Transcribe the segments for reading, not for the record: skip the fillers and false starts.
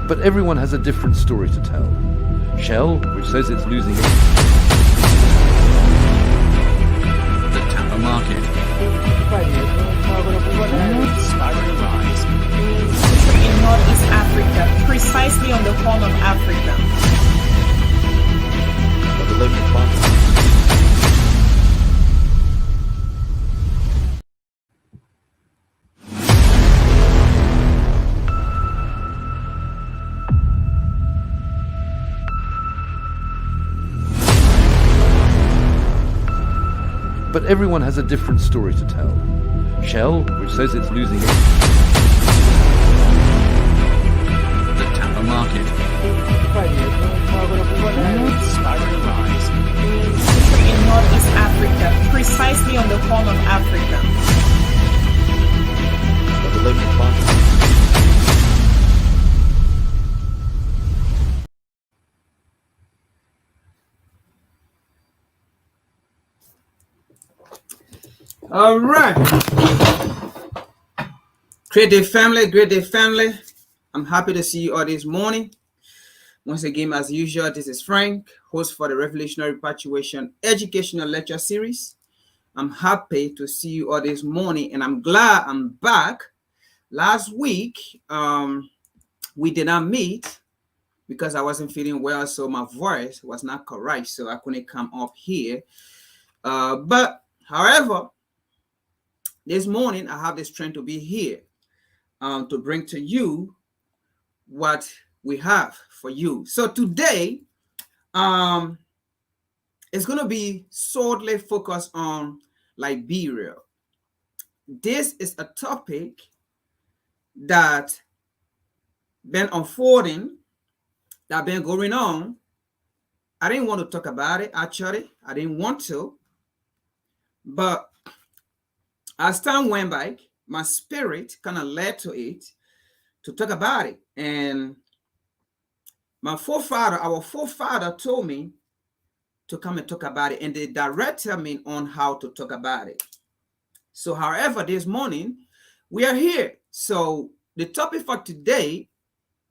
But everyone has a different story to tell. Shell, which says it's losing its... The Tampa market. Spiral rise. In Northeast Africa, precisely on the horn of Africa. The local farmers. But everyone has a different story to tell. Shell, which says it's losing its... The Tampa market. Spiral rise. In Northeast Africa, precisely on the horn of Africa. The local farmers. All right. Great day, family. I'm happy to see you all this morning. Once again, as usual, this is Frank, host for the Revolutionary Repatriation Educational Lecture Series. I'm happy to see you all this morning, and I'm glad I'm back. Last week, we did not meet because I wasn't feeling well, so my voice was not correct, so I couldn't come up here. But however, this morning, I have the strength to be here to bring to you what we have for you. So today, it's going to be solely focused on Liberia. This is a topic that been unfolding, that been going on. I didn't want to talk about it, actually. I didn't want to. But as time went by, my spirit kind of led to it to talk about it. And our forefather told me to come and talk about it, and they directed me on how to talk about it. So, however, this morning we are here. So the topic for today,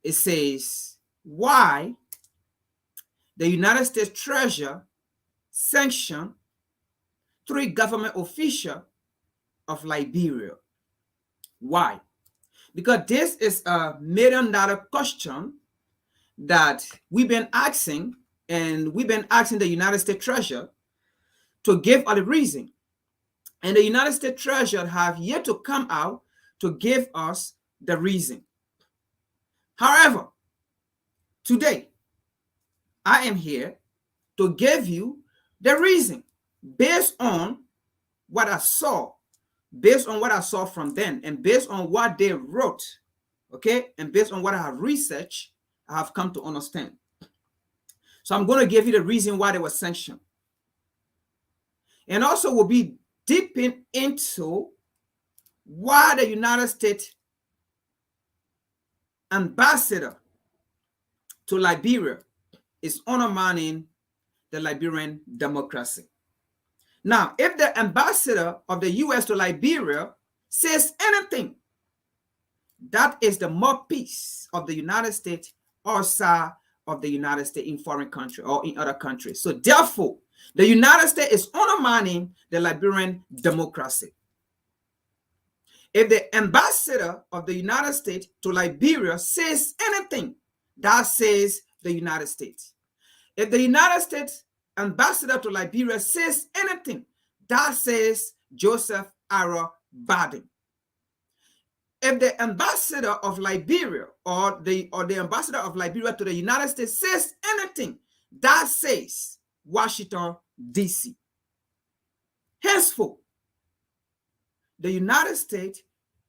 it says, why the United States Treasury sanctioned 3 government officials of Liberia. Why? Because this is a $1 million question that we've been asking, and we've been asking the United States Treasury to give us the reason. And the United States Treasury have yet to come out to give us the reason. However, today, I am here to give you the reason based on what I saw. Based on what I saw from them, and based on what they wrote, okay, and based on what I have researched, I have come to understand. So I'm going to give you the reason why they were sanctioned. And also we'll be dipping into why the United States ambassador to Liberia is undermining the Liberian democracy. Now, if the ambassador of the U.S. to Liberia says anything, that is the mouthpiece of the United States outside of the United States in foreign country or in other countries. So therefore, the United States is undermining the Liberian democracy. If the ambassador of the United States to Liberia says anything, that says the United States. If the United States ambassador to Liberia says anything, that says Joseph Ara Biden. If the ambassador of Liberia or the ambassador of Liberia to the United States says anything, that says Washington, D.C. Henceforth, the United States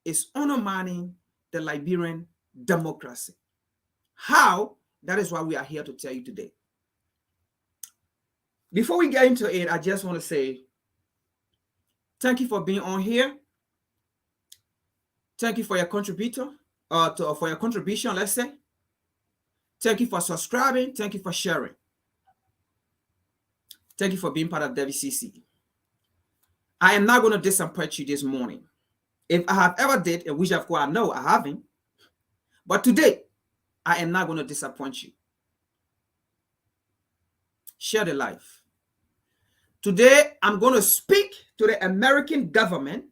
is undermining the Liberian democracy. How? That is why we are here to tell you today. Before we get into it, I just want to say thank you for being on here. Thank you for your contribution, let's say. Thank you for subscribing. Thank you for sharing. Thank you for being part of WCC. I am not going to disappoint you this morning. If I have ever did, and which of course I know I haven't, but today I am not going to disappoint you. Share the life. Today, I'm going to speak to the American government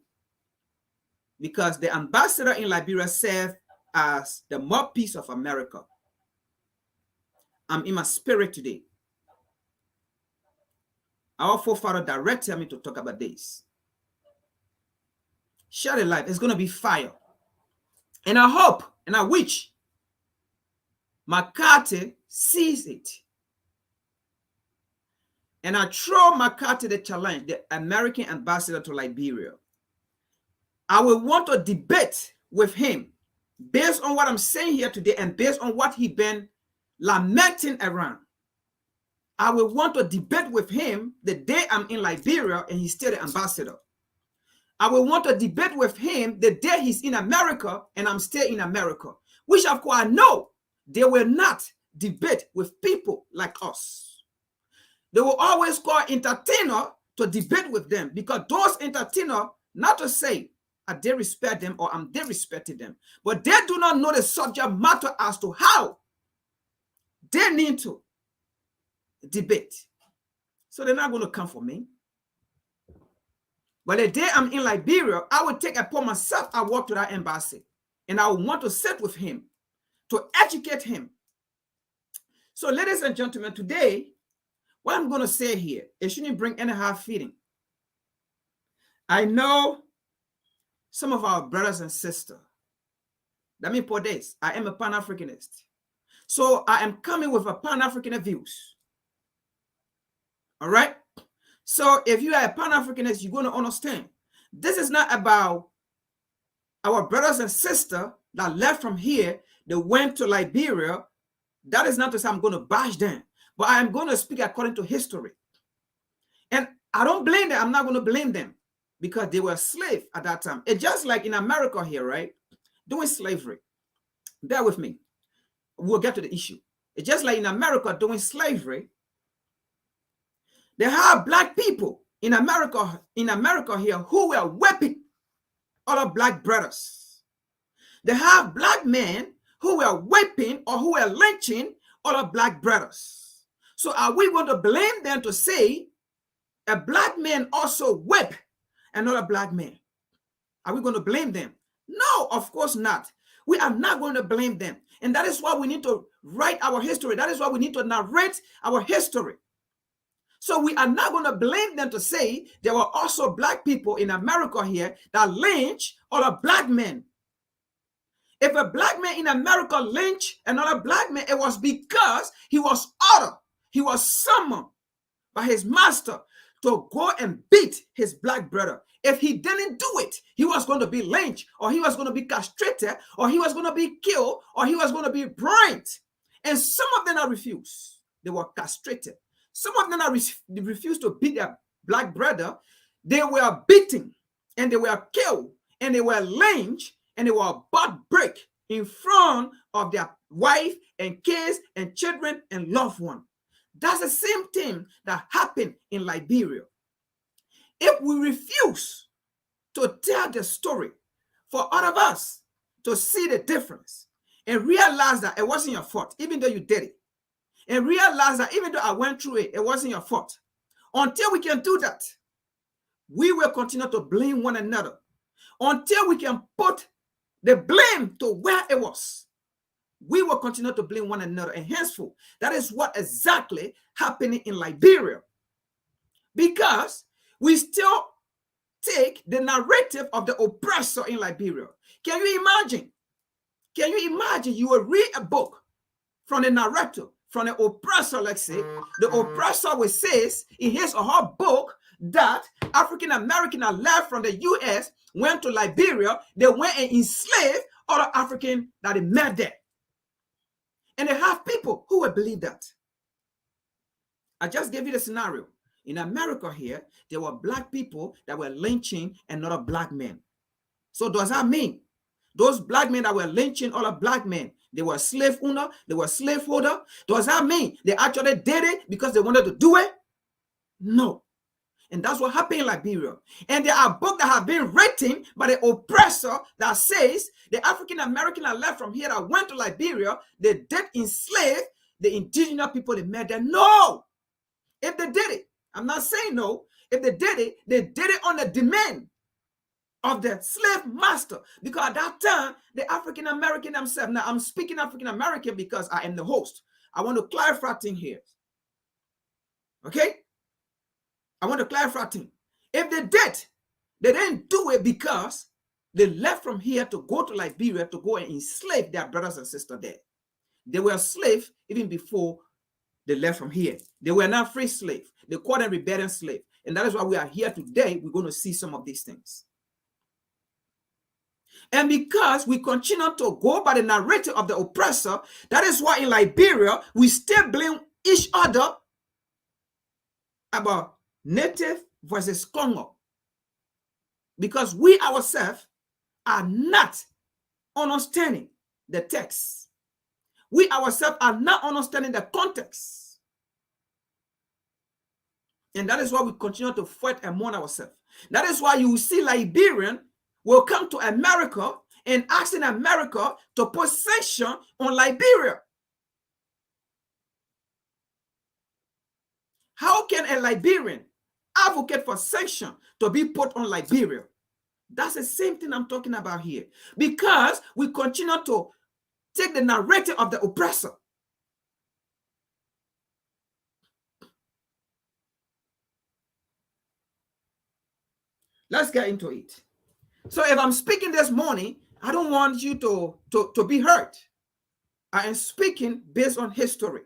because the ambassador in Liberia served as the mouthpiece of America. I'm in my spirit today. Our forefather directed me to talk about this. Share the life. It's going to be fire. And I hope and I wish McCarthy sees it. And I throw McCarthy the challenge, the American ambassador to Liberia. I will want to debate with him based on what I'm saying here today and based on what he's been lamenting around. I will want to debate with him the day I'm in Liberia and he's still the ambassador. I will want to debate with him the day he's in America and I'm still in America, which of course I know they will not debate with people like us. They will always call entertainer to debate with them because those entertainer, not to say I disrespect them or I'm disrespecting them, but they do not know the subject matter as to how they need to debate. So they're not going to come for me. But the day I'm in Liberia, I will take upon myself, I walk to that embassy and I will want to sit with him to educate him. So ladies and gentlemen, today, what I'm going to say here, it shouldn't bring any hard feeling. I know some of our brothers and sisters, let me put this, I am a Pan-Africanist. So I am coming with a Pan-African views. All right? So if you are a Pan-Africanist, you're going to understand. This is not about our brothers and sisters that left from here, they went to Liberia. That is not to say I'm going to bash them, but I am going to speak according to history. And I don't blame them. I'm not going to blame them because they were slaves at that time. It's just like in America here, right? Doing slavery. Bear with me. We'll get to the issue. It's just like in America doing slavery. They have black people in America here who were whipping other black brothers. They have black men who were whipping or who were lynching other black brothers. So are we going to blame them to say a black man also whip another black man? Are we going to blame them? No, of course not. We are not going to blame them. And that is why we need to write our history. That is why we need to narrate our history. So we are not going to blame them to say there were also black people in America here that lynch other black men. If a black man in America lynched another black man, it was because he was ordered, he was summoned by his master to go and beat his black brother. If he didn't do it, he was going to be lynched, or he was going to be castrated, or he was going to be killed, or he was going to be burned. And some of them are refused. They were castrated. Some of them are refused to beat their black brother. They were beaten, and they were killed, and they were lynched, and they were butt break in front of their wife and kids and children and loved ones. That's the same thing that happened in Liberia. If we refuse to tell the story for all of us to see the difference and realize that it wasn't your fault, even though you did it, and realize that even though I went through it, it wasn't your fault. Until we can do that, we will continue to blame one another until we can put the blame to where it was. We will continue to blame one another, and henceforth, that is what exactly happening in Liberia. Because we still take the narrative of the oppressor in Liberia. Can you imagine? Can you imagine you will read a book from the narrator, from the oppressor, let's say, the oppressor will says in his or her book that African American are left from the US, went to Liberia, they went and enslaved other African that they met there. And they have people who will believe that. I just gave you the scenario. In America here, there were black people that were lynching another black man. So does that mean those black men that were lynching other black men, they were slave owner, they were slave holder? Does that mean they actually did it because they wanted to do it? No. And that's what happened in Liberia. And there are books that have been written by the oppressor that says the African American that left from here that went to Liberia, they did enslave the indigenous people they met there. No! If they did it, I'm not saying no. If they did it on the demand of the slave master. Because at that time, the African American themselves, now I'm speaking African American because I am the host. I want to clarify things here. Okay? I want to clarify things. If they did, they didn't do it because they left from here to go to Liberia to go and enslave their brothers and sisters there. They were slaves even before they left from here. They were not free slaves. They called them rebellion slave. And that is why we are here today. We're going to see some of these things. And because we continue to go by the narrative of the oppressor, that is why in Liberia, we still blame each other about native versus Congo. Because we ourselves are not understanding the text. We ourselves are not understanding the context. And that is why we continue to fight among ourselves. That is why you will see Liberian will come to America and asking America to put sanction on Liberia. How can a Liberian advocate for sanction to be put on Liberia? That's the same thing I'm talking about here. Because we continue to take the narrative of the oppressor. Let's get into it. So if I'm speaking this morning, I don't want you to be hurt. I am speaking based on history.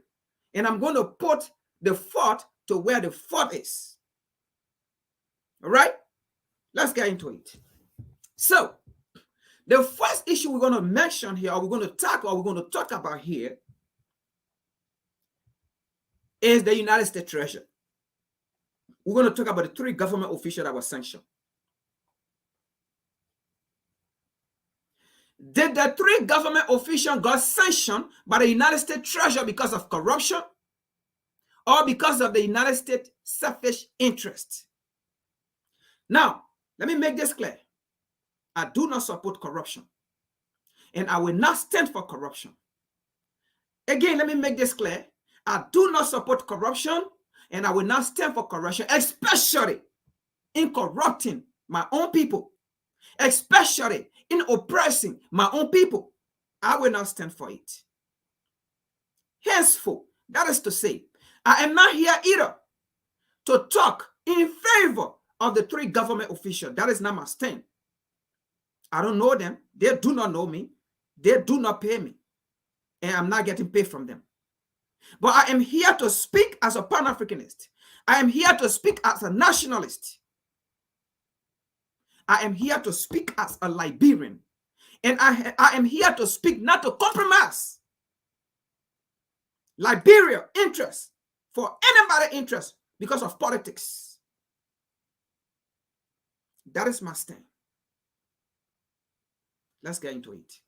And I'm going to put the fault to where the fault is. All right? Let's get into it. So, the first issue we're going to mention here, or we're going to talk about here, is the United States Treasury. We're going to talk about the 3 government officials that were sanctioned. Did the 3 government officials got sanctioned by the United States Treasury because of corruption or because of the United States selfish interest? Now, let me make this clear. I do not support corruption, and I will not stand for corruption. Again, let me make this clear. I do not support corruption, and I will not stand for corruption, especially in corrupting my own people, especially in oppressing my own people. I will not stand for it. Henceforth, that is to say, I am not here either to talk in favor of the 3 government officials. That is not my stand. I don't know them. They do not know me. They do not pay me. And I'm not getting paid from them. But I am here to speak as a Pan-Africanist. I am here to speak as a nationalist. I am here to speak as a Liberian. And I am here to speak not to compromise Liberia interest for anybody interest because of politics. That is my stand. Let's get into it.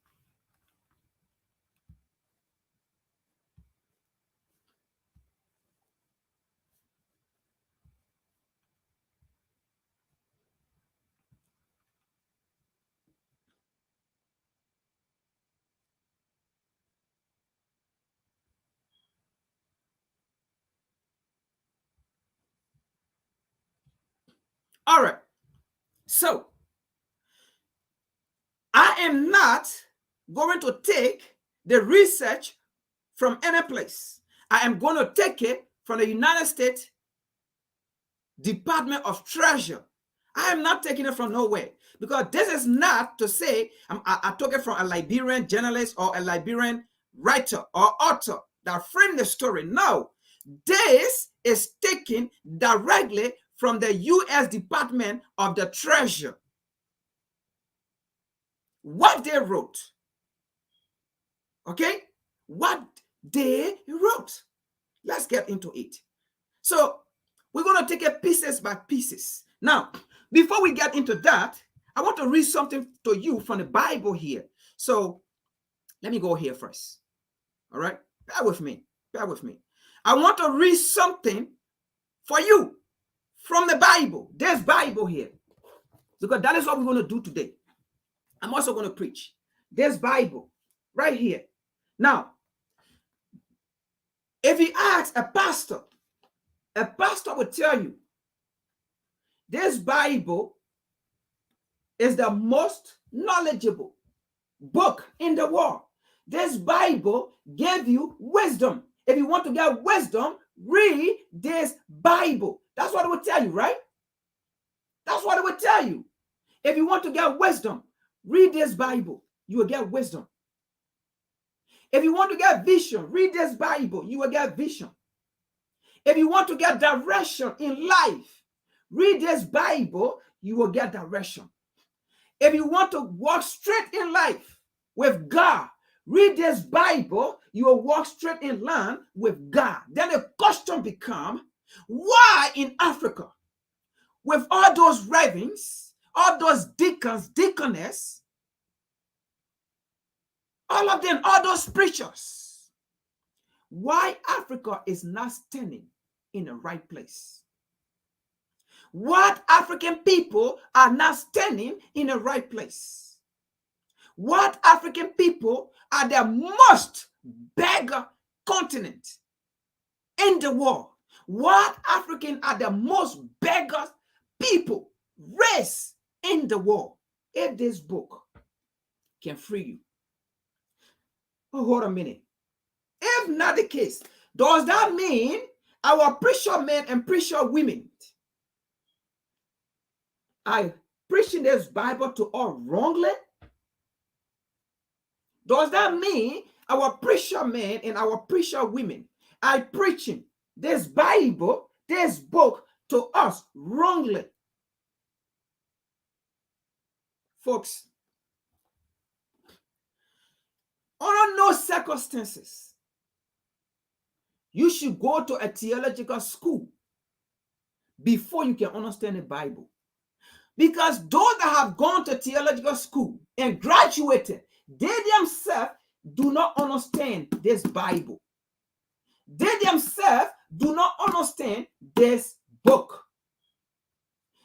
All right. So, I am not going to take the research from any place. I am going to take it from the United States Department of Treasury. I am not taking it from nowhere, because this is not to say I took it from a Liberian journalist or a Liberian writer or author that framed the story. No, this is taken directly from the U.S. Department of the Treasury. What they wrote, okay? What they wrote. Let's get into it. So we're going to take it pieces by pieces. Now, before we get into that, I want to read something to you from the Bible here. So let me go here first. All right? Bear with me. Bear with me. I want to read something for you from the Bible. There's Bible here. Because that is what we're going to do today. I'm also going to preach. There's Bible right here. Now, if you ask a pastor will tell you this Bible is the most knowledgeable book in the world. This Bible gave you wisdom. If you want to get wisdom, read this Bible. That's what it will tell you, right? That's what it will tell you. If you want to get wisdom, read this Bible. You will get wisdom. If you want to get vision, read this Bible. You will get vision. If you want to get direction in life, read this Bible. You will get direction. If you want to walk straight in life with God, read this Bible. You will walk straight in line with God. Then the question becomes, why in Africa, with all those ravens, all those deacons, deaconess, all of them, all those preachers, why Africa is not standing in the right place? What African people are not standing in the right place? What African people are the most beggar continent in the world? What African are the most beggar people, race in the world? If this book can free you. Oh, hold a minute. If not the case, does that mean our preacher men and preacher women are preaching this Bible to all wrongly? Does that mean our preacher men and our preacher women are preaching this Bible, this book to us wrongly? Folks, under no circumstances you should go to a theological school before you can understand the Bible. Because those that have gone to theological school and graduated, they themselves do not understand this Bible. They themselves do not understand this book.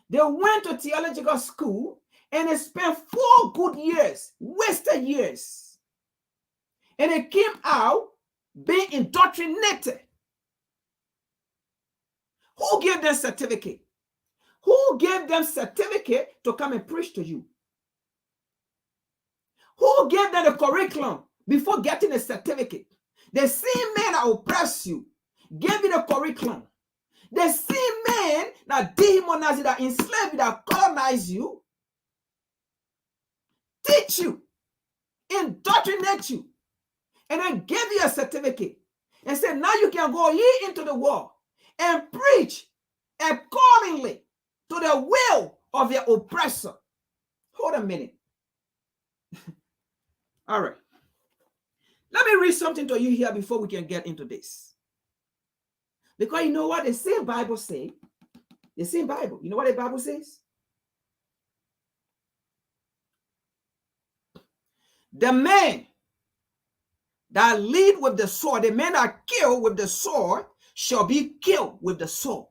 They went to theological school and they spent 4 good years, wasted years. And they came out being indoctrinated. Who gave them certificate? Who gave them certificate to come and preach to you? Who gave them the curriculum before getting a certificate? The same men that oppress you gave you the curriculum. The same men that dehumanize you, that enslave you, that colonize you, teach you, indoctrinate you, and then give you a certificate and say, now you can go ye into the world and preach accordingly to the will of your oppressor. Hold a minute. All right. Let me read something to you here before we can get into this. Because you know what the same Bible says? The same Bible. You know what the Bible says? The man that lead with the sword, the man that kill with the sword, shall be killed with the sword.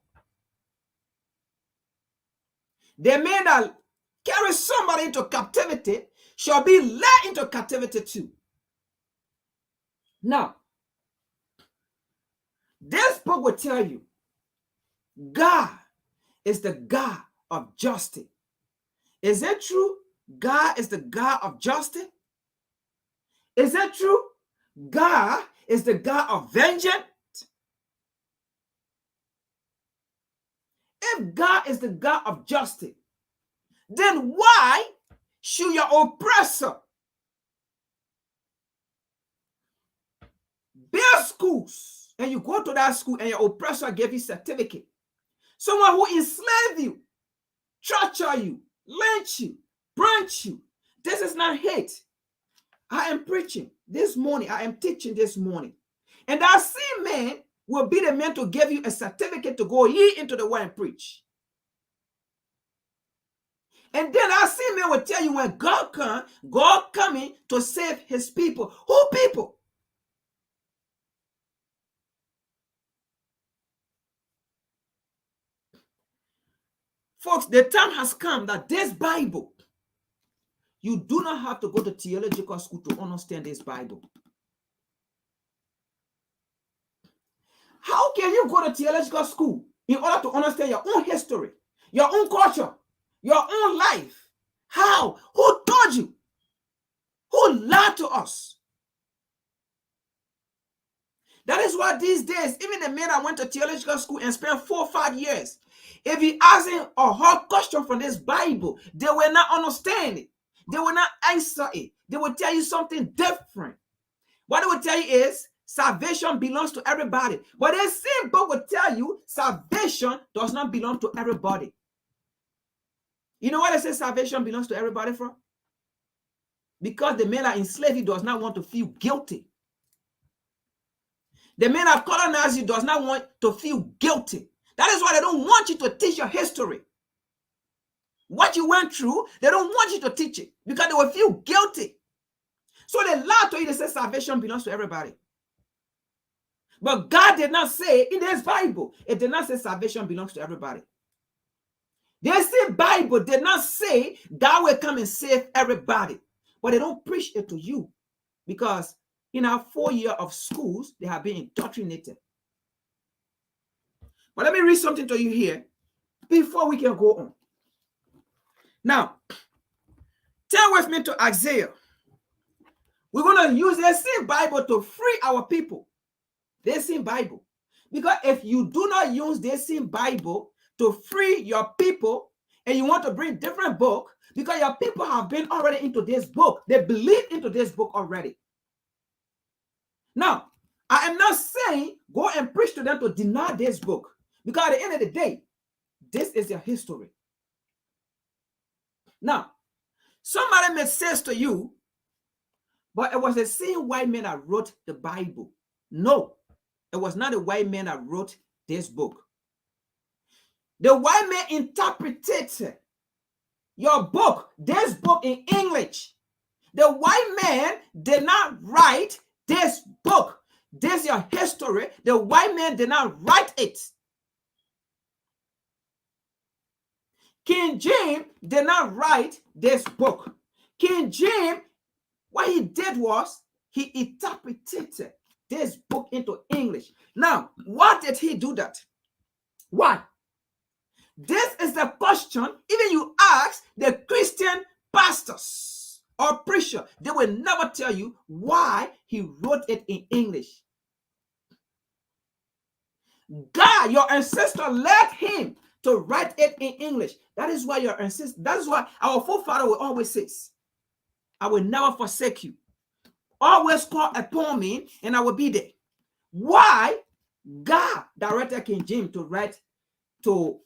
The man that carries somebody into captivity shall be led into captivity too. Now, this book will tell you God is the God of justice. Is it true? God is the God of justice? Is it true? God is the God of vengeance? If God is the God of justice, then why should your oppressor build schools and you go to that school and your oppressor gave you certificate? Someone who enslaved you, torture you, lynch you, branch you. This is not hate. I am preaching this morning. I am teaching this morning. And that same man will be the man to give you a certificate to go ye into the world and preach. And then that same man will tell you when God comes, God coming to save his people. Who people? Folks, the time has come that this Bible, you do not have to go to theological school to understand this Bible. How can you go to theological school in order to understand your own history, your own culture, your own life? How? Who told you? Who lied to us? That is why these days, even the men that went to theological school and spent 4 or 5 years, if you ask them a hard question from this Bible, they will not understand it. They will not answer it. They will tell you something different. What they will tell you is salvation belongs to everybody. But the same book will tell you salvation does not belong to everybody. You know why they say salvation belongs to everybody from? Because the man that enslaved you does not want to feel guilty. The man that colonized you does not want to feel guilty. That is why they don't want you to teach your history. What you went through, they don't want you to teach it because they will feel guilty. So they lie to you, they say salvation belongs to everybody. But God did not say in this Bible, it did not say salvation belongs to everybody. This Bible did not say God will come and save everybody. But they don't preach it to you because in our 4 years of schools, they have been indoctrinated. But let me read something to you here before we can go on. Now, turn with me to Isaiah. We're going to use the same Bible to free our people. The same Bible. Because if you do not use the same Bible to free your people and you want to bring different book, because your people have been already into this book. They believe into this book already. Now, I am not saying go and preach to them to deny this book. Because at the end of the day, this is their history. Now, somebody may say to you, but it was the same white man that wrote the Bible. No, it was not a white man that wrote this book. The white man interpreted your book, this book in English. The white man did not write this book. This is your history. The white man did not write it. King James did not write this book. King James, what he did was he interpreted this book into English. Now, why did he do that? Why? This is the question, even you ask the Christian pastors or preacher, they will never tell you why he wrote it in English. God, your ancestor led him to write it in English. That is why your ancestor, that is why our forefather will always say, I will never forsake you. Always call upon me and I will be there. Why God directed King James to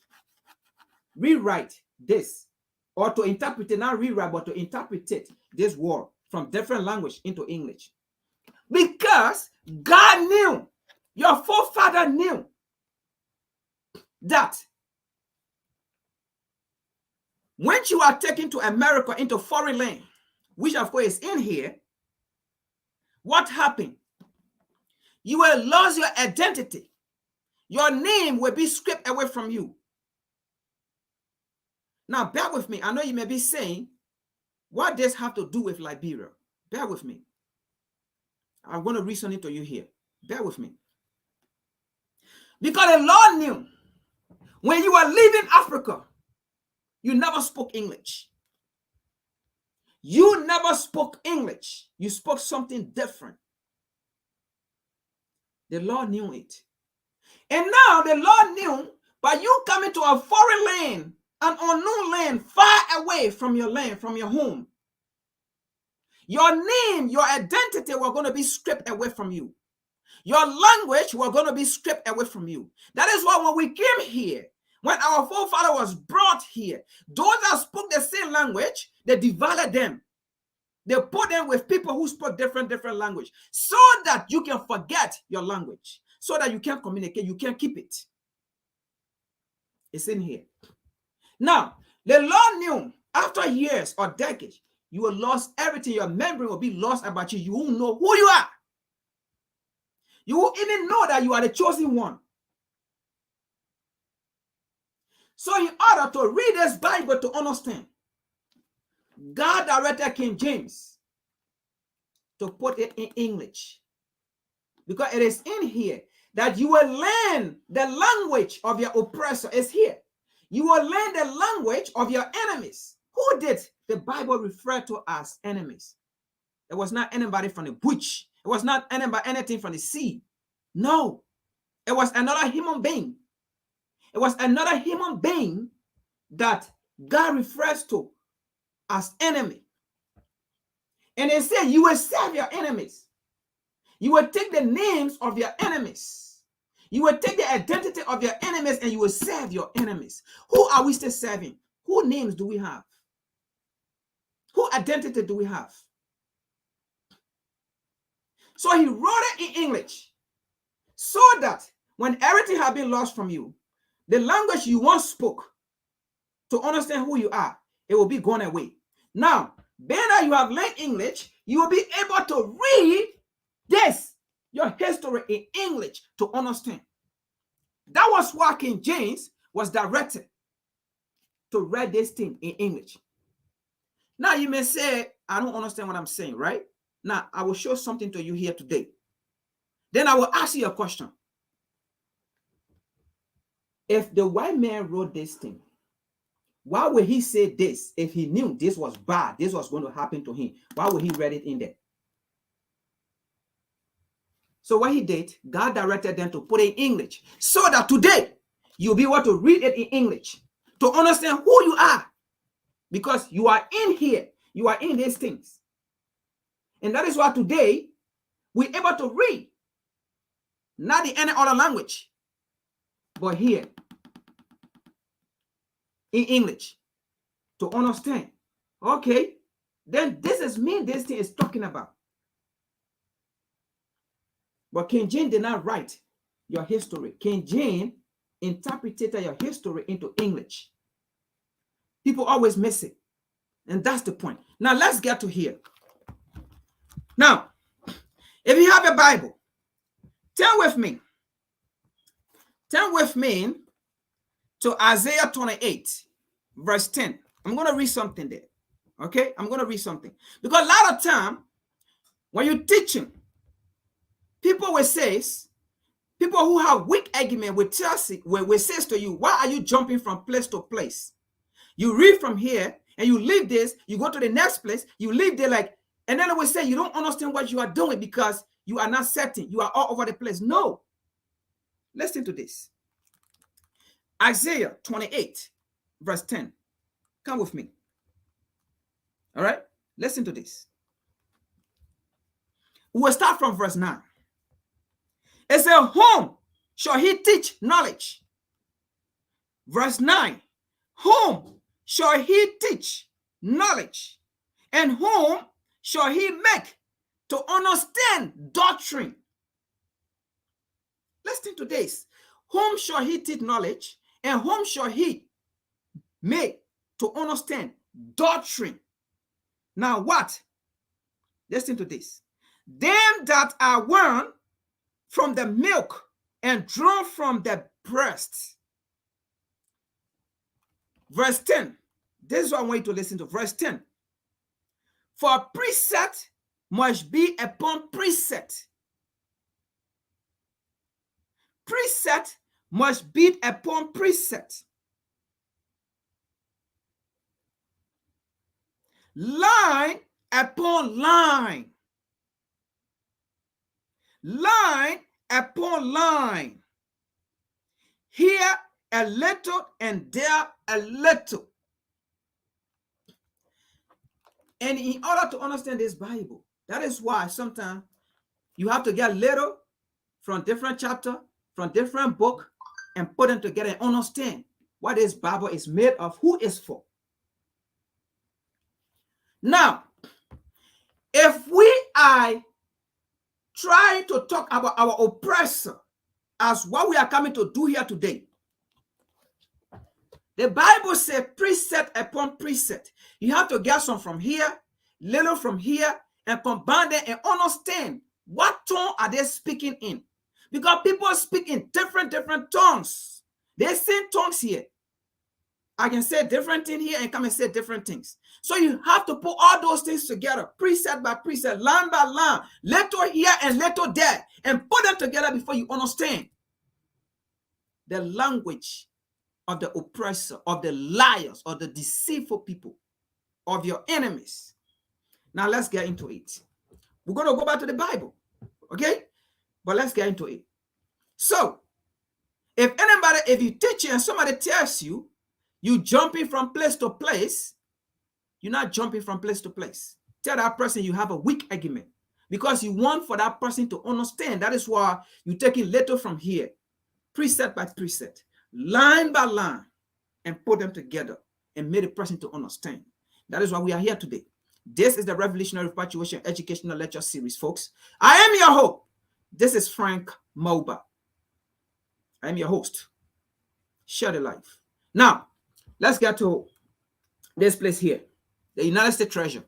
rewrite this, or to interpret it, not rewrite, but to interpret it, this word from different language into English? Because God knew, your forefather knew that when you are taken to America, into foreign land, which of course is in here, what happened? You will lose your identity. Your name will be stripped away from you. Now, bear with me. I know you may be saying, what does this have to do with Liberia? Bear with me. I'm going to read something to you here. Bear with me. Because the Lord knew when you were leaving Africa, you never spoke English. You never spoke English. You spoke something different. The Lord knew it. And now the Lord knew by you coming to a foreign land, an unknown land, far away from your land, from your home. Your name, your identity were going to be stripped away from you. Your language were going to be stripped away from you. That is why when we came here, when our forefather was brought here, those that spoke the same language, they divided them. They put them with people who spoke different language, so that you can forget your language, so that you can communicate, you can keep it. It's in here. Now, the Lord knew after years or decades, you will lose everything. Your memory will be lost about you. You won't know who you are. You won't even know that you are the chosen one. So in order to read this Bible to understand, God directed King James to put it in English, because it is in here that you will learn the language of your oppressor. Is here. You will learn the language of your enemies. Who did the Bible refer to as enemies? It was not anybody from the bush. It was not anything from the sea. No, it was another human being. It was another human being that God refers to as enemy. And they say you will serve your enemies. You will take the names of your enemies. You will take the identity of your enemies and you will serve your enemies. Who are we still serving? Who names do we have? Who identity do we have? So he wrote it in English so that when everything had been lost from you, the language you once spoke to understand who you are, it will be gone away. Now, being that you have learned English, you will be able to read this, your history in English, to understand. That was why King James was directed to read this thing in English. Now, you may say, I don't understand what I'm saying, right? Now, I will show something to you here today. Then I will ask you a question. If the white man wrote this thing, why would he say this if he knew this was bad, this was going to happen to him? Why would he read it in there? So what he did, God directed them to put it in English so that today you'll be able to read it in English to understand who you are, because you are in here, you are in these things. And that is why today we're able to read, not in any other language, but here in English to understand. Okay, then this is me, this thing is talking about. But King James did not write your history. King James interpreted your history into English. People always miss it. And that's the point. Now let's get to here. Now, if you have a Bible, turn with me. Turn with me to Isaiah 28, verse 10. I'm going to read something there. Okay? I'm going to read something. Because a lot of time, when you're teaching, people will say, people who have weak argument will say to you, why are you jumping from place to place? You read from here and you leave this, you go to the next place, you leave there like, and then they will say you don't understand what you are doing because you are not certain. You are all over the place. No. Listen to this. Isaiah 28, verse 10. Come with me. All right? Listen to this. We will start from verse 9. It says, whom shall he teach knowledge? Verse 9. Whom shall he teach knowledge? And whom shall he make to understand doctrine? Listen to this. Whom shall he teach knowledge? And whom shall he make to understand doctrine? Now what? Listen to this. Them that are born from the milk and drawn from the breast. Verse 10. This is what I want you to listen to. Verse 10. For precept must be upon precept. Precept must be upon precept. Line upon line. Line upon line. Here a little and there a little. And in order to understand this Bible, that is why sometimes you have to get little from different chapter, from different book, and put them together and understand what this Bible is made of, who is for. Now, if we are trying to talk about our oppressor as what we are coming to do here today, the Bible says precept upon precept. You have to get some from here, little from here, and combine them and understand what tongue are they speaking in. Because people speak in different tongues. They sing tongues here. I can say different thing here and come and say different things. So you have to put all those things together, precept by precept, line by line, letter here and letter there, and put them together before you understand the language of the oppressor, of the liars, of the deceitful people, of your enemies. Now let's get into it. We're going to go back to the Bible, okay? But let's get into it. So, if you teach and somebody tells you, you jumping from place to place, you're not jumping from place to place. Tell that person you have a weak argument because you want for that person to understand. That is why you take it letter from here, precept by precept, line by line, and put them together and make the person to understand. That is why we are here today. This is the Revolutionary Repatriation Educational Lecture Series, folks. I am your host. This is Frank Moba. I am your host. Share the life. Now, let's get to this place here, the United States Treasury.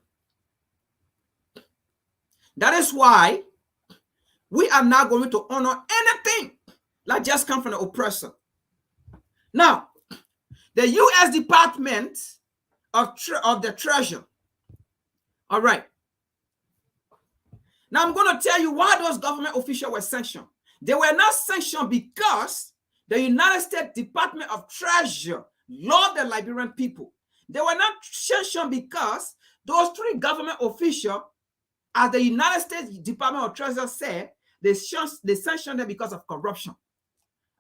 That is why we are not going to honor anything that just come from the oppressor. Now, the U.S. Department of the Treasury. All right. Now, I'm going to tell you why those government officials were sanctioned. They were not sanctioned because the United States Department of Treasury loved the Liberian people. They were not sanctioned because those three government officials, as the United States Department of Treasury said, they sanctioned them because of corruption.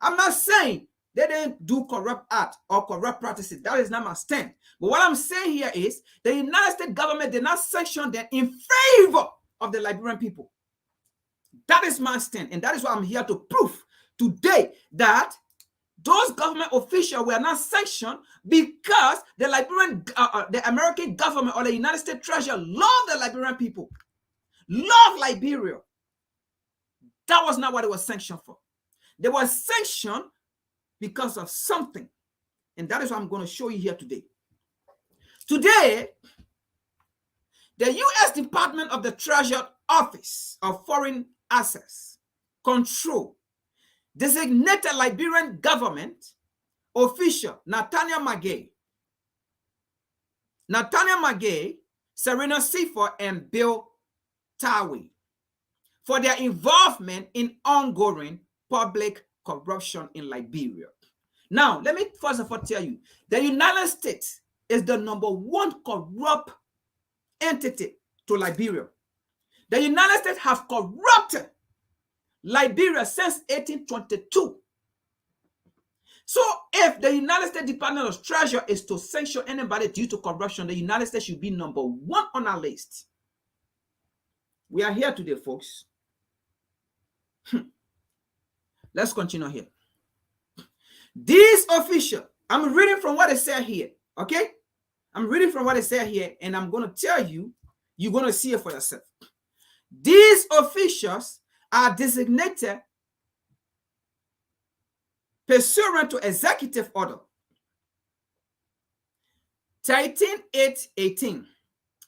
I'm not saying they didn't do corrupt act or corrupt practices. That is not my stand. But what I'm saying here is the United States government did not sanction them in favor of the Liberian people. That is my stand. And that is why I'm here to prove today that those government officials were not sanctioned because the American government or the United States Treasury love the Liberian people, love Liberia. That was not what they were sanctioned for. They were sanctioned because of something. And that is what I'm going to show you here today. Today, the U.S. Department of the Treasury Office of Foreign Assets Control designated Liberian government official Nathaniel Magay, Serena Seaford, and Bill Tawi for their involvement in ongoing public corruption in Liberia. Now, let me first of all tell you, the United States is the #1 corrupt entity to Liberia. The United States have corrupted Liberia since 1822. So if the United States Department of Treasury is to sanction anybody due to corruption, the United States should be #1 on our list. We are here today, folks. Let's continue here. These officials, I'm reading from what it said here, okay? I'm reading from what it said here, and I'm going to tell you, you're going to see it for yourself. These officials are designated pursuant to Executive Order 13818,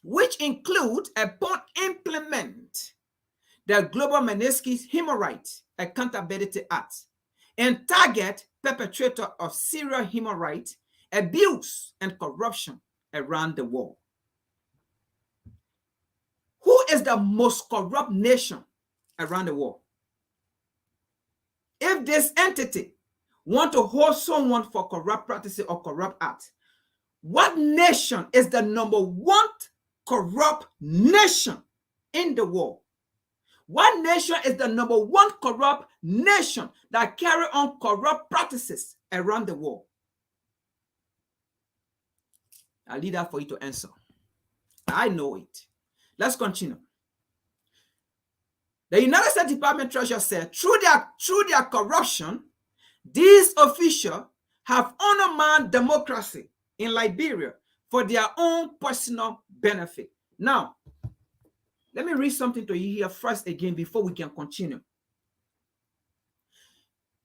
which include upon implement the Global Magnitsky Human Rights Accountability Act and target perpetrator of serious human rights abuse and corruption around the world. Who is the most corrupt nation around the world? If this entity want to hold someone for corrupt practices or corrupt acts, what nation is the #1 corrupt nation in the world? What nation is the #1 corrupt nation that carry on corrupt practices around the world? I'll leave that for you to answer. I know it. Let's continue. The United States Department of Treasury said, through their corruption, these officials have undermined democracy in Liberia for their own personal benefit. Now, let me read something to you here first again before we can continue.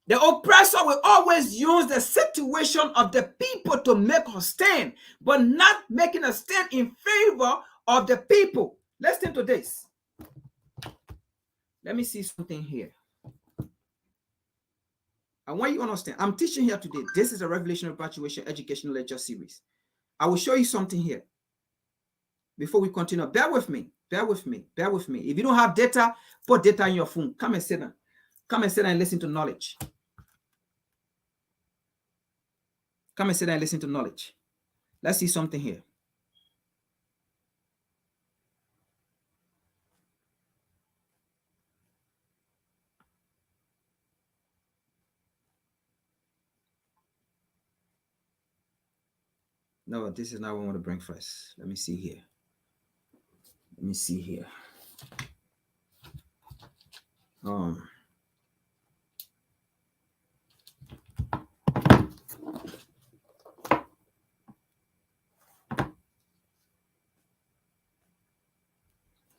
The oppressor will always use the situation of the people to make a stand, but not making a stand in favor of the people. Listen to this. Let me see something here. I want you to understand. I'm teaching here today. This is a Revelation of Infatuation Educational Lecture Series. I will show you something here before we continue. Bear with me. Bear with me. Bear with me. If you don't have data, put data in your phone. Come and sit down. Come and sit down and listen to knowledge. Come and sit down and listen to knowledge. Let's see something here. No, this is not what I want to bring first. Let me see here. Let me see here. All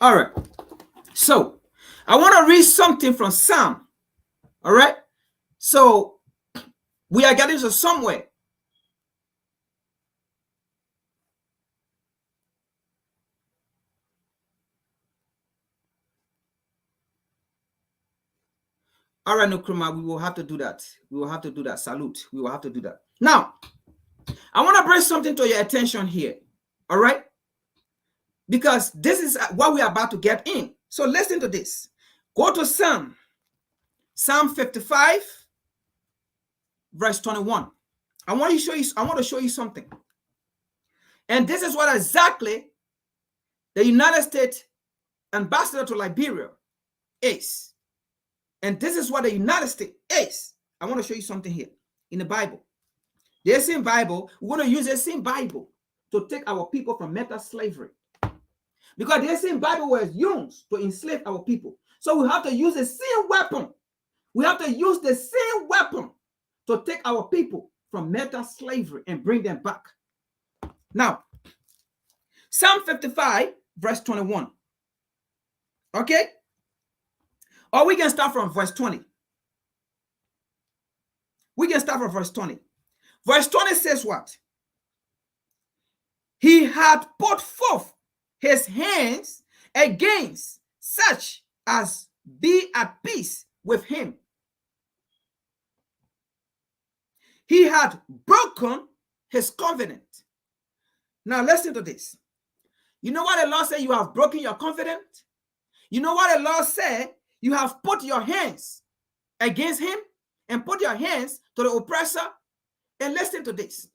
right. So I want to read something from Psalm. All right. So we are getting to somewhere. All right, Nkrumah, we will have to do that. We will have to do that. Salute. We will have to do that. Now, I want to bring something to your attention here. All right. Because this is what we are about to get in. So listen to this. Go to Psalm 55, verse 21. I want to show you something. And this is what exactly the United States ambassador to Liberia is. And this is what the United States is. I want to show you something here in the Bible. The same Bible, we're going to use the same Bible to take our people from mental slavery. Because the same Bible was used to enslave our people. So we have to use the same weapon. We have to use the same weapon to take our people from mental slavery and bring them back. Now, Psalm 55, verse 21. Okay? Or we can start from verse 20. We can start from verse 20. Verse 20 says what? He had put forth his hands against such as be at peace with him. He had broken his covenant. Now listen to this. You know what the Lord said? You have broken your covenant. You know what the Lord said? You have put your hands against him and put your hands to the oppressor. And listen to this.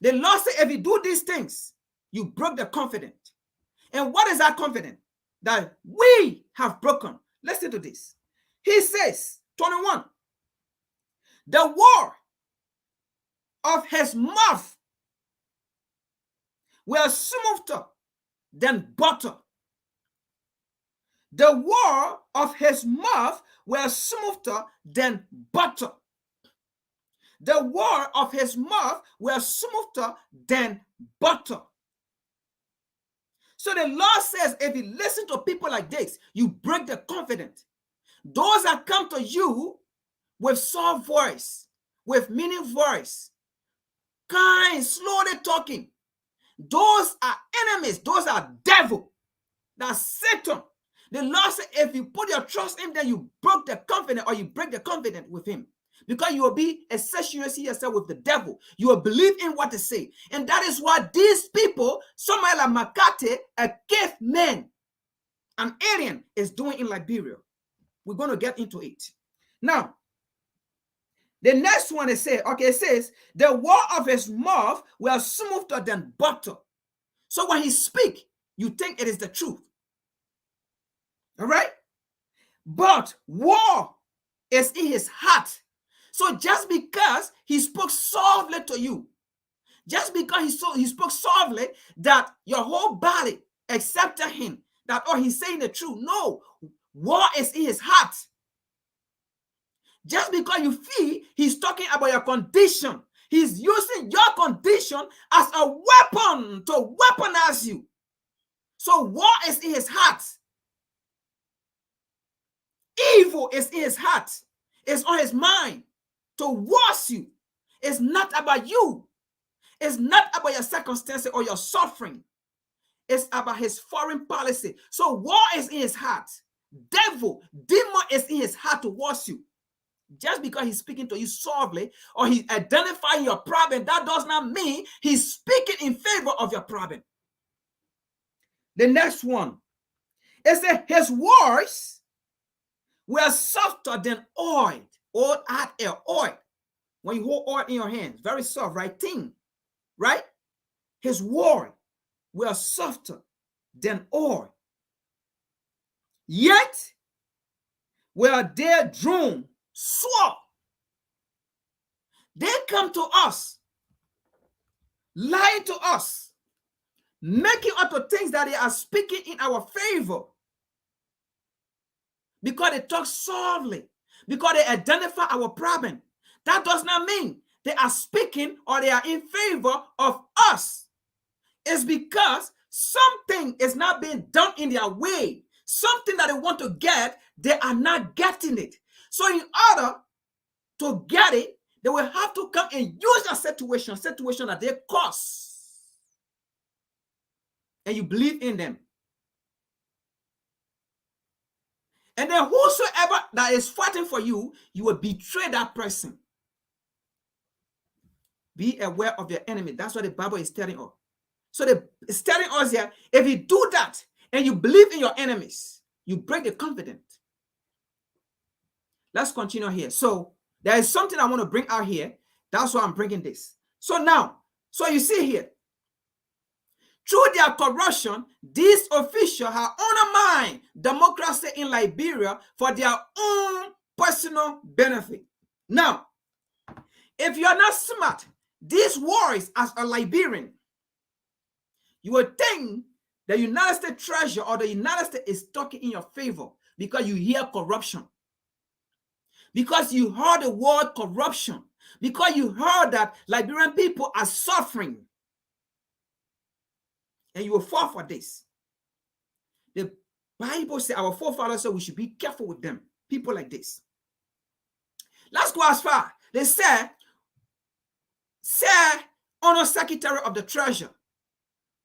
The Lord said, if you do these things, you broke the covenant. And what is that covenant that we have broken? Listen to this. He says, 21, the war of his mouth were smoother than butter. The war of his mouth were smoother than butter. The war of his mouth were smoother than butter. So the Lord says, if you listen to people like this, you break the covenant. Those that come to you with soft voice, with meaning voice, kind, slowly talking, those are enemies. Those are devil. That's Satan. The Lord said, if you put your trust in him, then you broke the covenant, or you break the covenant with him. Because you will be associating yourself with the devil. You will believe in what they say. And that is why these people, Samuel and Makate, a caveman, an alien, is doing in Liberia. We're going to get into it. Now, the next one it says, the word of his mouth were smoother than butter. So when he speaks, you think it is the truth. All right? But war is in his heart. So just because he spoke softly to you, just because he spoke softly that your whole body accepted him, that, oh, he's saying the truth. No, war is in his heart. Just because you feel he's talking about your condition, he's using your condition as a weapon to weaponize you. So war is in his heart. Evil is in his heart. It's on his mind to worse you. It's not about you. It's not about your circumstances or your suffering. It's about his foreign policy. So war is in his heart. Devil, demon is in his heart to worse you. Just because he's speaking to you softly or he's identifying your problem, that does not mean he's speaking in favor of your problem. The next one, it says his words were softer than oil. Or add oil. When you hold oil in your hands, very soft, right? Thin, right? His words were softer than oil. Yet were they drawn sword. They come to us, lying to us, making up to things that they are speaking in our favor. Because they talk softly, because they identify our problem. That does not mean they are speaking or they are in favor of us. It's because something is not being done in their way. Something that they want to get, they are not getting it. So in order to get it, they will have to come and use a situation that they cause. And you believe in them. And then whosoever that is fighting for you, you will betray that person. Be aware of your enemy. That's what the Bible is telling us. So it's telling us here, if you do that and you believe in your enemies, you break the covenant. Let's continue here. So there is something I want to bring out here. That's why I'm bringing this. So now, so you see here, through their corruption, these officials have undermined democracy in Liberia for their own personal benefit. Now, if you are not smart, these worries as a Liberian, you would think the United States Treasury or the United States is talking in your favor because you hear corruption. Because you heard the word corruption. Because you heard that Liberian people are suffering. And you will fall for this. The Bible says, our forefathers said we should be careful with them. People like this. Let's go as far. They said, Honor Secretary of the Treasury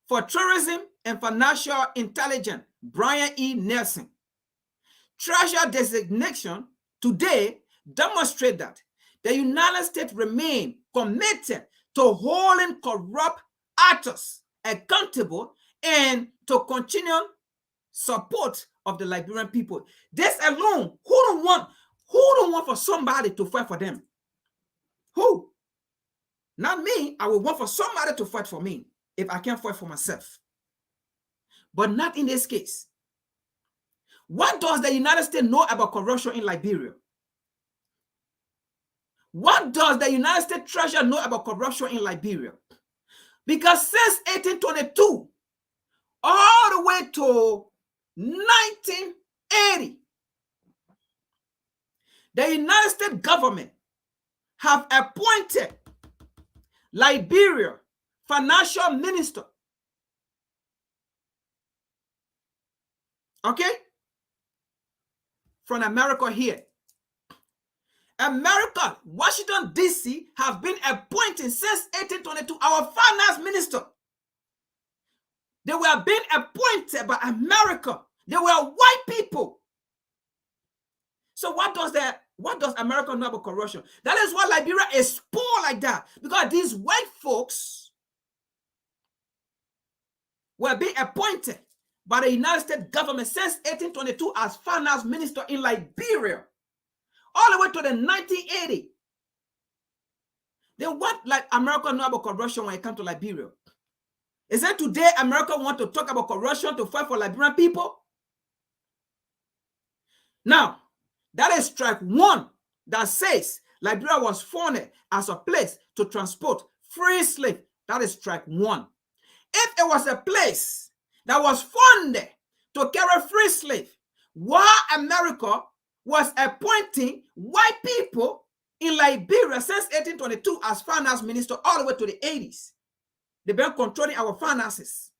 for Tourism and Financial Intelligence, Brian E. Nelson. Treasury designation today demonstrate that the United States remain committed to holding corrupt actors accountable and to continue support of the Liberian people. This alone, who don't want for somebody to fight for them? Who? Not me. I will want for somebody to fight for me if I can't fight for myself. But not in this case. What does the United States know about corruption in Liberia? What does the United States Treasury know about corruption in Liberia? Because since 1822, all the way to 1980, the United States government have appointed Liberia financial minister. Okay? From America here. America, Washington, D.C. have been appointed since 1822 our finance minister. They were being appointed by America. They were white people. So what does America know about corruption? That is why Liberia is poor like that. Because these white folks were being appointed by the United States government since 1822 as finance minister in Liberia. All the way to the 1980. Then what like America know about corruption when it comes to Liberia? Is that today America want to talk about corruption to fight for Liberian people? Now, that is strike one that says Liberia was founded as a place to transport free slaves. That is strike one. If it was a place that was founded to carry free slaves, why America was appointing white people in Liberia since 1822 as finance minister all the way to the 80s. They've been controlling our finances.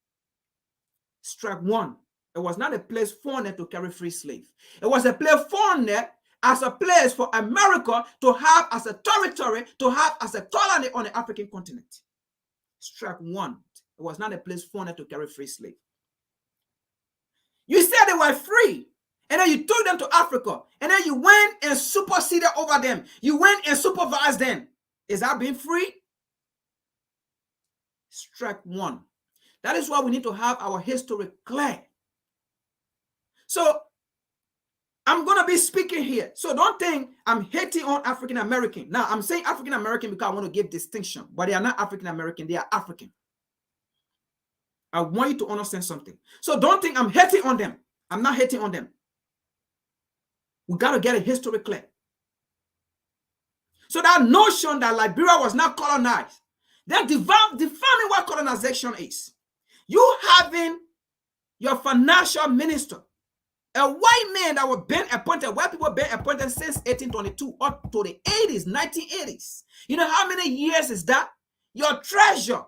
Strike one. It was not a place founded to carry free slaves. It was a place founded as a place for America to have as a territory, to have as a colony on the African continent. Strike one. It was not a place founded to carry free slaves. You said they were free. And then you took them to Africa. And then you went and superseded over them. You went and supervised them. Is that being free? Strike one. That is why we need to have our history clear. So I'm going to be speaking here. So don't think I'm hating on African American. Now, I'm saying African American because I want to give distinction, but they are not African American. They are African. I want you to understand something. So don't think I'm hating on them. I'm not hating on them. We got to get a history clear. So that notion that Liberia was not colonized, they're defining what colonization is. You having your financial minister, a white man that was been appointed, white people been appointed since 1822 up to the 80s, 1980s. You know how many years is that? Your treasure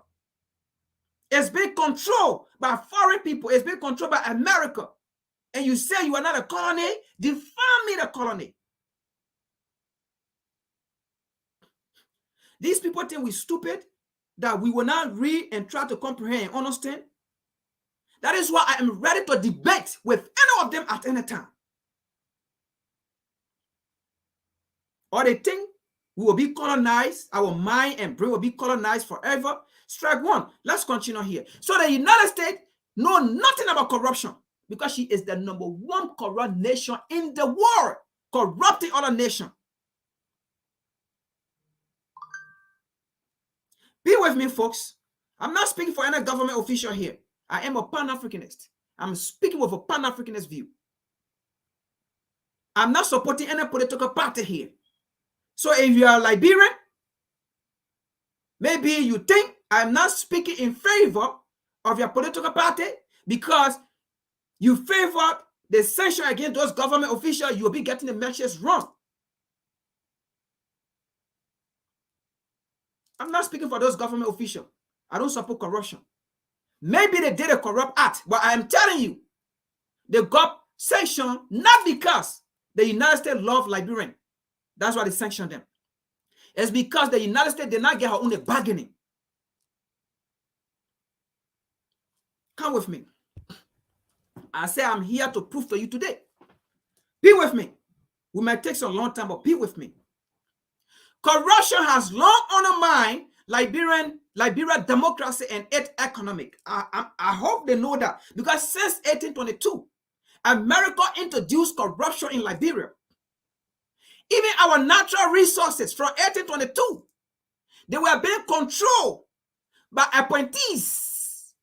is being controlled by foreign people. It's being controlled by America. And you say you are not a colony? Define me the colony. These people think we're stupid, that we will not read and try to comprehend and understand. That is why I am ready to debate with any of them at any time. Or they think we will be colonized, our mind and brain will be colonized forever. Strike one. Let's continue here. So the United States know nothing about corruption because she is the #1 corrupt nation in the world, corrupting other nations. Be with me, folks. I'm not speaking for any government official here. I am a Pan-Africanist. I'm speaking with a Pan-Africanist view. I'm not supporting any political party here. So if you are Liberian, maybe you think I'm not speaking in favor of your political party because you favor the sanction against those government officials, you will be getting the message wrong. I'm not speaking for those government officials. I don't support corruption. Maybe they did a corrupt act, but I am telling you, they got sanctioned not because the United States love Liberian. That's why they sanctioned them. It's because the United States did not get her own bargaining. Come with me. I say I'm here to prove to you today. Be with me. We might take some long time, but be with me. Corruption has long undermined Liberia democracy and its economic. I hope they know that because since 1822, America introduced corruption in Liberia. Even our natural resources from 1822, they were being controlled by appointees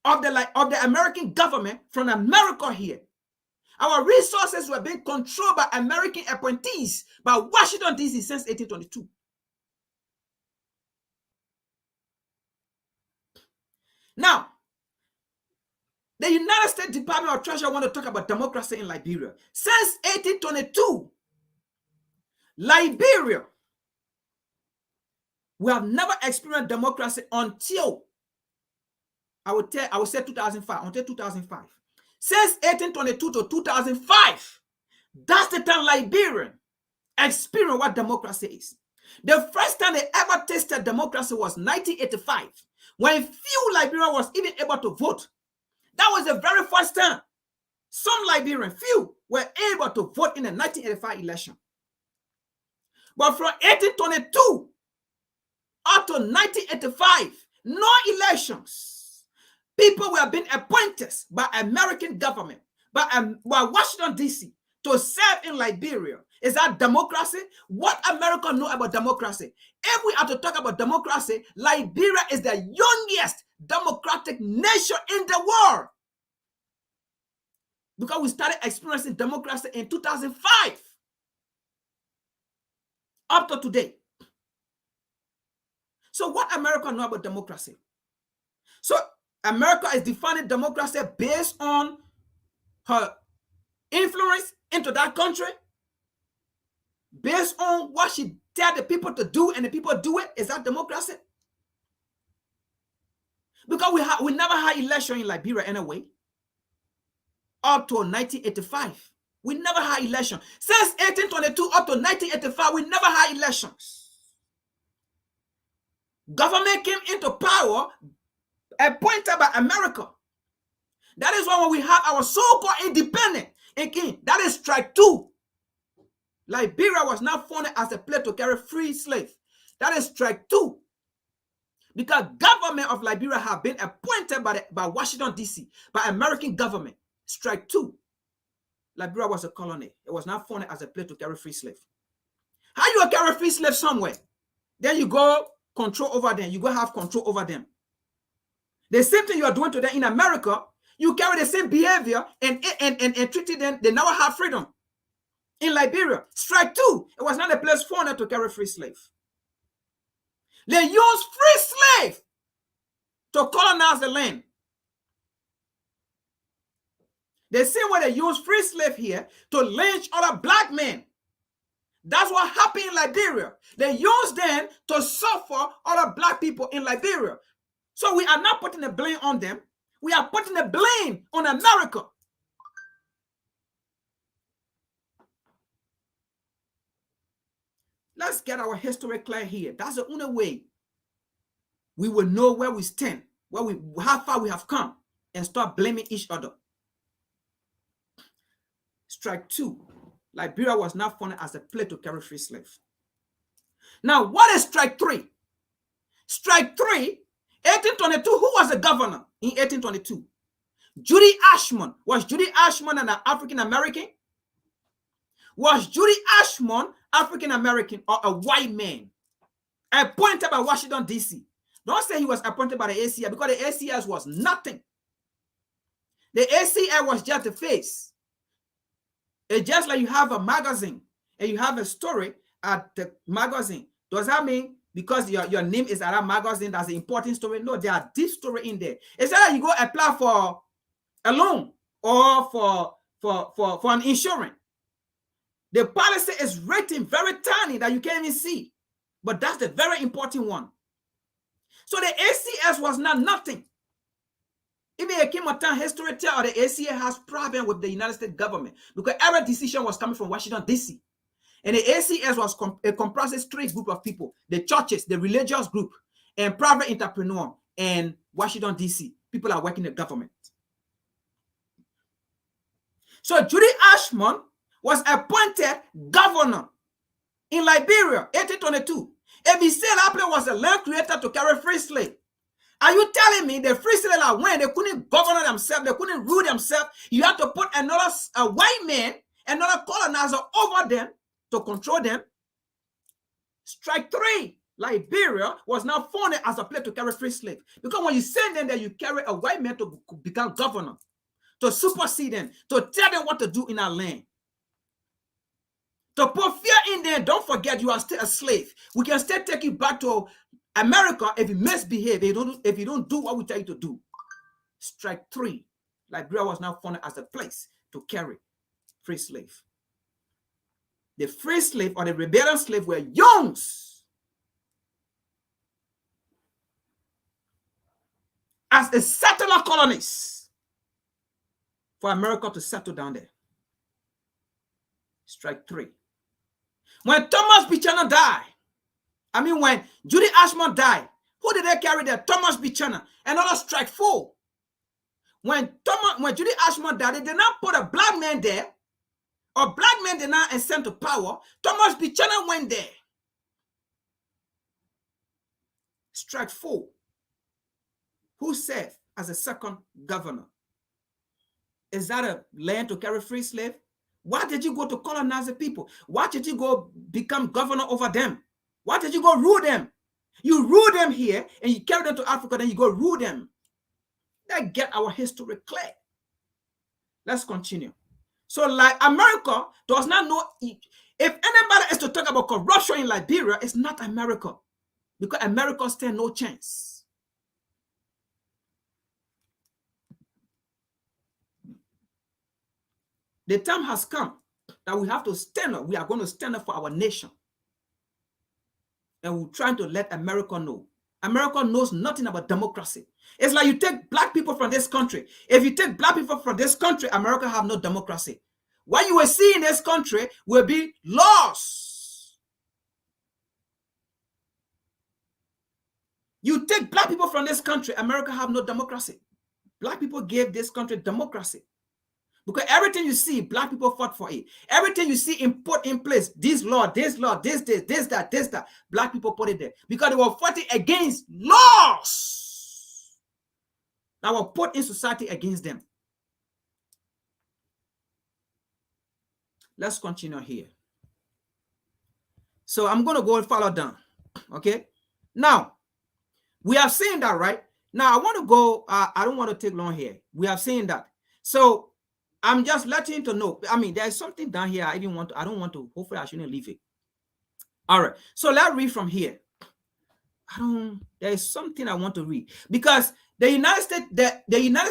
of the American government from America here. Our resources were being controlled by American appointees by Washington, D.C. since 1822. Now, the United States Department of Treasury want to talk about democracy in Liberia. Since 1822, Liberia, we have never experienced democracy until I would say 2005, until 2005. Since 1822 to 2005, that's the time Liberian experienced what democracy is. The first time they ever tasted democracy was 1985, when few Liberians was even able to vote. That was the very first time some Liberian, few, were able to vote in the 1985 election. But from 1822 up to 1985, no elections. People were being appointed by American government, by Washington, D.C. to serve in Liberia. Is that democracy? What America know about democracy? If we are to talk about democracy, Liberia is the youngest democratic nation in the world. Because we started experiencing democracy in 2005. Up to today. So what America know about democracy? So America is defining democracy based on her influence into that country, based on what she tell the people to do and the people do it. Is that democracy? Because we never had election in Liberia anyway. Up to 1985. We never had election. Since 1822 up to 1985, we never had elections. Government came into power appointed by America. That is why when we have our so-called independent, again, that is strike two. Liberia was not founded as a place to carry free slaves. That is strike 2. Because government of Liberia have been appointed by Washington, D.C., by American government. Strike 2. Liberia was a colony. It was not founded as a place to carry free slaves. How you carry free slaves somewhere? Then you go control over them. You go have control over them. The same thing you are doing to them in America, you carry the same behavior and treating them, they never have freedom. In Liberia, strike 2, it was not a place founded to carry free slaves. They used free slaves to colonize the land. The same way they use free slave here to lynch other black men. That's what happened in Liberia. They use them to suffer other black people in Liberia. So we are not putting the blame on them. We are putting the blame on America. Let's get our history clear here. That's the only way we will know where we stand, how far we have come, and start blaming each other. Strike 2. Liberia was not founded as a place to carry free slaves. Now, what is strike 3? Strike 3, 1822, who was the governor in 1822? Judy Ashman. Was Judy Ashman an African American? Was Judy Ashman African American or a white man? Appointed by Washington, D.C. Don't say he was appointed by the ACI, because the ACS was nothing. The ACI was just a face. It's just like you have a magazine and you have a story at the magazine. Does that mean because your name is at that magazine, that's an important story? No, there are deep story in there. It's like you go apply for a loan or for an insurance. The policy is written very tiny that you can't even see. But that's the very important one. So the ACS was not nothing. Even a came a time history tell the ACS has problem with the United States government because every decision was coming from Washington, D.C. And the ACS was comprises 3 groups of people: the churches, the religious group, and private entrepreneur, and Washington, D.C. People are working in the government. So Judy Ashman was appointed governor in Liberia, 1822. If he said Apple was a land creator to carry free slave, are you telling me the free slave are when they couldn't govern themselves, they couldn't rule themselves? You have to put a white man, another colonizer over them to control them? Strike 3, Liberia was now founded as a place to carry free slave. Because when you send them there, you carry a white man to become governor, to supersede them, to tell them what to do in our land. To put fear in them. Don't forget you are still a slave. We can still take you back to America if you misbehave, if you don't do what we tell you to do. Strike 3. Liberia was now founded as a place to carry free slave. The free slave or the rebellion slave were used as a settler colonies for America to settle down there. Strike 3. When Thomas Buchanan died, when Judy Ashman died, who did they carry there? Thomas Buchanan. Another strike 4. When Judy Ashman died, they did not put a black man there, or black men did not ascend to power. Thomas Buchanan went there. Strike 4. Who served as a second governor? Is that a land to carry free slave? Why did you go to colonize the people? Why did you go become governor over them? Why did you go rule them? You rule them here and you carry them to Africa, then you go rule them. Let's get our history clear. Let's continue. So like America does not know, if anybody is to talk about corruption in Liberia, it's not America, because America stands no chance. The time has come that we have to stand up. We are going to stand up for our nation. And we're trying to let America know. America knows nothing about democracy. It's like you take black people from this country. If you take black people from this country, America have no democracy. What you will see in this country will be laws. You take black people from this country, America have no democracy. Black people gave this country democracy. Because everything you see, black people fought for it. Everything you see put in place, this law, this, that, black people put it there. Because they were fighting against laws that were put in society against them. Let's continue here. So I'm going to go and follow down. Okay. Now, we have seen that, right? Now, I want to go, I don't want to take long here. We have seen that. So, I'm just letting you to know. I mean, there's something down here I don't want to, hopefully I shouldn't leave it. All right. So, let's read from here. There is something I want to read. Because the United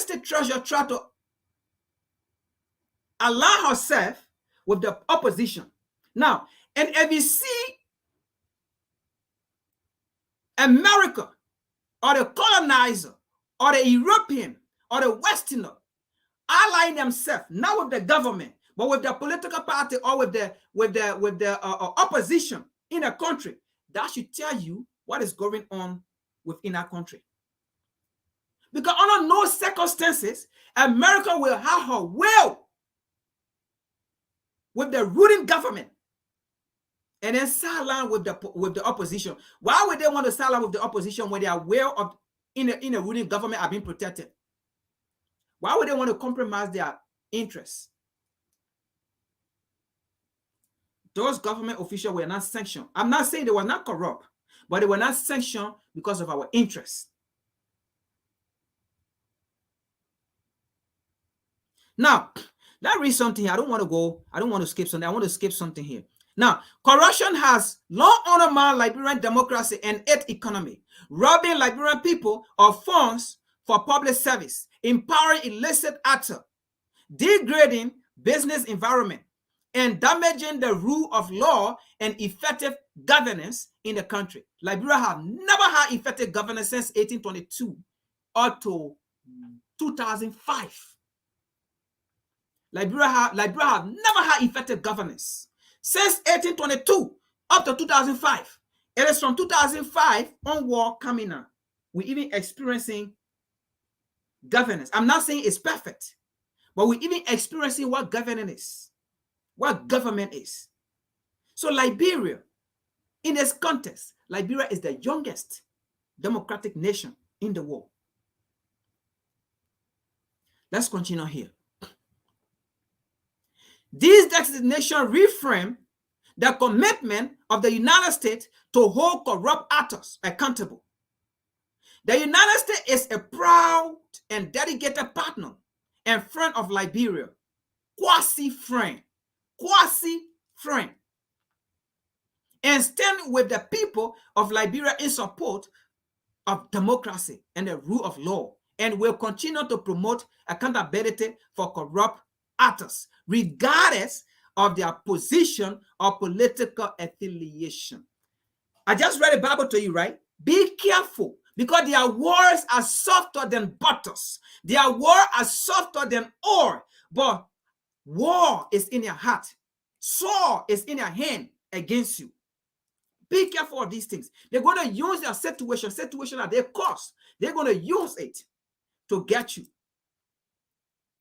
States Treasury tried to align herself with the opposition. Now, and if you see America or the colonizer or the European or the Westerner align themselves not with the government but with the political party or with the opposition in a country, that should tell you what is going on within our country. Because under no circumstances America will have her will with the ruling government and then sideline with the opposition. Why would they want to sideline with the opposition when they are aware of in a ruling government are being protected? Why would they want to compromise their interests? Those government officials were not sanctioned. I'm not saying they were not corrupt, but they were not sanctioned because of our interests. Now, let's read something here. I don't want to skip something. I want to skip something here. Now, corruption has long undermined Liberian democracy and its economy, robbing Liberian people of funds for public service, empowering illicit actors, degrading business environment, and damaging the rule of law and effective governance in the country. Liberia have never had effective governance since 1822 up to 2005. Liberia have never had effective governance since 1822 up to 2005. It is from 2005 onward coming on. We're even experiencing governance. I'm not saying it's perfect, but we're even experiencing what governance is, what government is. So Liberia, in this context, Liberia is the youngest democratic nation in the world. Let's continue here. These designations reframe the commitment of the United States to hold corrupt actors accountable. The United States is a proud and dedicated partner and friend of Liberia, quasi-friend, and stand with the people of Liberia in support of democracy and the rule of law, and will continue to promote accountability for corrupt actors, regardless of their position or political affiliation. I just read the Bible to you, right? Be careful, because their words are softer than butters. Their words are softer than ore, but war is in your heart. Sword is in your hand against you. Be careful of these things. They're going to use their situation that they cause. They're going to use it to get you.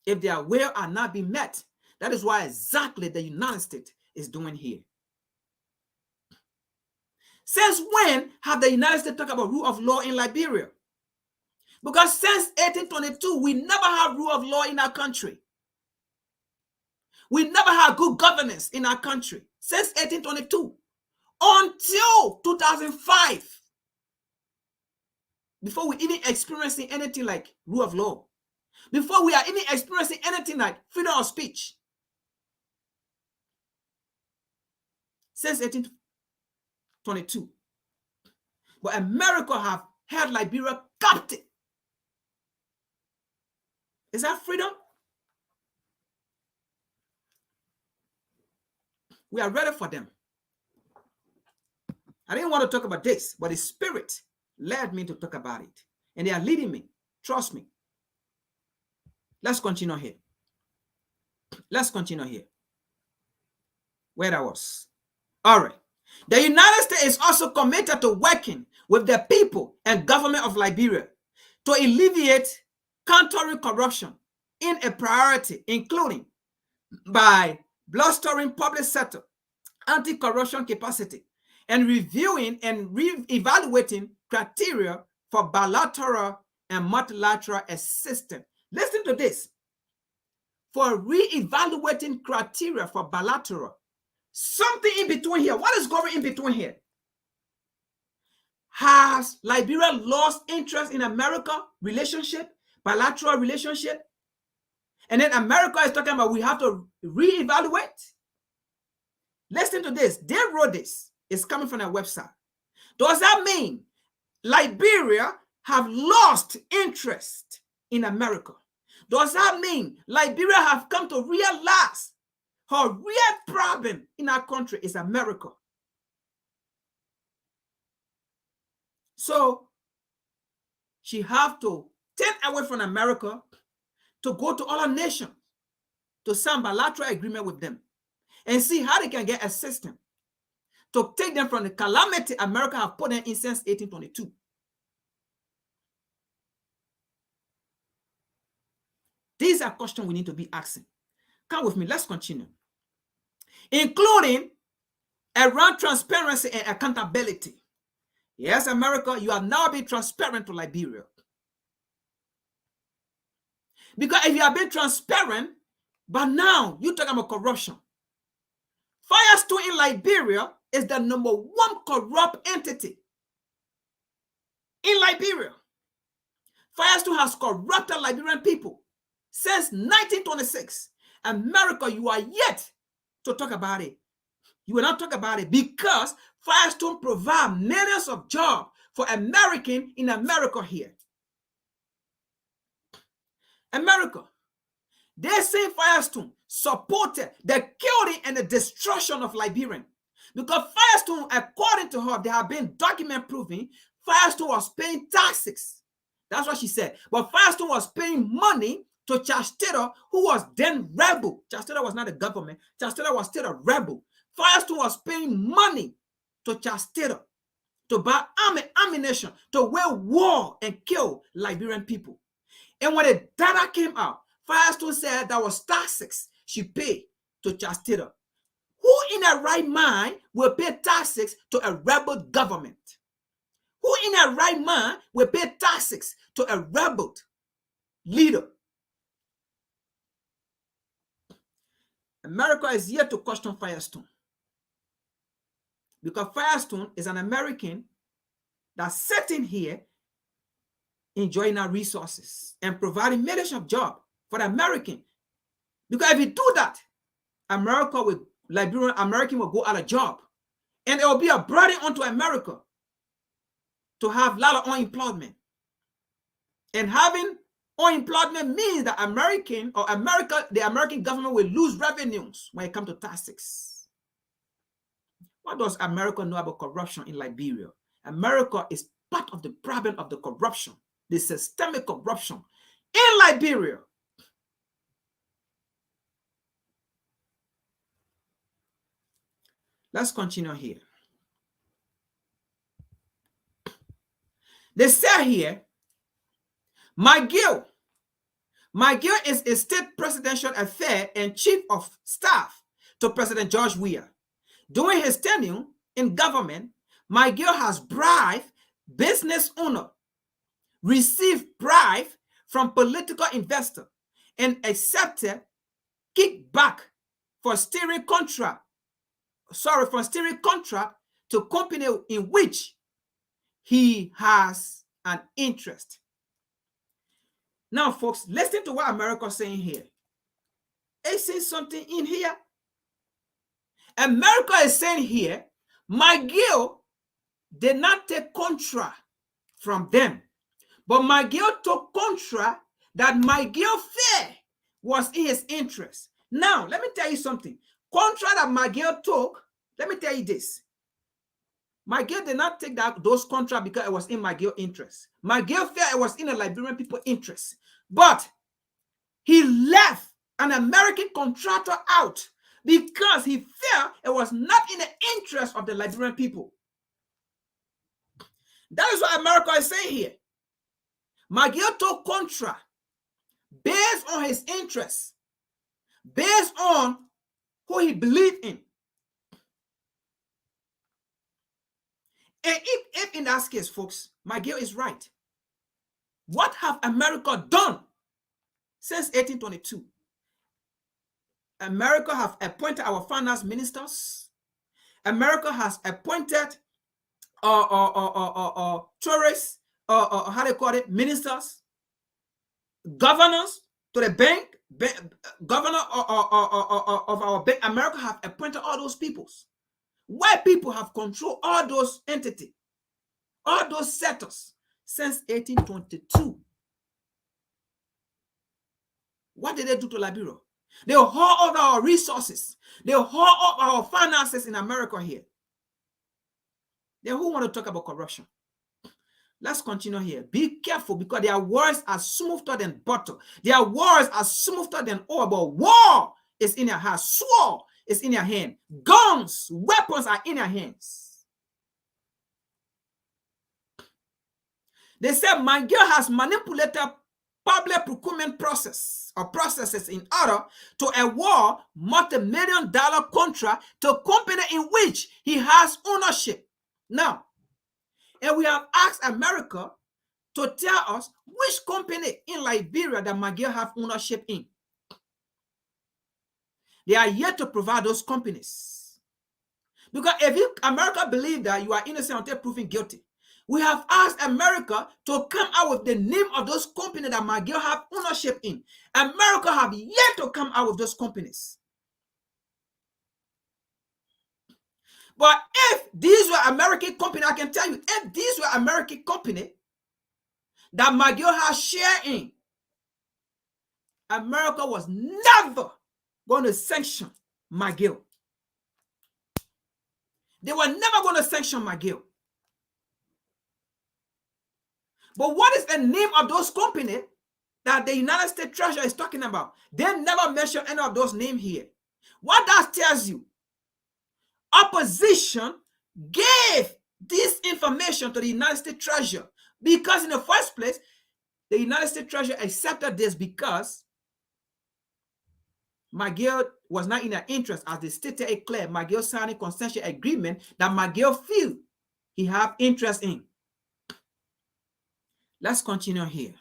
If their will are not being met, that is why exactly the United States is doing here. Since when have the United States talked about rule of law in Liberia? Because since 1822, we never had rule of law in our country. We never had good governance in our country since 1822 until 2005, before we even experiencing anything like rule of law, before we are even experiencing anything like freedom of speech. Since 1822. But America have held Liberia captive. Is that freedom? We are ready for them. I didn't want to talk about this, but the Spirit led me to talk about it. And they are leading me. Trust me. Let's continue here. Where I was. All right. The United States is also committed to working with the people and government of Liberia to alleviate countering corruption in a priority, including by bolstering public sector anti-corruption capacity and reviewing and re-evaluating criteria for bilateral and multilateral assistance. Listen to this. For re-evaluating criteria for bilateral, something in between here. What is going in between here? Has Liberia lost interest in America relationship, bilateral relationship? And then America is talking about we have to re-evaluate. Listen to this. They wrote this. It's coming from their website. Does that mean Liberia have lost interest in America? Does that mean Liberia have come to realize her real problem in our country is America? So she have to turn away from America to go to other nations to sign bilateral agreement with them and see how they can get assistance to take them from the calamity America have put them in since 1822. These are questions we need to be asking. Come with me, let's continue. Including around transparency and accountability. Yes, America, you have now been transparent to Liberia. Because if you have been transparent, but now you're talking about corruption. Firestone in Liberia is the #1 corrupt entity in Liberia. Firestone has corrupted Liberian people since 1926. America, you are yet to talk about it. You will not talk about it because Firestone provides millions of jobs for Americans in America here. America, they say Firestone supported the killing and the destruction of Liberian. Because Firestone, according to her, there have been document proving Firestone was paying taxes. That's what she said. But Firestone was paying money to Chastera, who was then rebel. Chastera was not a government. Chastera was still a rebel. Firestone was paying money to Chastera to buy ammunition, to wage war and kill Liberian people. And when the data came out, Firestone said that was taxes she paid to Chastera. Who in their right mind will pay taxes to a rebel government? Who in their right mind will pay taxes to a rebel leader? America is here to question Firestone. Because Firestone is an American that's sitting here enjoying our resources and providing millions of jobs for the American. Because if you do that, American will go out of job. And it will be a burden onto America to have a lot of unemployment. And having unemployment means that the American government will lose revenues when it comes to taxes. What does America know about corruption in Liberia? America is part of the problem of the corruption, the systemic corruption in Liberia. Let's continue here. They say here, McGill is a state presidential affair and chief of staff to President George Weah. During his tenure in government, McGill has bribed business owners, received bribe from political investors, and accepted kickback for steering contract to company in which he has an interest. Now, folks, listen to what America is saying here. It's saying something in here. America is saying here, McGill did not take contract from them, but McGill took contract that McGill felt was in his interest. Now, let me tell you something. Contract that McGill took, let me tell you this. McGill did not take those contracts because it was in McGill's interest. McGill felt it was in the Liberian people's interest. But he left an American contractor out because he felt it was not in the interest of the Liberian people. That is what America is saying here. McGill took contract based on his interests, based on who he believed in. And if in that case, folks, McGill is right. What have America done since 1822? America have appointed our finance ministers. America has appointed tourists, how they call it, ministers, governors to the bank, governor of our bank. America have appointed all those peoples. White people have controlled all those entities, all those sectors since 1822. What did they do to Liberia? They haul up our resources. They haul up our finances in America here. Then who want to talk about corruption? Let's continue here. Be careful, because their words are smoother than butter. Their words are smoother than oil, but war is in your hand. Sword is in your hand. Guns, weapons are in your hands. They said McGill has manipulated public procurement processes in order to award multi-million-dollar contract to a company in which he has ownership. Now, and we have asked America to tell us which company in Liberia that McGill have ownership in. They are yet to provide those companies. Because if America believes that you are innocent until proven guilty, we have asked America to come out with the name of those companies that McGill have ownership in. America have yet to come out with those companies. But if these were American companies, I can tell you, if these were American companies that McGill has share in, America was never going to sanction McGill. They were never going to sanction McGill. But what is the name of those companies that the United States Treasury is talking about? They never mention any of those names here. What that tells you, opposition gave this information to the United States Treasury, because in the first place, the United States Treasury accepted this because McGill was not in their interest, as they stated it clear. McGill signed a consensual agreement that McGill feel he have interest in. Let's continue here.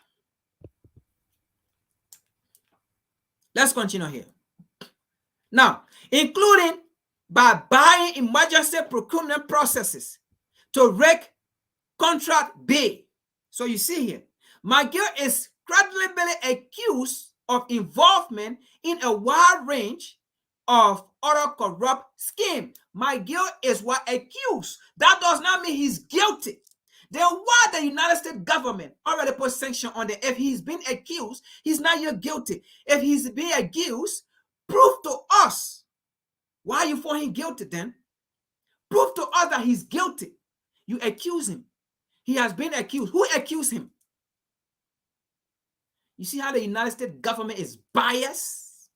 Let's continue here. Now, including by buying emergency procurement processes to rake contract bid. So you see here, McGill is credibly accused of involvement in a wide range of other corrupt schemes. McGill is what accused. That does not mean he's guilty. Then why the United States government already put sanction on it? If he's been accused, he's not yet guilty. If he's being accused, prove to us why you find him guilty then. Prove to us that he's guilty. You accuse him. He has been accused. Who accused him? You see how the United States government is biased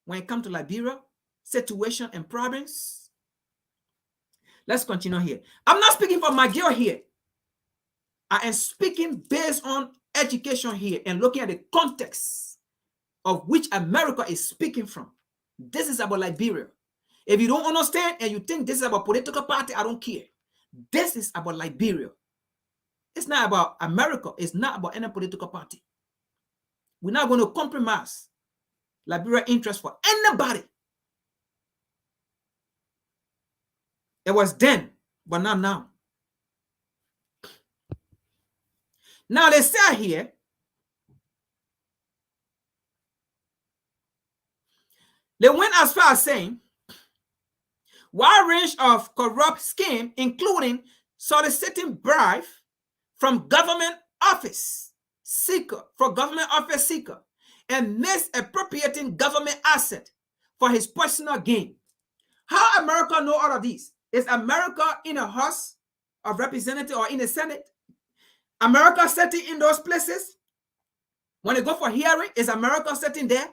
when it comes to Liberia, situation and problems? Let's continue here. I'm not speaking for McGill here. I am speaking based on education here and looking at the context of which America is speaking from. This is about Liberia. If you don't understand and you think this is about political party, I don't care. This is about Liberia. It's not about America. It's not about any political party. We're not going to compromise Liberia interest for anybody. It was then, but not now. Now they say here, they went as far as saying, wide range of corrupt scheme, including soliciting bribe from government office seeker, and misappropriating government asset for his personal gain. How America know all of these? Is America in a House of Representatives or in the Senate? America sitting in those places? When they go for hearing, is America sitting there?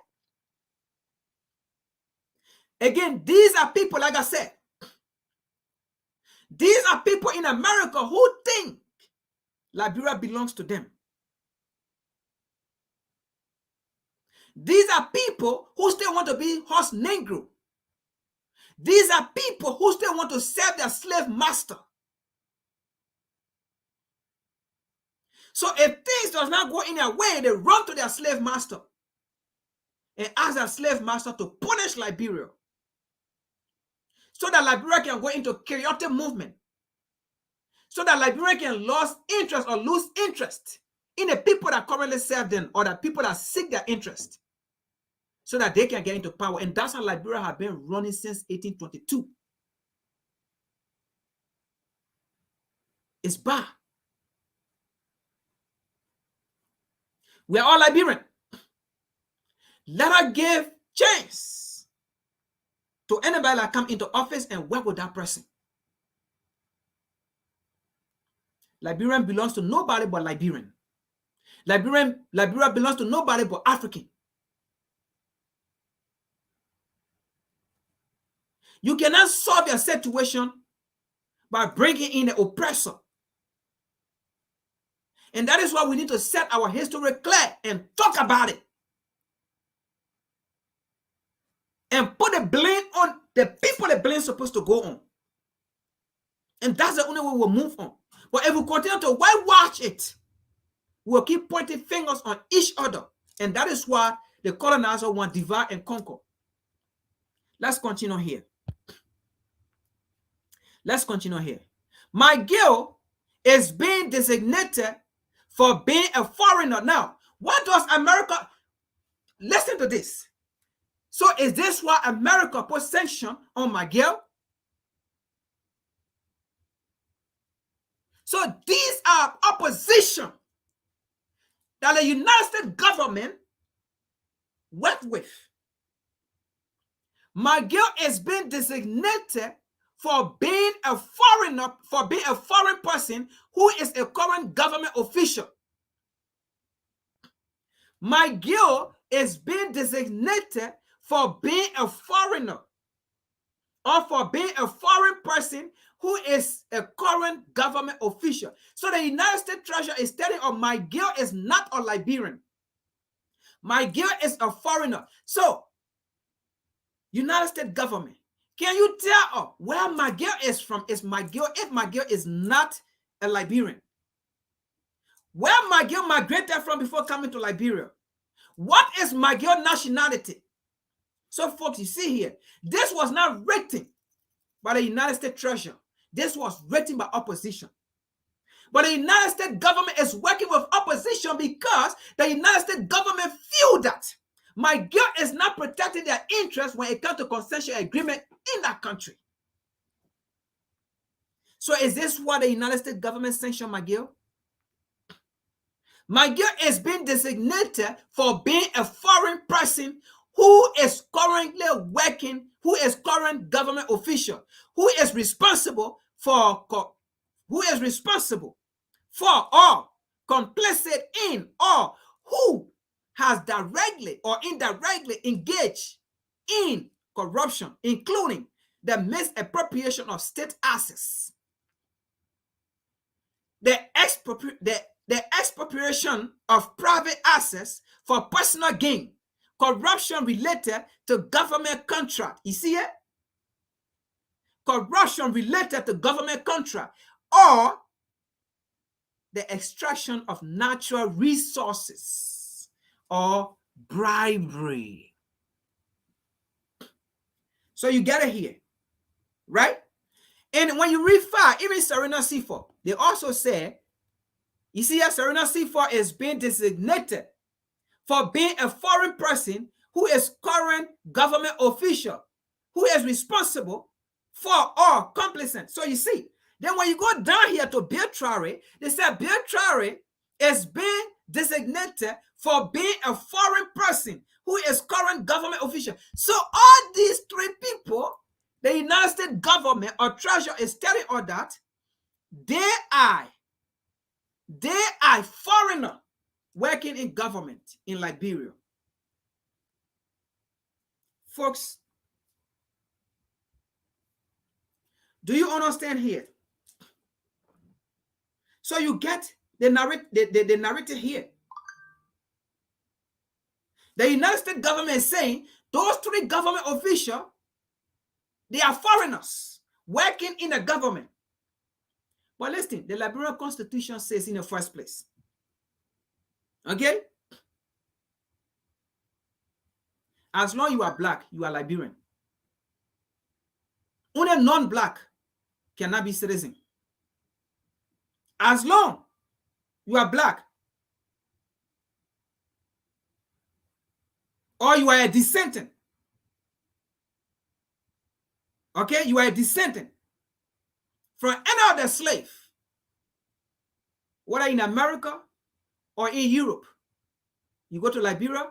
Again, these are people, like I said, these are people in America who think Liberia belongs to them. These are people who still want to be horse negro. These are people who still want to serve their slave master. So if things does not go in their way, they run to their slave master and ask their slave master to punish Liberia, so that Liberia can go into chaotic movement, so that Liberia can lose interest or lose interest in the people that currently serve them, or the people that seek their interest, so that they can get into power. And that's how Liberia has been running since 1822. It's bad. We are all Liberian. Let us give chance to anybody that come into office and work with that person. Liberian belongs to nobody but Liberian. Liberia belongs to nobody but African. You cannot solve your situation by bringing in the oppressor. And that is why we need to set our history clear and talk about it. And put the blame on the people the blame is supposed to go on. And that's the only way we'll move on. But if we continue to whitewash it, we'll keep pointing fingers on each other. And that is why the colonizer want to divide and conquer. Let's continue here. My girl is being designated for being a foreigner. Now, what does America... Listen to this. So is this why America put sanction on my girl? So these are opposition that the United States government worked with. My girl is being designated for being a foreigner, for being a foreign person who is a current government official. My girl is being designated for being a foreigner, or for being a foreign person who is a current government official. So the United States Treasury is telling us my girl is not a Liberian. My girl is a foreigner. So, United States government, can you tell us where my girl is from? Is my girl, if my girl is not a Liberian? Where my girl migrated from before coming to Liberia? What is my girl nationality? So, folks, you see here, this was not written by the United States Treasury. This was written by opposition. But the United States government is working with opposition because the United States government feel that my girl is not protecting their interests when it comes to consensual agreement in that country. So is this why the United States government sanctioned my girl? My girl is being designated for being a foreign person who is currently working, who is current government official, who is responsible for or complicit in, or who has directly or indirectly engaged in corruption, including the misappropriation of state assets, the expropriation of private assets for personal gain, corruption related to government contract. You see it? Corruption related to government contract, or the extraction of natural resources, or bribery. So you get it here, right? And when you read 5, even Serena C4, they also say, you see how Serena C4 is being designated for being a foreign person who is current government official, who is responsible for or complicit. So you see, then when you go down here to Treasury, they say Treasury is being designated for being a foreign person who is current government official. So all these three people, the United States government or Treasury is telling us that they are foreigner working in government in Liberia. Folks, do you understand here? So you get the narrative here. The United States government is saying those 3 government officials, they are foreigners working in the government. But listen, the Liberian Constitution says in the first place, okay, as long as you are black, you are Liberian. Only non-black cannot be citizen. As long you are black or you are a descendant, okay, you are a descendant from any other slave, whether in America or in Europe, you go to Liberia,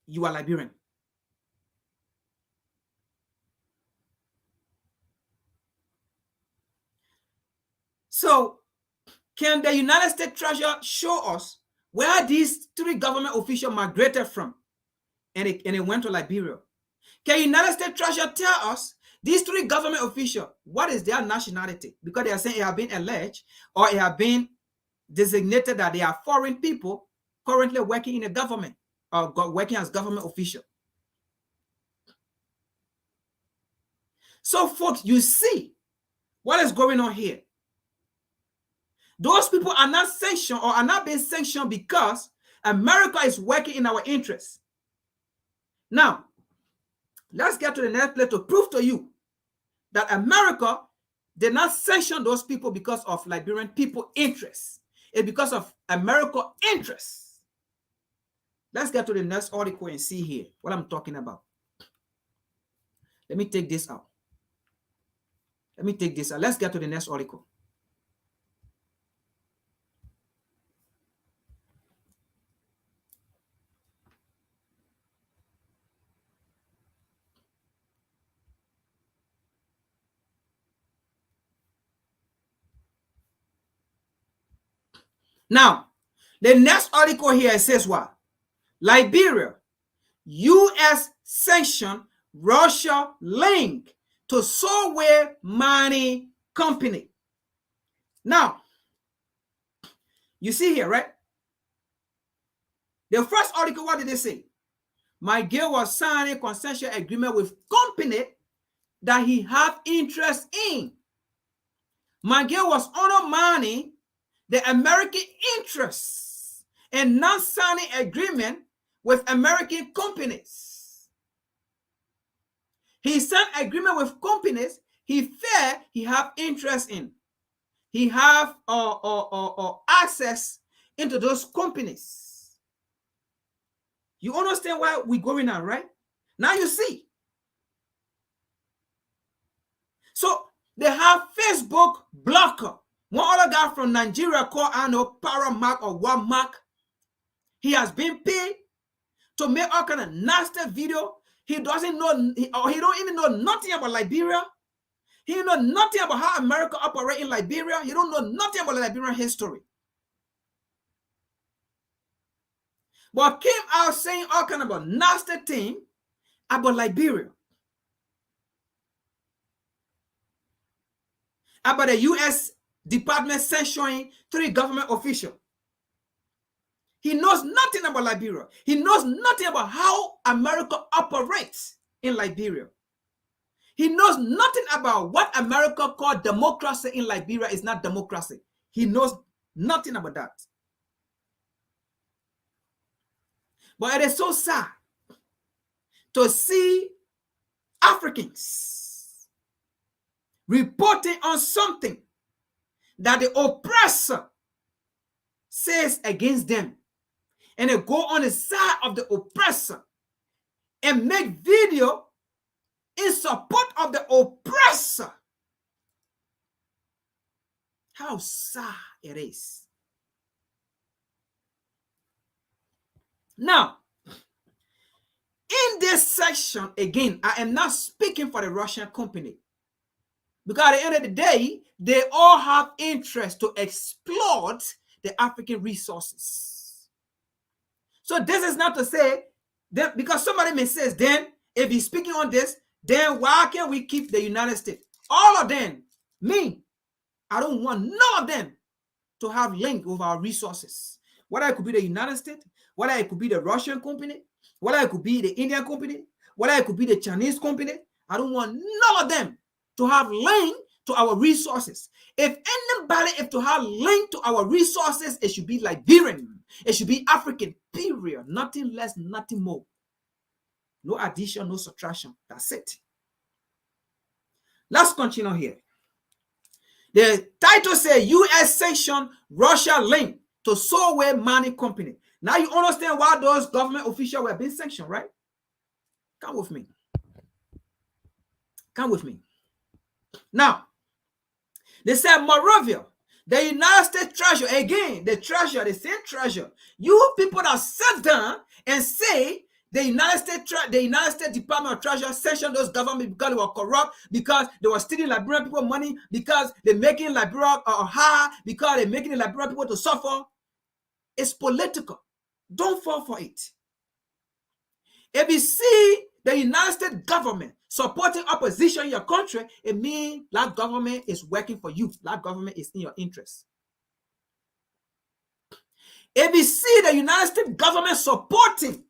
you are Liberian. So, can the United States Treasury show us where these 3 government officials migrated from and it went to Liberia? Can United States Treasury tell us these 3 government officials, what is their nationality? Because they are saying it has been alleged or it has been designated that they are foreign people currently working in the government or working as government official. So, folks, you see what is going on here. Those people are not sanctioned or are not being sanctioned because America is working in our interests. Now, let's get to the next place to prove to you that America did not sanction those people because of Liberian people interests. It's because of America interests. Let's get to the next article and see here what I'm talking about. Let me take this out. Let's get to the next article. Now, the next article here says what? Liberia, U.S. sanctioned Russia link to software mining company. Now, you see here, right? The first article, what did they say? Miguel was signing a consensual agreement with company that he had interest in. Miguel was undermining the American interests and not signing agreement with American companies. He signed agreement with companies he felt he have interest in. He have access into those companies. You understand why we're going on, right? Now you see. So they have Facebook blocker. One other guy from Nigeria called, I know, Paramark or Wamark. He has been paid to make all kind of nasty video. He doesn't know, he don't even know nothing about Liberia. He don't know nothing about how America operates in Liberia. He don't know nothing about Liberian history. But came out saying all kind of a nasty thing about Liberia. About the U.S. Department censuring 3 government officials. He knows nothing about Liberia. He knows nothing about how America operates in Liberia. He knows nothing about what America called democracy in Liberia is not democracy. He knows nothing about that. But it is so sad to see Africans reporting on something that the oppressor says against them. And they go on the side of the oppressor and make video in support of the oppressor. How sad it is. Now, in this section, again, I am not speaking for the Russian company. Because at the end of the day, they all have interest to exploit the African resources. So this is not to say that, because somebody may say, then if he's speaking on this, then why can't we keep the United States? All of them, me, I don't want none of them to have link with our resources. Whether it could be the United States, whether it could be the Russian company, whether it could be the Indian company, whether it could be the Chinese company. I don't want none of them to have link to our resources. If anybody is to have link to our resources, it should be Liberian. It should be African, period. Nothing less, nothing more. No addition, no subtraction. That's it. Let's continue here. The title says U.S. sanction Russia link to Solway Mining Company. Now you understand why those government officials were being sanctioned, right? Come with me. Come with me. Now, they said, moreover, the United States Treasury, again, the Treasury, the same Treasury, you people that sit down and say the United States Department of Treasury sanctioned those governments because they were corrupt, because they were stealing Liberian people money, because they're making Liberia high, because they're making the Liberian people to suffer. It's political. Don't fall for it. If you see the United States government supporting opposition in your country, it means that government is working for you. That government is in your interest. If you see the United States government supporting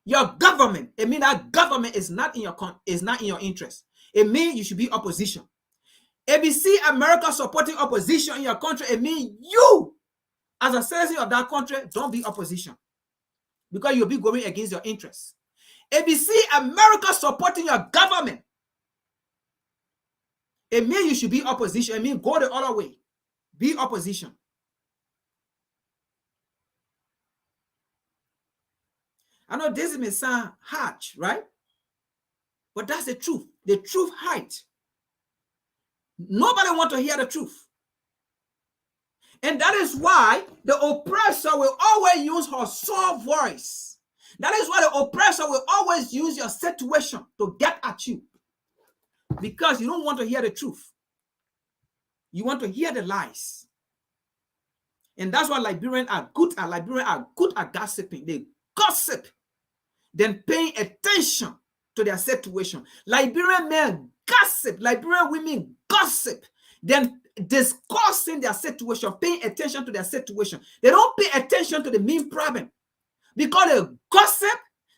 your government, it means that government is not in your interest. It means you should be opposition. If you see America supporting opposition in your country, it means you, as a citizen of that country, don't be opposition, because you'll be going against your interests. If you see America supporting your government, it means you should be opposition. It means go the other way. Be opposition. I know this may sound harsh, right? But that's the truth. The truth hurts. Nobody wants to hear the truth. And that is why the oppressor will always use her soft voice. That is why the oppressor will always use your situation to get at you. Because you don't want to hear the truth. You want to hear the lies. And that's why Liberians are good at gossiping. They gossip, then paying attention to their situation. Liberian men gossip. Liberian women gossip. Then discussing their situation, paying attention to their situation. They don't pay attention to the main problem. Because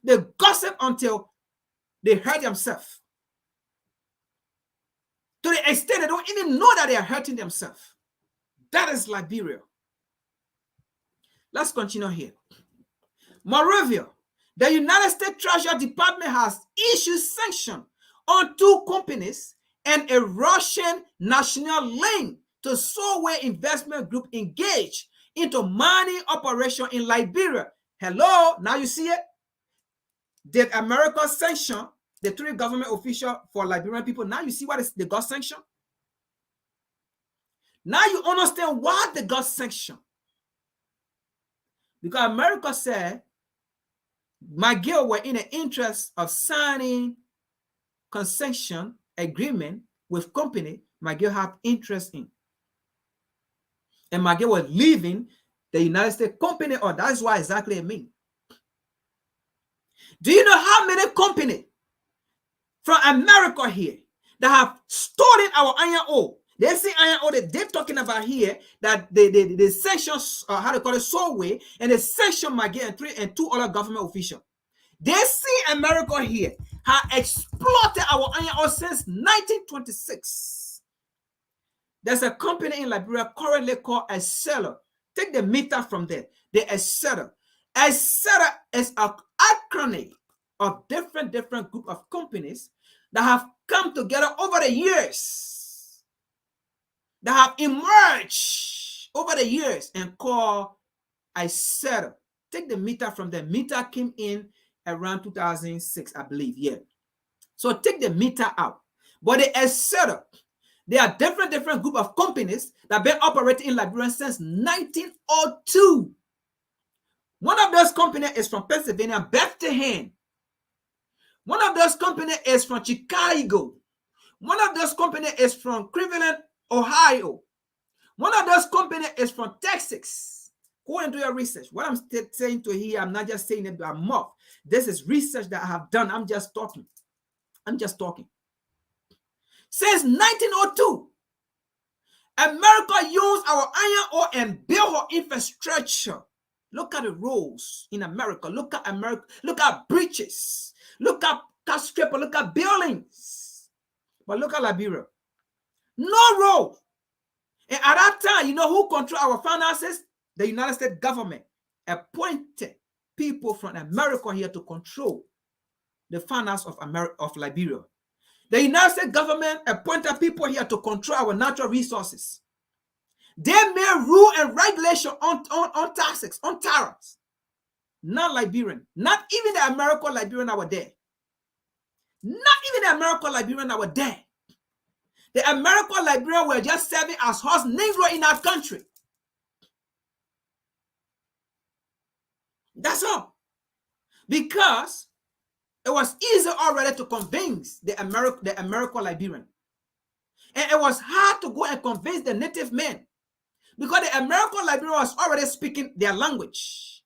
they gossip until they hurt themselves. To the extent they don't even know that they are hurting themselves. That is Liberia. Let's continue here. Moreover, the United States Treasury Department has issued sanctions on 2 companies and a Russian national link to Solway Investment Group engaged into mining operation in Liberia. Hello, now you see it? Did America sanction the 3 government officials for Liberian people? Now you see what they got sanctioned? Now you understand why they got sanctioned. Because America said, McGill were in the interest of signing concession agreement with company McGill have interest in. And McGill was leaving the United States company, or that's why exactly it means. Do you know how many companies from America here that have stolen our iron ore? They see iron ore that they're talking about here, that the sanctions, how they call it, Solway, and the sanction McGill and 2 other government officials. They see America here have exploited our iron ore since 1926. There's a company in Liberia currently called Acela. Take the meter from there. The Acela. Acela is an acronym of different group of companies that have come together over the years, that have emerged over the years and called Acela. Take the meter from there. Meter came in around 2006, I believe. Yeah. So take the meter out. But the Acela, there are different group of companies that have been operating in Liberia since 1902. One of those companies is from Pennsylvania, Bethlehem. One of those companies is from Chicago. One of those companies is from Cleveland, Ohio. One of those companies is from Texas. Go and do your research. What I'm saying to here, I'm not just saying it by mouth. This is research that I have done. I'm just talking. Since 1902, America used our iron ore and built her infrastructure Look at the roads in America. Look at America. Look at bridges. Look at skyscraper. Look at buildings. But look at Liberia. No road. And at that time, you know who control our finances? The United States government appointed people from America here to control the finance of Liberia. The United States government appointed people here to control our natural resources. They made rule and regulation on taxes, on tariffs. Not Liberian. Not even the American Liberian that were there. Not even the American Liberian that were there. The American Liberian were just serving as host Negro in our country. That's all. Because it was easy already to convince the American Liberian. And it was hard to go and convince the native men. Because the American Liberian was already speaking their language.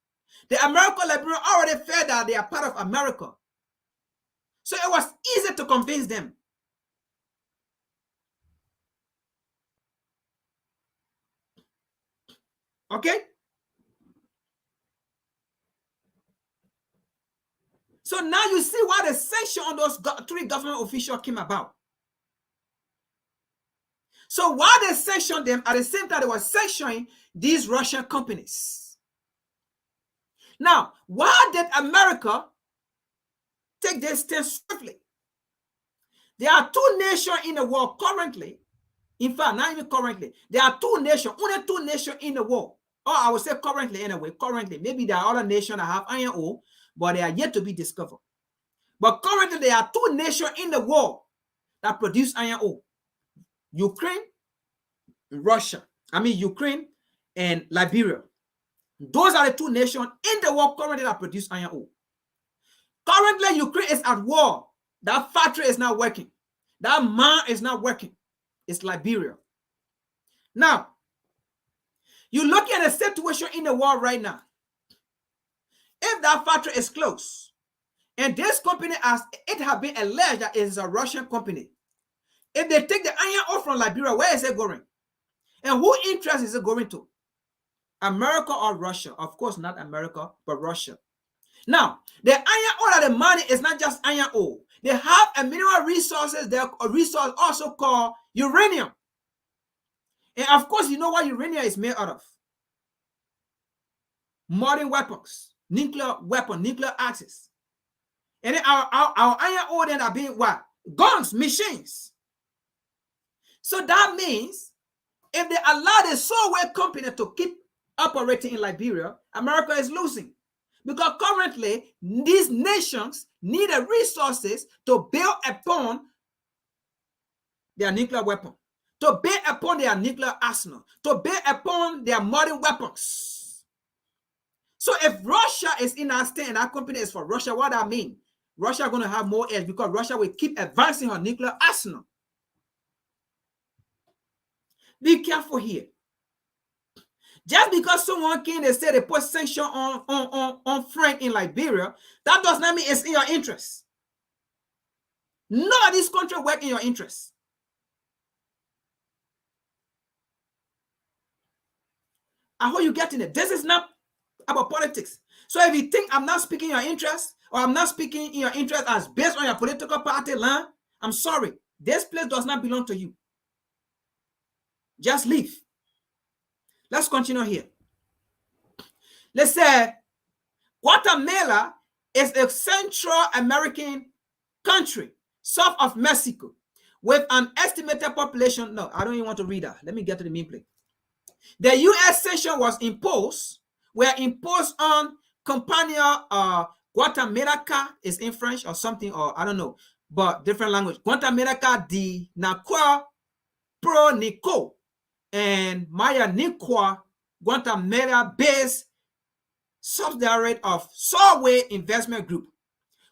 The American Liberian already felt that they are part of America. So it was easy to convince them. Okay? So now you see why the sanction on those three government officials came about. So while they sanctioned them, at the same time they were sanctioning these Russian companies. Now, why did America take this step swiftly? There are two nations in the world currently. In fact, not even currently. There are two nations, only two nations in the world. Or I would say currently anyway, currently. Maybe there are other nations that have iron ore, but they are yet to be discovered. But currently, there are two nations in the world that produce iron ore. Ukraine, Russia. Ukraine and Liberia. Those are the two nations in the world currently that produce iron ore. Currently, Ukraine is at war. That factory is not working. That mine is not working. It's Liberia. Now, you look at the situation in the world right now. If that factory is closed, and this company, as it has been alleged that it is a Russian company, if they take the iron ore from Liberia, where is it going? And who interest is it going to? America or Russia? Of course, not America, but Russia. Now, the iron ore that the money is not just iron ore. They have a mineral resources. There a resource also called uranium. And of course, you know what uranium is made out of? Modern weapons, nuclear weapon, nuclear axes. And then our iron ore then are being what? Guns, machines. So that means if they allow the Soviet company to keep operating in Liberia, America is losing. Because currently, these nations need the resources to build upon their nuclear weapon, to build upon their nuclear arsenal, to build upon their modern weapons. So if Russia is in our state and our company is for Russia, what that mean? Russia is going to have more edge because Russia will keep advancing her nuclear arsenal. Be careful here. Just because someone came and said they put sanction on Frank in Liberia, that does not mean it's in your interest. None of these countries work in your interest. I hope you getting it. This is not about politics. So if you think I'm not speaking in your interest, or I'm not speaking in your interest as based on your political party line, I'm sorry. This place does not belong to you. Just leave. Let's continue here. Let's say Guatemala is a Central American country, south of Mexico, with an estimated population. No, I don't even want to read that. Let me get to the main play. The U.S. sanction were imposed on Compañía Guatemala is in French or something, or I don't know, but different language. Guatemala de Nacua Pro Nico and Maya Niqua Guatemala-based subsidiary of Solway Investment Group,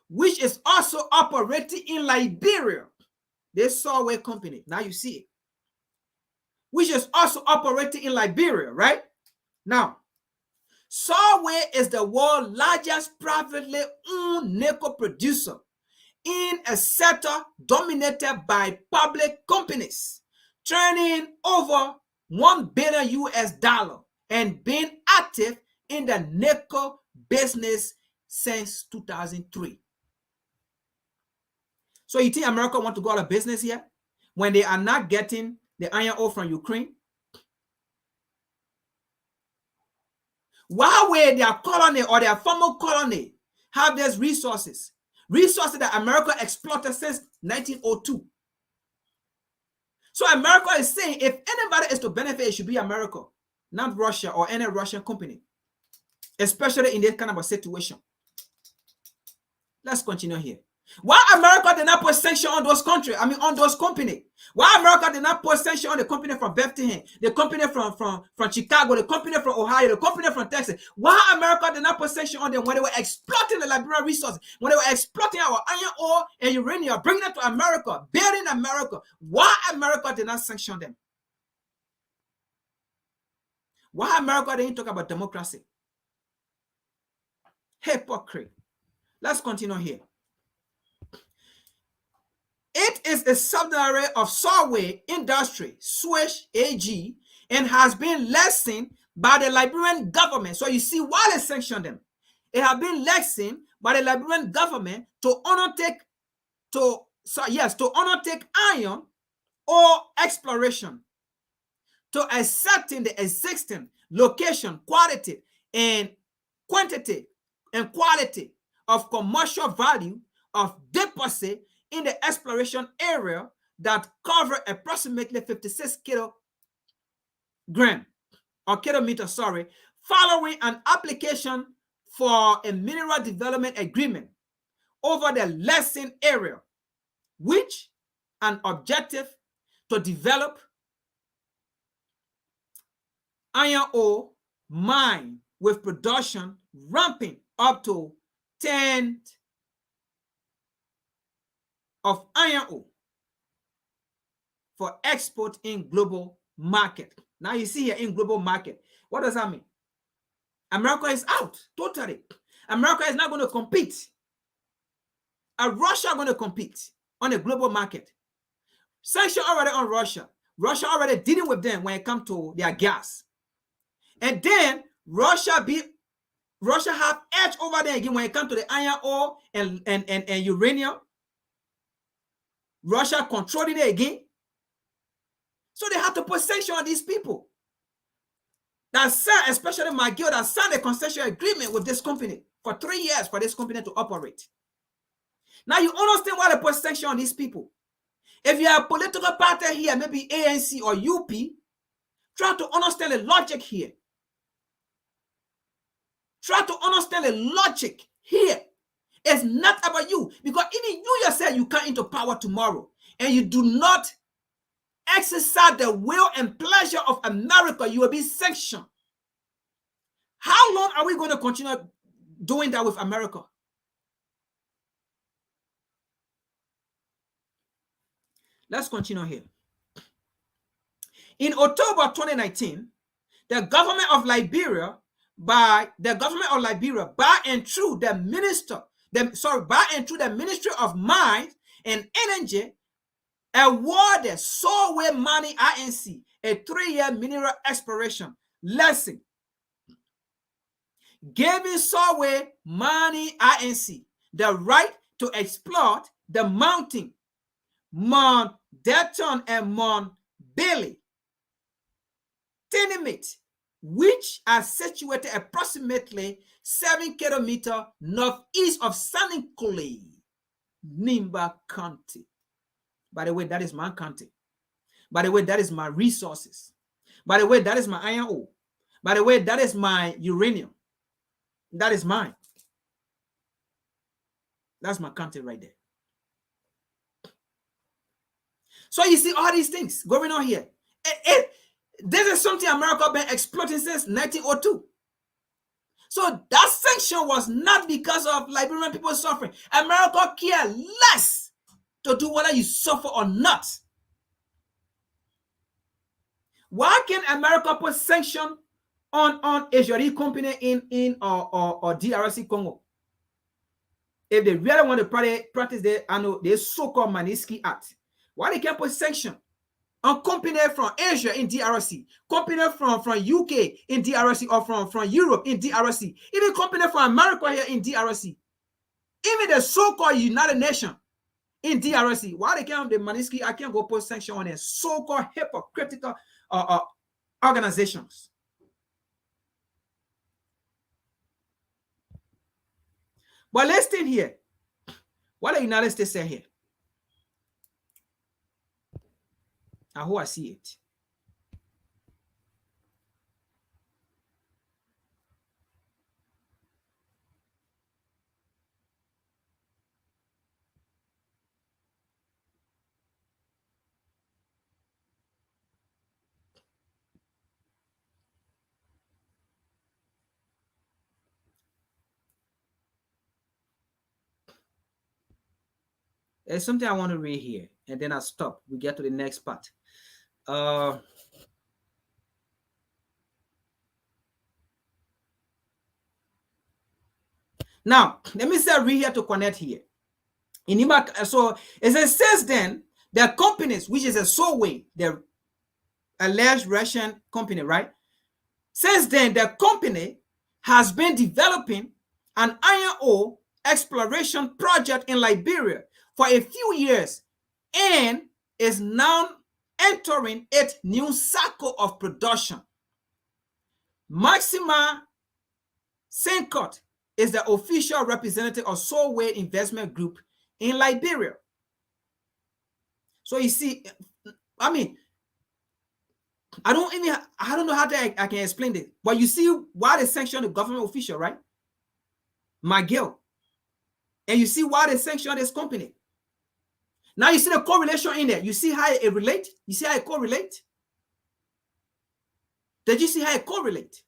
which is also operating in Liberia. This Solway company, now you see it, which is also operating in Liberia, right? Now, Solway is the world's largest privately owned nickel producer in a sector dominated by public companies, turning over $1 billion and being active in the nickel business since 2003. So you think America want to go out of business here when they are not getting the iron ore from Ukraine? Why would their colony or their former colony have these resources that America exploited since 1902? So America is saying if anybody is to benefit, it should be America, not Russia or any Russian company, especially in this kind of a situation. Let's continue here. Why America did not put sanction on those countries? On those companies. Why America did not put sanction on the company from Bethlehem, the company from Chicago, the company from Ohio, the company from Texas? Why America did not put sanction on them when they were exploiting the Liberian resources, when they were exploiting our iron ore and uranium, bringing it to America, building America? Why America did not sanction them? Why America didn't talk about democracy? Hypocrite. Let's continue here. It is a subsidiary of Solway Industry, Swish AG, and has been lessened by the Liberian government. So you see, why they sanctioned them, it has been lessened by the Liberian government to undertake iron ore exploration, to accepting the existing location, quality, and quantity and quality of commercial value of deposit in the exploration area that cover approximately 56 kilometers, following an application for a mineral development agreement over the lessened area, which an objective to develop iron ore mine with production ramping up to 10 of iron ore for export in global market. Now you see here in global market. What does that mean? America is out totally. America is not going to compete. Russia going to compete on a global market. Sanction already on Russia. Russia already dealing with them when it comes to their gas. And then Russia have edge over there again when it comes to the iron ore and uranium. Russia controlled it again. So they have to put sanction on these people. That signed, especially McGill, that signed a concession agreement with this company for 3 years for this company to operate. Now you understand why they put sanction on these people. If you are a political party here, maybe ANC or UP, try to understand the logic here. Try to understand the logic here. It's not about you, because even you yourself, you come into power tomorrow and you do not exercise the will and pleasure of America, you will be sanctioned. How long are we going to continue doing that with America? Let's continue here. In October 2019, the government of Liberia, by and through the Ministry of Mines and Energy, awarded Solway Mining Inc. a 3-year mineral exploration license, giving Solway Mining Inc. the right to exploit the mountain Mount Delton and Mount Bailey tenement, which are situated approximately 7 kilometers northeast of San Clay, Nimba County. By the way, that is my county. By the way, that is my resources. By the way, that is my iron ore. By the way, that is my uranium. That is mine. That's my county right there. So you see all these things going on here. This is something America been exploiting since 1902. So that sanction was not because of Liberian people suffering. America care less to do whether you suffer or not. Why can America put sanction on a Treasury company in or DRC Congo? If they really want to practice their so-called Magnitsky Act, why they can't put sanction on company from Asia in DRC, company from UK in DRC, or from Europe in DRC, even company from America here in DRC, even the so-called United Nations in DRC. Why they can't have the Manisky? I can't go post sanction on their so-called hypocritical organizations. But listen here. What the United States say here? I hope I see it. There's something I want to read here, and then I'll stop. We get to the next part. Now, let me say read here to connect here. So it says, since then, the companies, which is a Solway, the alleged Russian company, right? Since then, the company has been developing an iron ore exploration project in Liberia for a few years and is now entering its new cycle of production. Maxima Senkot is the official representative of Solway Investment Group in Liberia. So you see, I mean, I don't know how I can explain this, but you see why they sanction the government official, right? McGill. And you see why they sanction this company. Now you see the correlation in there. You see how it relates? You see how it correlates? Did you see how it correlates?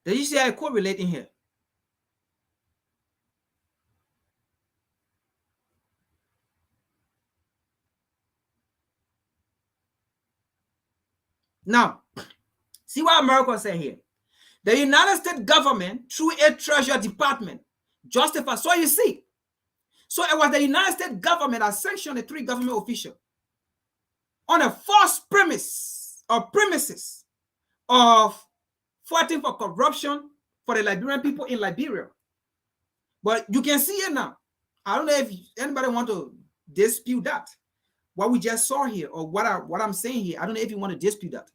Did you see how it correlates in here? Now, see what America say here. The United States government, through a Treasury Department, justified. So you see, so it was the United States government that sanctioned the 3 government officials on a false premise or premises of fighting for corruption for the Liberian people in Liberia. But you can see it now. I don't know if anybody want to dispute that. What we just saw here, or what I'm saying here, I don't know if you want to dispute that.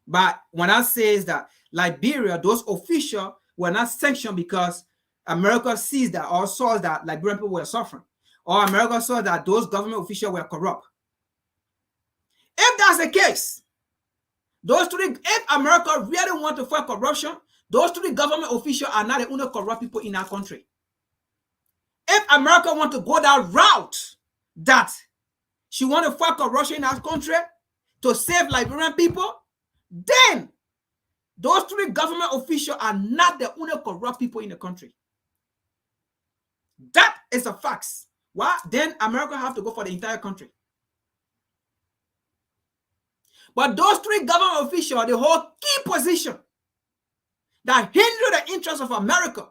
But when I say that Liberia, those officials were not sanctioned because America sees that or saw that Liberian people were suffering, or America saw that those government officials were corrupt. If that's the case, those 3, if America really want to fight corruption, those 3 government officials are not the only corrupt people in our country. If America want to go that route, that she want to fight corruption in our country to save Liberian people, then those 3 government officials are not the only corrupt people in the country. That is a fact. Why? Then America have to go for the entire country. But those 3 government officials, they hold key position that hinder the interests of America,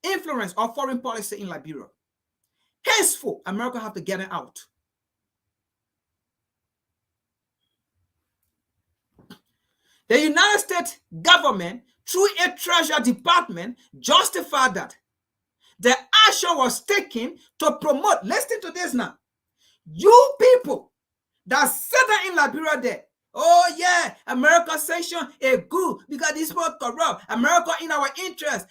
influence or foreign policy in Liberia. Henceforth, America have to get it out. The United States government, through a Treasury Department, justified that the action was taken to promote, listen to this now, you people that settle in Liberia there, oh yeah, America sanction is good because this was corrupt. America in our interest.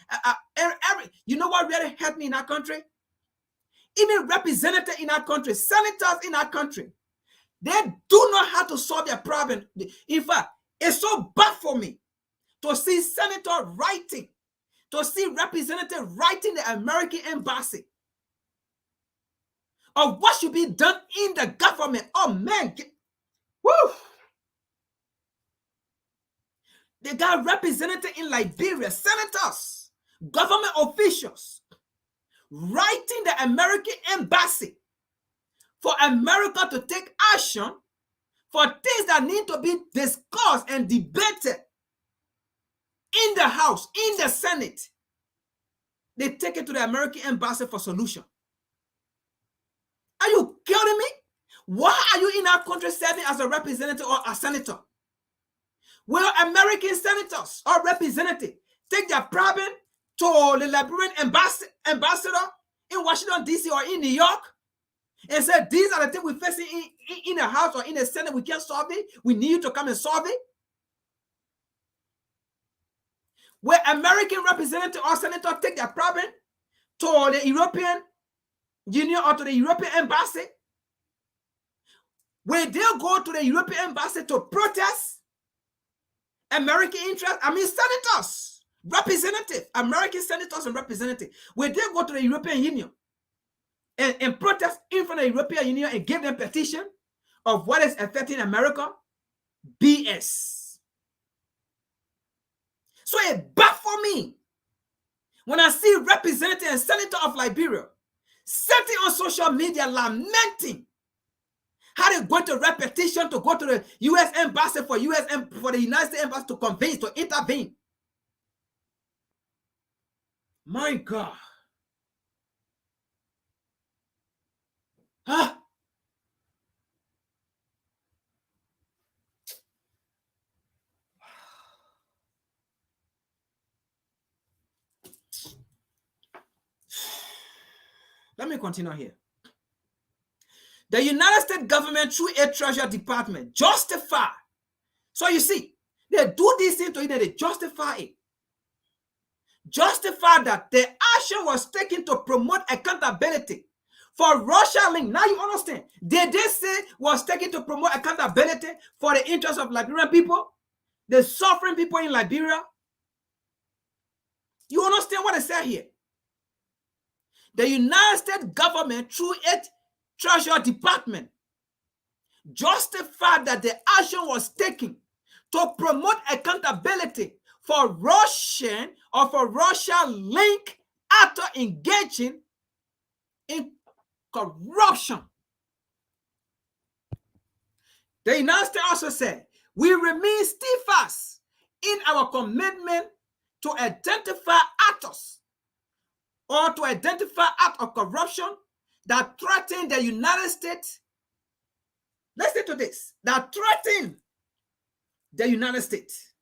You know what really helped me in our country? Even representatives in our country, senators in our country, they do not have to solve their problem. In fact, it's so bad for me to see senator writing, to see representative writing the American embassy of what should be done in the government. Oh man, woo! They got representatives in Liberia, senators, government officials, writing the American embassy for America to take action for things that need to be discussed and debated in the House, in the Senate. They take it to the American embassy for solution. Are you kidding me? Why are you in our country serving as a representative or a senator? Will American senators or representatives take their problem to the Liberian ambassador in Washington, D.C. or in New York and say, these are the things we're facing in the House or in the Senate, we can't solve it, we need you to come and solve it? Will American representative or senator take their problem to the European Union or to the European embassy? Will they go to the European embassy to protest American interests? I mean, senators, representatives, American senators and representatives. Will they go to the European Union and protest in front of the European Union and give them petition of what is affecting America? BS. So it baffles me when I see representative and senator of Liberia sitting on social media lamenting how they're going to write petition to go to the U.S. embassy for the United States embassy to convince, to intervene. My God. Ah. Let me continue here. The United States government, through a Treasury Department, justify. So you see, they do these things to you, they justify it. Justify that the action was taken to promote accountability for Russia link. Now you understand. Did they say was taken to promote accountability for the interests of Liberian people, the suffering people in Liberia? You understand what I said here? The United States government, through its Treasury Department, justified that the action was taken to promote accountability for Russian or for Russia-linked actors engaging in corruption. The United States also said, we remain steadfast in our commitment to identify actors or to identify acts of corruption that threaten the United States. Listen to this. That threaten the United States.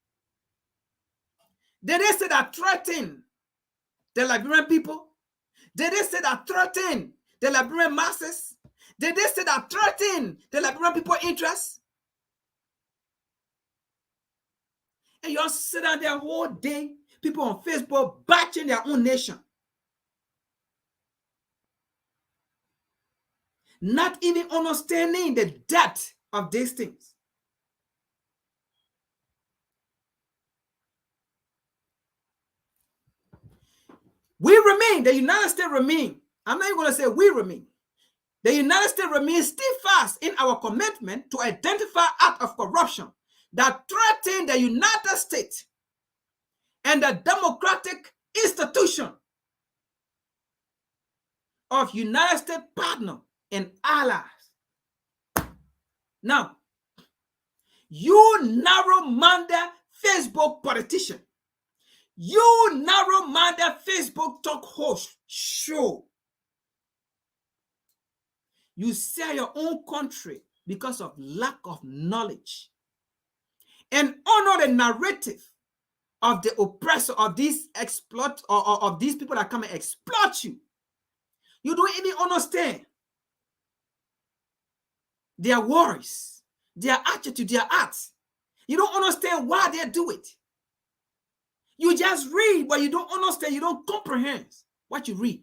Did they say that threaten the Liberian people? Did they say that threaten the Liberian masses? Did they say that threaten the Liberian people's interests? And you all sit down there whole day, people on Facebook bashing their own nation. Not even understanding the depth of these things. We remain, the United States remain. I'm not even going to say we remain. The United States remains steadfast in our commitment to identify acts of corruption that threaten the United States and the democratic institution of United States partners and allies. Now, you narrow-minded Facebook politician, you narrow-minded Facebook talk host show, you sell your own country because of lack of knowledge and honor the narrative of the oppressor, of these exploit or of these people that come and exploit you. You don't even understand their worries, their attitude, their acts. You don't understand why they do it. You just read, but you don't understand, you don't comprehend what you read.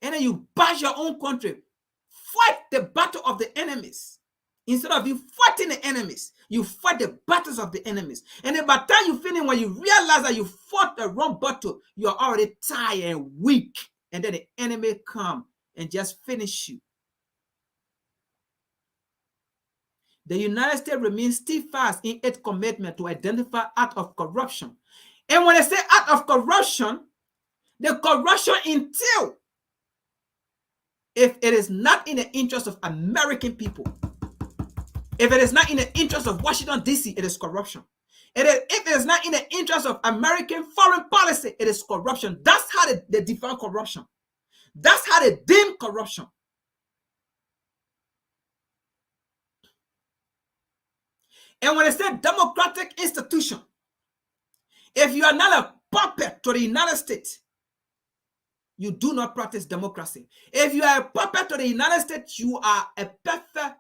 And then you bash your own country. Fight the battle of the enemies. Instead of you fighting the enemies, you fight the battles of the enemies. And then by the time you finish, when you realize that you fought the wrong battle, you're already tired and weak. And then the enemy come and just finish you. The United States remains steadfast in its commitment to identify acts of corruption. And when I say act of corruption, the corruption entails if it is not in the interest of American people, if it is not in the interest of Washington, D.C., it is corruption. If it is not in the interest of American foreign policy, it is corruption. That's how they define corruption. That's how they deem corruption. And when they say democratic institution, if you are not a puppet to the United States, you do not practice democracy. If you are a puppet to the United States, you are a perfect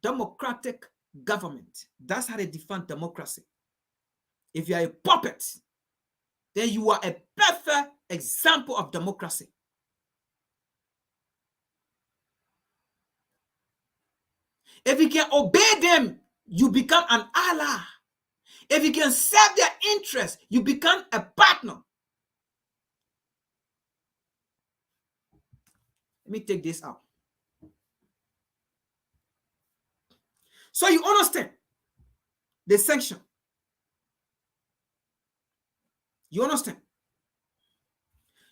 democratic government. That's how they define democracy. If you are a puppet, then you are a perfect example of democracy. If you can obey them, you become an ally. If you can serve their interests, you become a partner. Let me take this out. So you understand the sanction. You understand?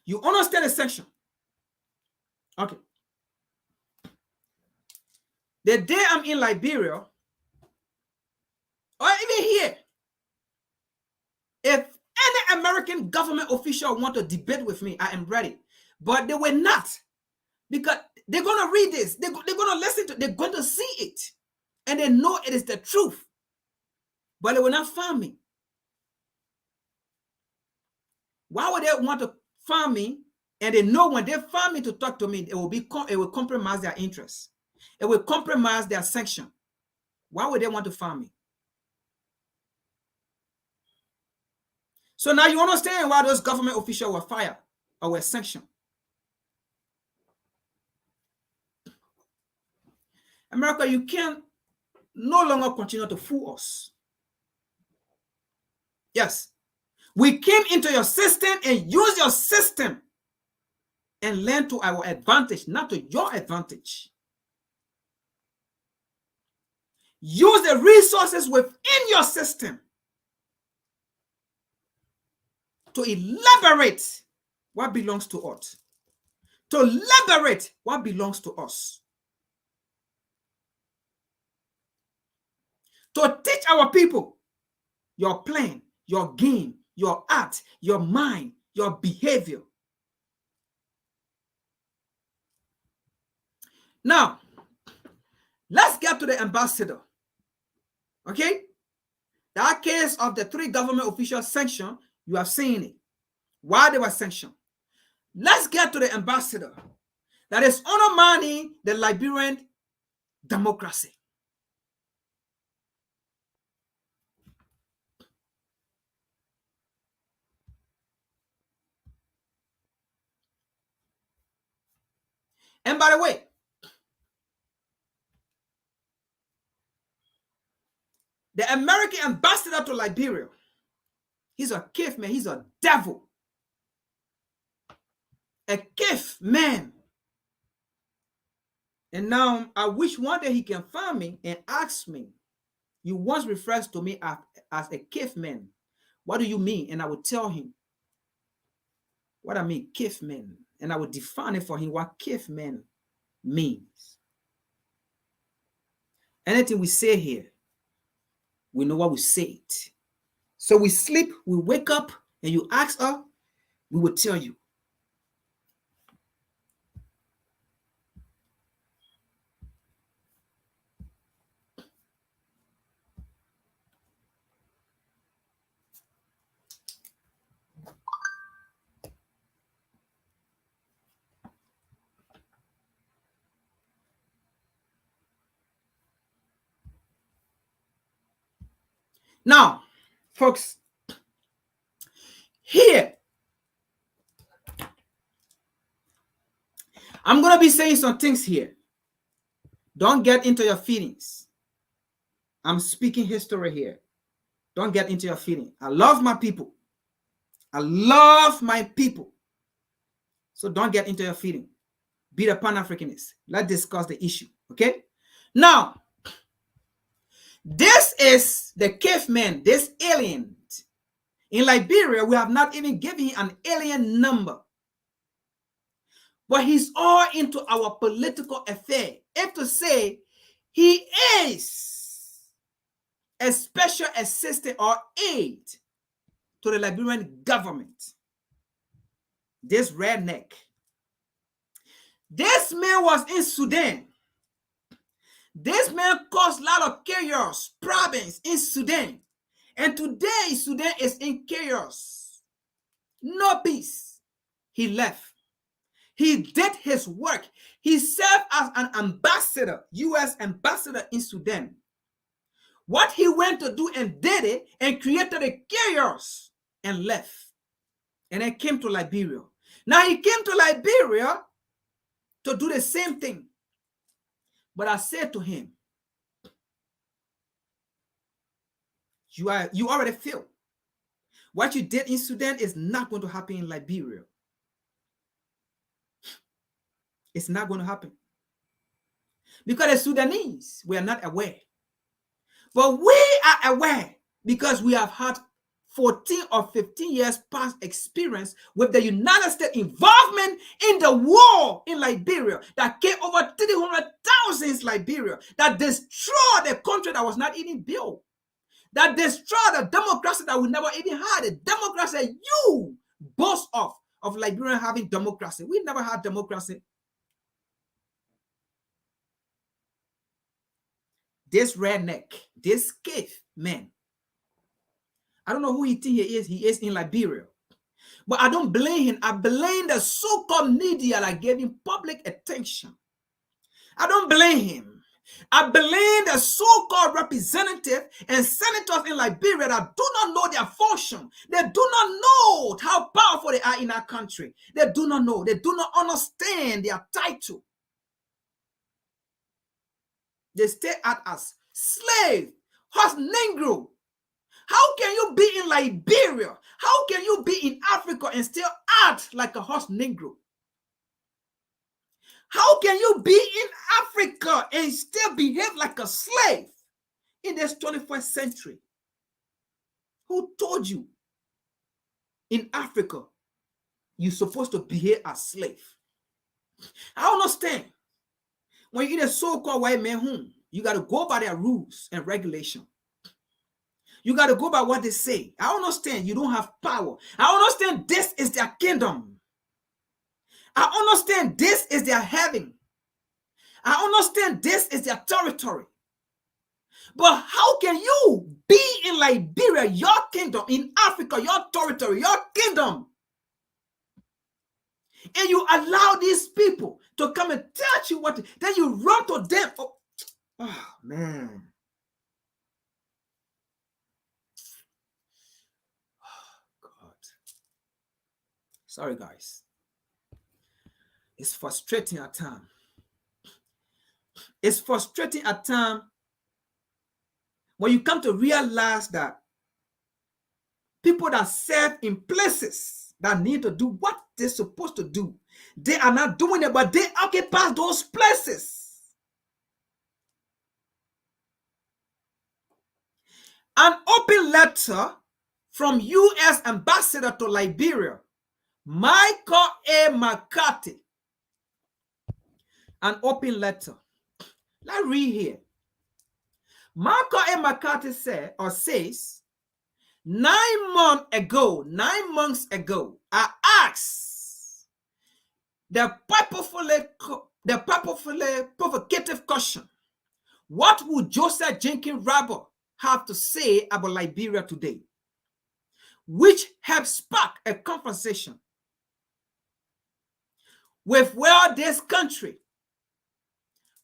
You understand the sanction. Okay. The day I'm in Liberia, or even here, if any American government official want to debate with me, I am ready. But they will not, because they're going to read this. They're going to listen to it. They're going to see it. And they know it is the truth. But they will not find me. Why would they want to find me? And they know when they find me to talk to me, it will compromise their interests. It will compromise their sanction. Why would they want to find me? So now you understand why those government officials were fired or were sanctioned. America, you can no longer continue to fool us. Yes. We came into your system and use your system and learn to our advantage, not to your advantage. Use the resources within your system to elaborate what belongs to us. To liberate what belongs to us. To teach our people your plan, your game, your art, your mind, your behavior. Now, let's get to the ambassador. Okay? That case of the 3 government officials sanctioned, you have seen it. Why they were sanctioned. Let's get to the ambassador that is undermining the Liberian democracy. And by the way, the American ambassador to Liberia, he's a caveman, he's a devil. A caveman. And now I wish one day he can find me and ask me, you once referred to me as a caveman. What do you mean? And I would tell him what I mean, caveman. And I would define it for him what caveman means. Anything we say here, we know what we say it. So we sleep, we wake up, and you ask us, we will tell you. Now, folks, here, I'm going to be saying some things here. Don't get into your feelings. I'm speaking history here. Don't get into your feelings. I love my people. I love my people. So don't get into your feeling. Be the Pan-Africanist. Let's discuss the issue, okay? Now, this is the caveman, this alien. In Liberia, we have not even given him an alien number. but he's all into our political affair. If to say he is a special assistant or aide to the Liberian government. This redneck. This man was in Sudan. This man caused a lot of chaos, problems in Sudan. And today, Sudan is in chaos. No peace. He left. He did his work. He served as an ambassador, U.S. ambassador in Sudan. What he went to do and did it and created a chaos and left. And then came to Liberia. Now he came to Liberia to do the same thing. But I said to him, you already failed. What you did in Sudan is not going to happen in Liberia. It's not going to happen. Because the Sudanese were not aware. But we are aware because we have had 14 or 15 years past experience with the United States involvement in the war in Liberia that killed over 300,000 in Liberia, that destroyed the country that was not even built, that destroyed the democracy that we never even had, a democracy you boast of Liberia having democracy. We never had democracy. This redneck, this cave man, I don't know who he think he is. He is in Liberia. But I don't blame him. I blame the so-called media that gave him public attention. I don't blame him. I blame the so-called representatives and senators in Liberia that do not know their function. They do not know how powerful they are in our country. They do not know. They do not understand their title. They stay at us. Slave, horse Negro. How can you be in Liberia? How can you be in Africa and still act like a horse Negro? How can you be in Africa and still behave like a slave in this 21st century? Who told you in Africa you're supposed to behave as slave? I understand. When you eat a so-called white man home, you got to go by their rules and regulation. You got to go by what they say. I understand you don't have power. I understand this is their kingdom. I understand this is their heaven. I understand this is their territory. But how can you be in Liberia, your kingdom, in Africa, your territory, your kingdom, and you allow these people to come and tell you what, then you run to them. Oh man. Oh, God. Sorry, guys. It's frustrating at times. It's frustrating at times when you come to realize that people that serve in places that need to do what they're supposed to do, they are not doing it, but they occupy those places. An open letter from U.S. Ambassador to Liberia, Michael A. McCarthy. An open letter. Let's read here. Michael A. McCarthy says, 9 months ago, I asked the purposefully provocative question, what would Joseph Jenkins Rabo have to say about Liberia today? Which helped spark a conversation with where this country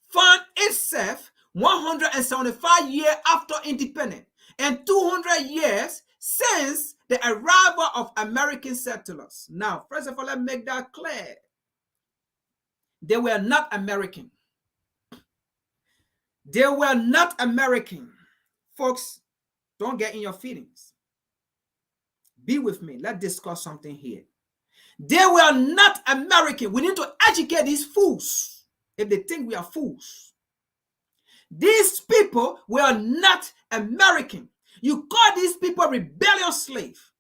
found itself 175 years after independence and 200 years since the arrival of American settlers. Now, first of all, let's make that clear. They were not American. They were not American. Folks, don't get in your feelings. Be with me. Let's discuss something here. They were not American. We need to educate these fools if they think we are fools. These people were not American. You call these people rebellious slaves.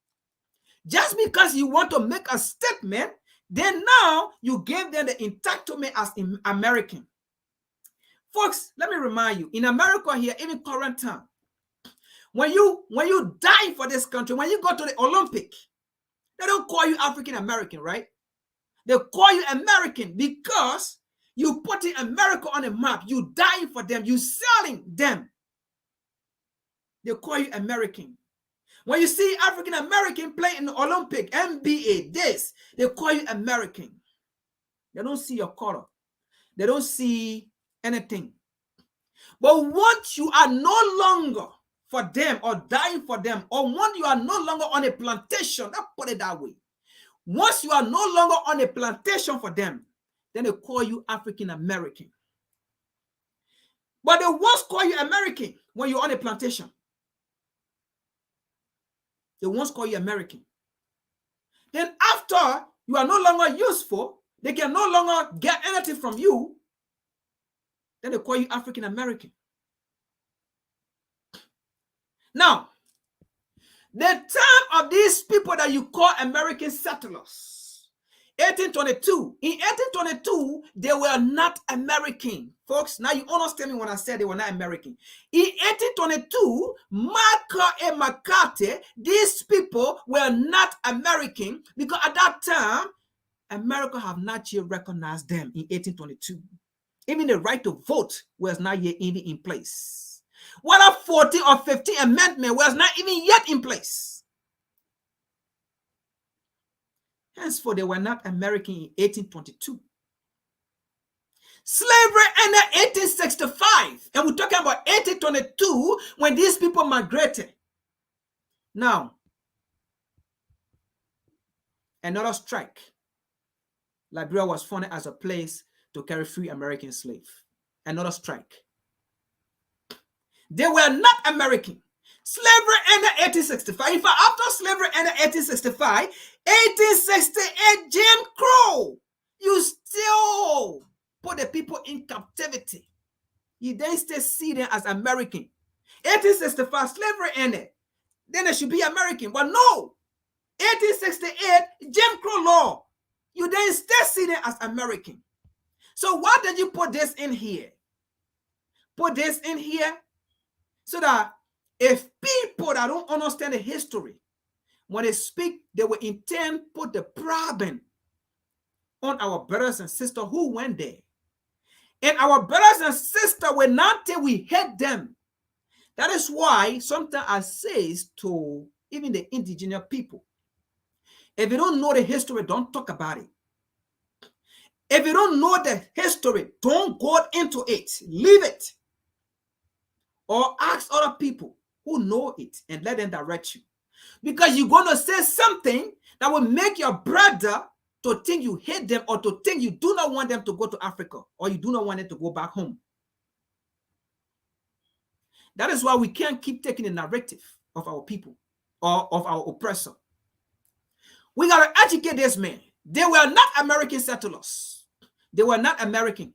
Just because you want to make a statement Then now you gave them the entitlement as American. Folks, let me remind you, in America here, even current time, when you die for this country, when you go to the Olympic, they don't call you African American, right? They call you American because you putting America on a map. You dying for them. You selling them. They call you American. When you see African American play in the Olympic, NBA, this, they call you American. They don't see your color. They don't see anything. But once you are no longer for them or dying for them, or once you are no longer on a plantation, let's put it that way. Once you are no longer on a plantation for them, then they call you African American. But they once call you American when you're on a plantation. They once call you American. Then after you are no longer useful, they can no longer get anything from you, then they call you African American. Now, the time of these people that you call American settlers, 1822. In 1822, they were not American. Folks, now you understand me when I said they were not American. In 1822, Marker and McCarthy, these people were not American because at that time, America have not yet recognized them in 1822. Even the right to vote was not yet even in place. Whether 14 or 15 amendment was not even yet in place. Henceforth, they were not American in 1822. Slavery ended 1865. And we're talking about 1822 when these people migrated. Now, another strike. Liberia was founded as a place to carry free American slaves. Another strike. They were not American. Slavery ended 1865. In fact, after slavery ended 1865, 1868, Jim Crow, you still put the people in captivity. You then still see them as American. 1865, slavery ended. Then they should be American. But no, 1868, Jim Crow law, you then still see them as American. So why did you put this in here? Put this in here so that if people that don't understand the history, when they speak, they will intend put the problem on our brothers and sisters who went there. And our brothers and sisters will not think we hate them. That is why sometimes I say to even the indigenous people, if you don't know the history, don't talk about it. If you don't know the history, don't go into it. Leave it. Or ask other people who know it and let them direct you. Because you're going to say something that will make your brother to think you hate them or to think you do not want them to go to Africa or you do not want them to go back home. That is why we can't keep taking the narrative of our people or of our oppressor. We got to educate this man. They were not American settlers. They were not American.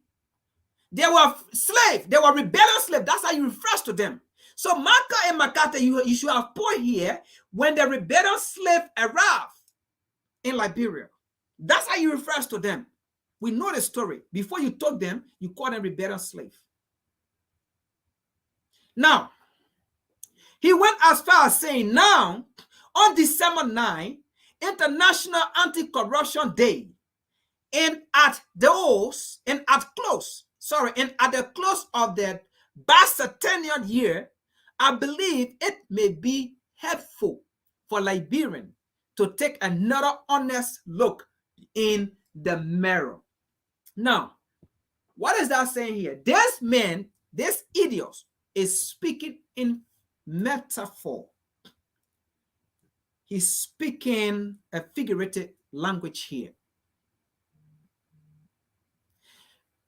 They were slaves. They were rebellious slaves. That's how you refer to them. So Marker and McCarthy, you should have put here when the rebellious slave arrived in Liberia. That's how you refer to them. We know the story. Before you took them, you call them rebellious slave. Now, he went as far as saying, now, on December 9, International Anti-Corruption Day, and at the close of the bicentennial year, I believe it may be helpful for Liberian to take another honest look in the mirror. Now, what is that saying here? This man, this idiot, is speaking in metaphor. He's speaking a figurative language here.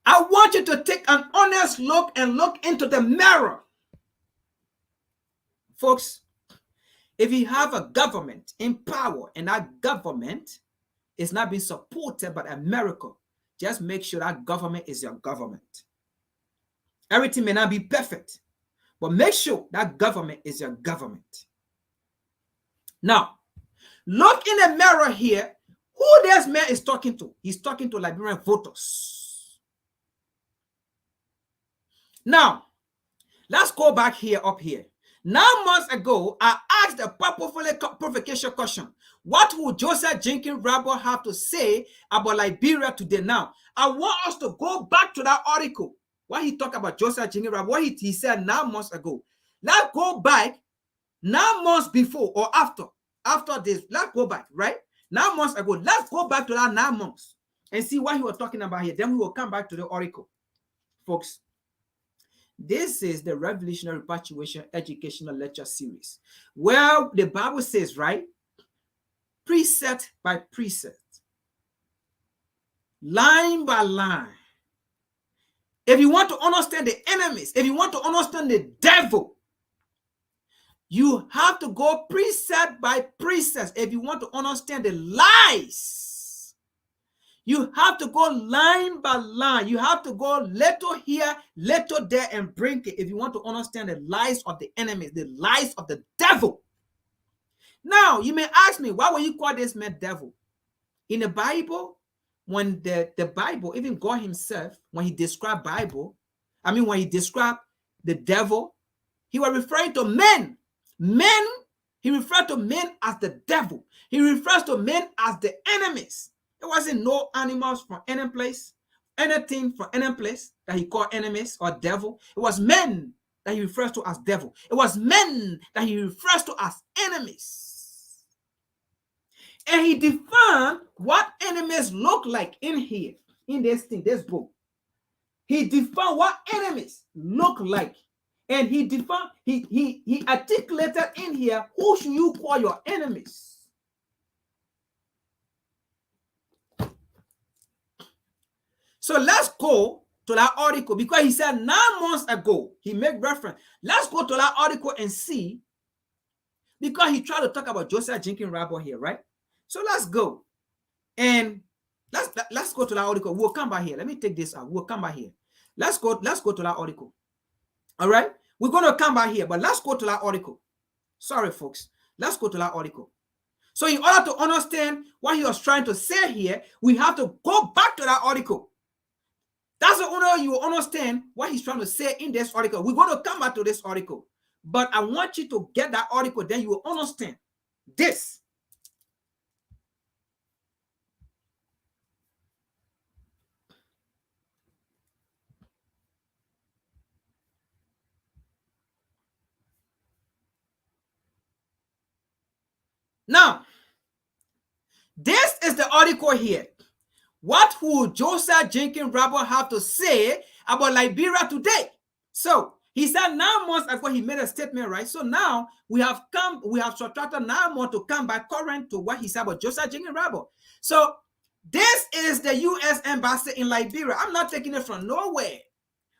I want you to take an honest look and look into the mirror. Folks, if you have a government in power and that government is not being supported by America, just make sure that government is your government. Everything may not be perfect, but make sure that government is your government. Now, look in the mirror here. Who this man is talking to? He's talking to Liberian voters. Now, let's go back here, up here. 9 months ago, I asked a purposeful provocation question. What would Joseph Jenkins Rabo have to say about Liberia today? Now, I want us to go back to that article. What he talked about Joseph Jenkins Rabo, what he said 9 months ago. Let's go back 9 months before or after this. Let's go back, right? 9 months ago. Let's go back to that 9 months and see what he was talking about here. Then we will come back to the article, folks. This is the Revolutionary Repatriation Educational Lecture Series, where the Bible says, right, precept by precept, line by line. If you want to understand the enemies, if you want to understand the devil, you have to go precept by precept. If you want to understand the lies, you have to go line by line. You have to go little here, little there, and bring it if you want to understand the lies of the enemies, the lies of the devil. Now, you may ask me, why will you call this man devil? In the Bible, when the Bible, even God himself, when he described when he described the devil, he was referring to men. Men, he referred to men as the devil. He refers to men as the enemies. It wasn't no animals from any place, anything from any place that he called enemies or devil. It was men that he refers to as devil. It was men that he refers to as enemies. And he defined what enemies look like in here, in this thing, this book. He defined what enemies look like. And he defined, he articulated in here, who should you call your enemies? So let's go to that article, because he said 9 months ago, he made reference. Let's go to that article and see, because he tried to talk about Joseph Jenkins Rabo here, right? So let's go. And let's go to that article. We'll come back here. Let me take this out. We'll come back here. Let's go to that article. All right? We're going to come back here, but let's go to that article. Sorry, folks. Let's go to that article. So in order to understand what he was trying to say here, we have to go back to that article. That's the only way you will understand what he's trying to say in this article. We're going to come back to this article, but I want you to get that article, then you will understand this. Now, this is the article here. What would Joseph Jenkins Rabo have to say about Liberia today? So he said 9 months ago he made a statement, right? So now we have subtracted 9 months to come back current to what he said about Joseph Jenkins Rabo. So this is the U.S. embassy in Liberia. I'm not taking it from nowhere.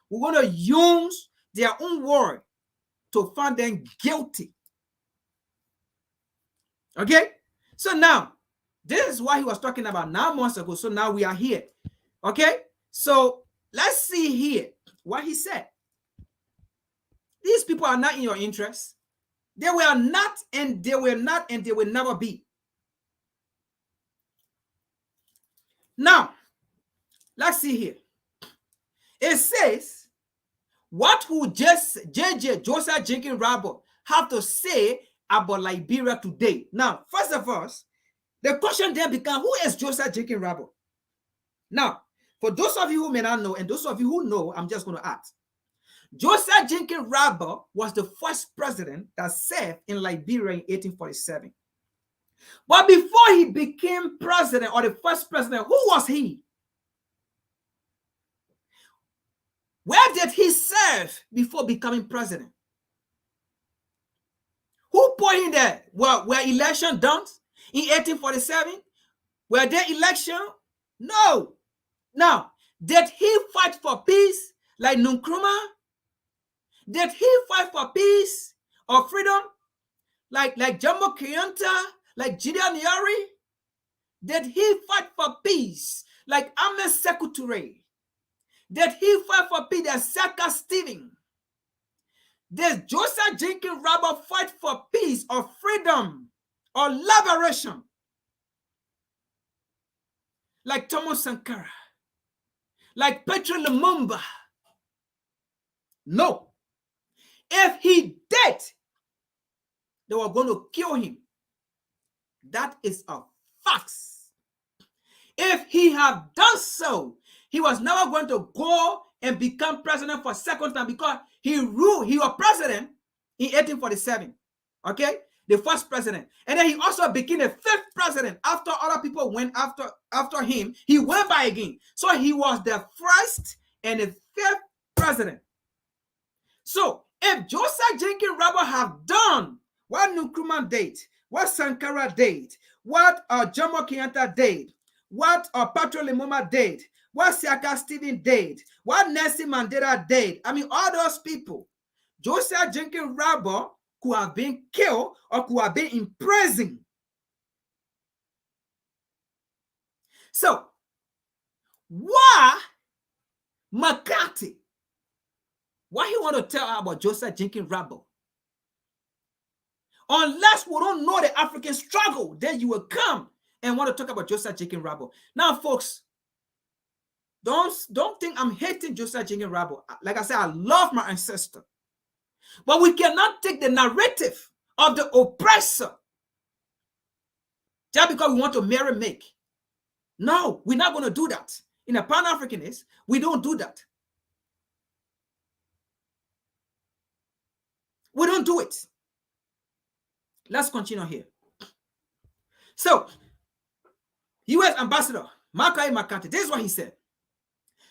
We're going to use their own word to find them guilty. Okay? So now, this is what he was talking about 9 months ago. So now we are here. Okay? So let's see here what he said. These people are not in your interest. They were not, and they will not, and they will never be. Now, let's see here. It says, what would Joseph Jenkins Rabo have to say about Liberia today? Now, first of all, the question then becomes, who is Joseph Jenkins Rabo? Now, for those of you who may not know, and those of you who know, I'm just going to ask. Joseph Jenkins Rabo was the first president that served in Liberia in 1847. But before he became president, or the first president, who was he? Where did he serve before becoming president? Who put him there? Were election done in 1847? Were there election? No. Now, did he fight for peace like Nkrumah? Did he fight for peace or freedom like Jomo Kenyatta, like Gideon Nyeri? Did he fight for peace like Ahmed Sekou Toure? Did he fight for peace like Saka Stephen? Did Joseph Jenkins Rabo fight for peace or freedom or liberation like Thomas Sankara, like Petre Lumumba. No. If he did, they were going to kill him. That is a fact. If he had done so, he was never going to go and become president for a second time, because he was president in 1847. Okay? The first president. And then he also became the fifth president. After other people went after him, he went by again. So he was the first and the fifth president. So if Joseph Jenkins Rabo have done what Nkrumah did, what Sankara did, what Jomo Kenyatta did, what Patrick Lumumba did, what Siaka Stephen did, what Nelson Mandela did, I mean, all those people, Joseph Jenkins Rabo could have been killed or could have been in prison. So, why McCarthy? Why he want to tell her about Joseph Jenkins Rabo? Unless we don't know the African struggle, then you will come and want to talk about Joseph Jenkins Rabo. Now, folks, don't think I'm hating Joseph Jenkins Rabo. Like I said, I love my ancestor. But we cannot take the narrative of the oppressor just because we want to merry make. No, we're not going to do that. In a Pan-Africanist, we don't do that. We don't do it. Let's continue here. So, U.S. Ambassador Makai McCarthy, this is what he said.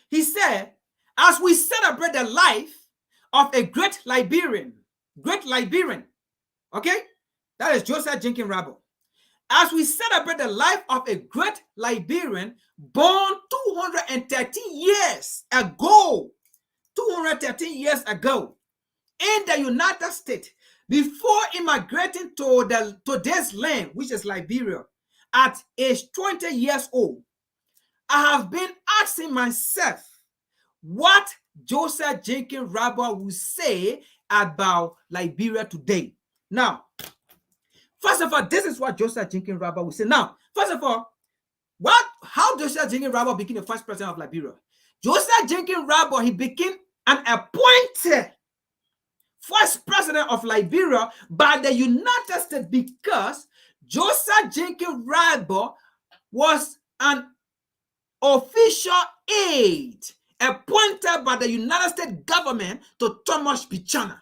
He said, as we celebrate the life of a great Liberian, okay? That is Joseph Jenkins Rabo. As we celebrate the life of a great Liberian born 213 years ago, in the United States, before immigrating to this land, which is Liberia, at age 20 years old, I have been asking myself what Joseph Jenkins Rabo will say about Liberia today. Now, first of all, this is what Joseph Jenkins Rabo will say. Now, first of all, how Joseph Jenkins Rabo became the first president of Liberia? Joseph Jenkins Rabo, he became an appointed first president of Liberia by the United States because Joseph Jenkins Rabo was an official aide appointed by the United States government to Thomas Buchanan.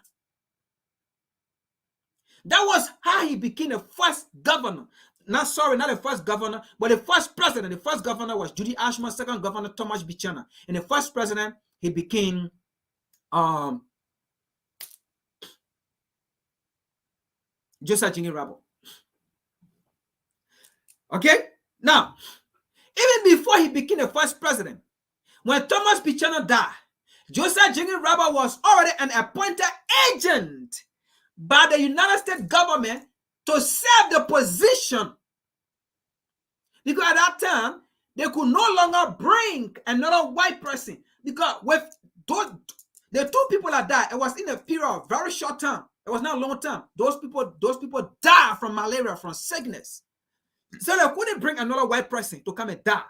That was how he became the first governor. Not the first governor, but the first president. The first governor was Judy Ashman, second governor Thomas Buchanan. And the first president, he became Joseph Jenkins Rabo. Okay? Now, even before he became the first president, when Thomas Buchanan died, Joseph Jenkins Rabo was already an appointed agent by the United States government to serve the position. Because at that time, they could no longer bring another white person. Because with the two people that died, it was in a period of very short time. It was not a long time. Those people died from malaria, from sickness. So they couldn't bring another white person to come and die.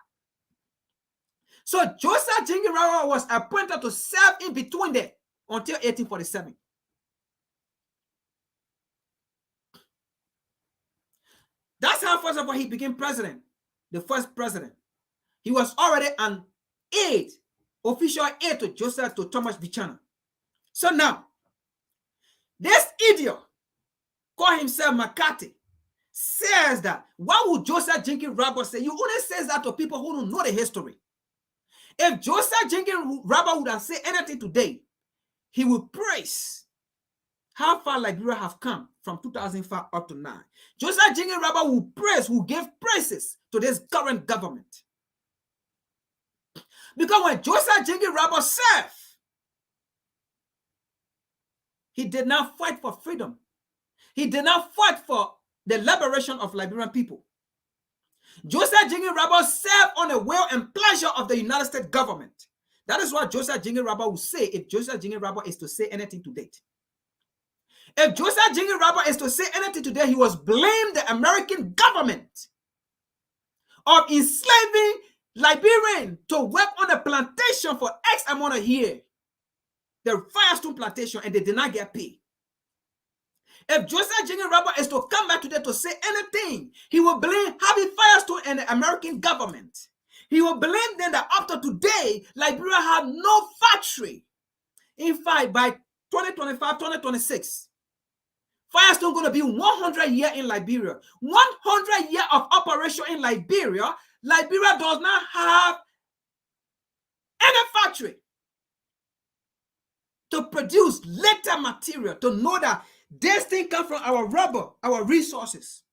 So Joseph Jenkins Rabo was appointed to serve in between there until 1847. That's how, first of all, he became president, the first president. He was already an aide, official aide to Thomas Buchanan. So now, this idiot, call himself McCarthy, says that, what would Joseph Jenkins Rabo say? You only says that to people who don't know the history. If Joseph Jenkins Rabo would have said anything today, he would praise how far Liberia have come from 2005 up to now. Joseph Jenkins Rabo will give praises to this current government. Because when Joseph Jenkins Rabo served, he did not fight for freedom. He did not fight for the liberation of Liberian people. Joseph Jenkins Rabo served on the will and pleasure of the United States government. That is what Joseph Jenkins Rabo will say if Joseph Jenkins Rabo is to say anything today. If Joseph Jenkins Rabo is to say anything today, he was blame the American government of enslaving Liberian to work on a plantation for X amount of years, the Firestone plantation, and they did not get paid. If Josiah Jingin Raba is to come back today to say anything, he will blame Harvey Firestone and the American government. He will blame them that up to today, Liberia have no factory. In fact, by 2025, 2026, Firestone going to be 100 years in Liberia. 100 years of operation in Liberia. Liberia does not have any factory to produce later material, to know that this thing comes from our rubber, our resources.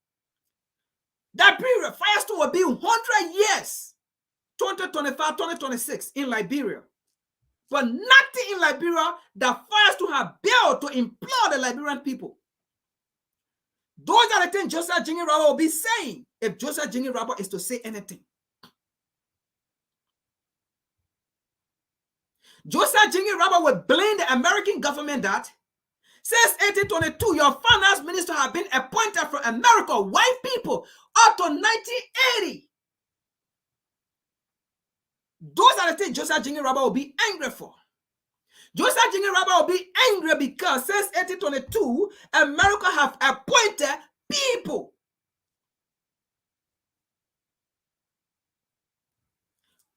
That period, Firestone will be 100 years, 2025, 2026 in Liberia. But nothing in Liberia that Firestone have built to employ the Liberian people. Those are the things Josiah Jingin Raba will be saying if Josiah Jingin Raba is to say anything. Josiah Jingin Raba will blame the American government that since 1822, your finance minister have been appointed from America, white people, up to 1980. Those are the things Josiah Jingin Raba will be angry for. Josiah Jingin Raba will be angry because since 1822, America have appointed people.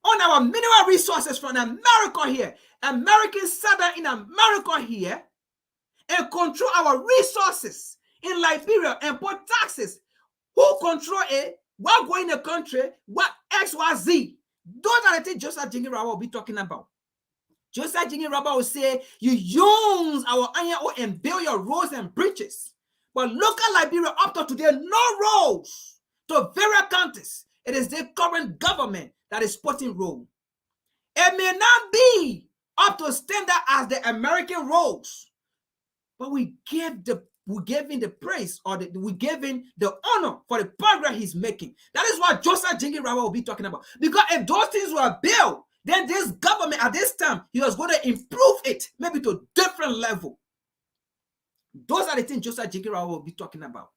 On our mineral resources from America here. Americans settled in America here and control our resources in Liberia and put taxes. Who control it? What go in the country? What X, Y, Z? Those are the things Josiah Jingin Raba will be talking about. Josiah Jingin Raba will say, you use our iron ore and build your roads and bridges. But look at Liberia up to today, no roads to various counties. It is the current government that is putting roads. It may not be up to standard as the American roads, but we gave him the praise, or we gave him the honor for the progress he's making. That is what Josiah Jingin Raba will be talking about. Because if those things were built, then this government at this time, he was going to improve it, maybe to a different level. Those are the things Josiah Jingin Raba will be talking about.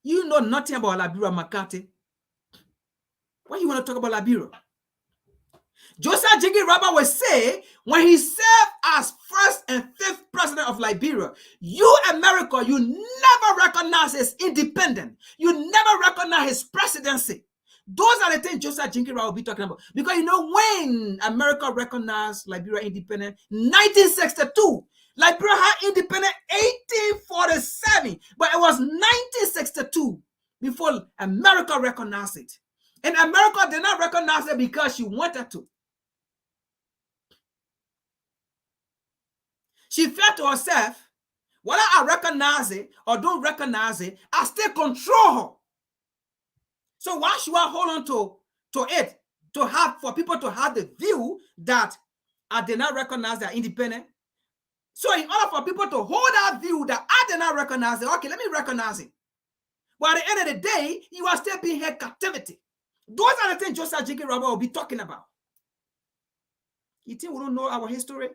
You know nothing about Liberia, McCarthy. Why you want to talk about Liberia? Josiah Jingin Raba will say, when he served as first and fifth president of Liberia, you, America, you never recognize his independence. You never recognize his presidency. Those are the things Josiah Jingin Raba will be talking about. Because you know when America recognized Liberia independent, 1962. Liberia had independence 1847. But it was 1962 before America recognized it. And America did not recognize it because she wanted to. She felt to herself, whether I recognize it or don't recognize it, I still control her. So why should I hold on to it, for people to have the view that I did not recognize their independence? So in order for people to hold that view that I did not recognize it, okay, let me recognize it. But at the end of the day, you are still being held captivity. Those are the things Josiah Jingin Raba will be talking about. You think we don't know our history?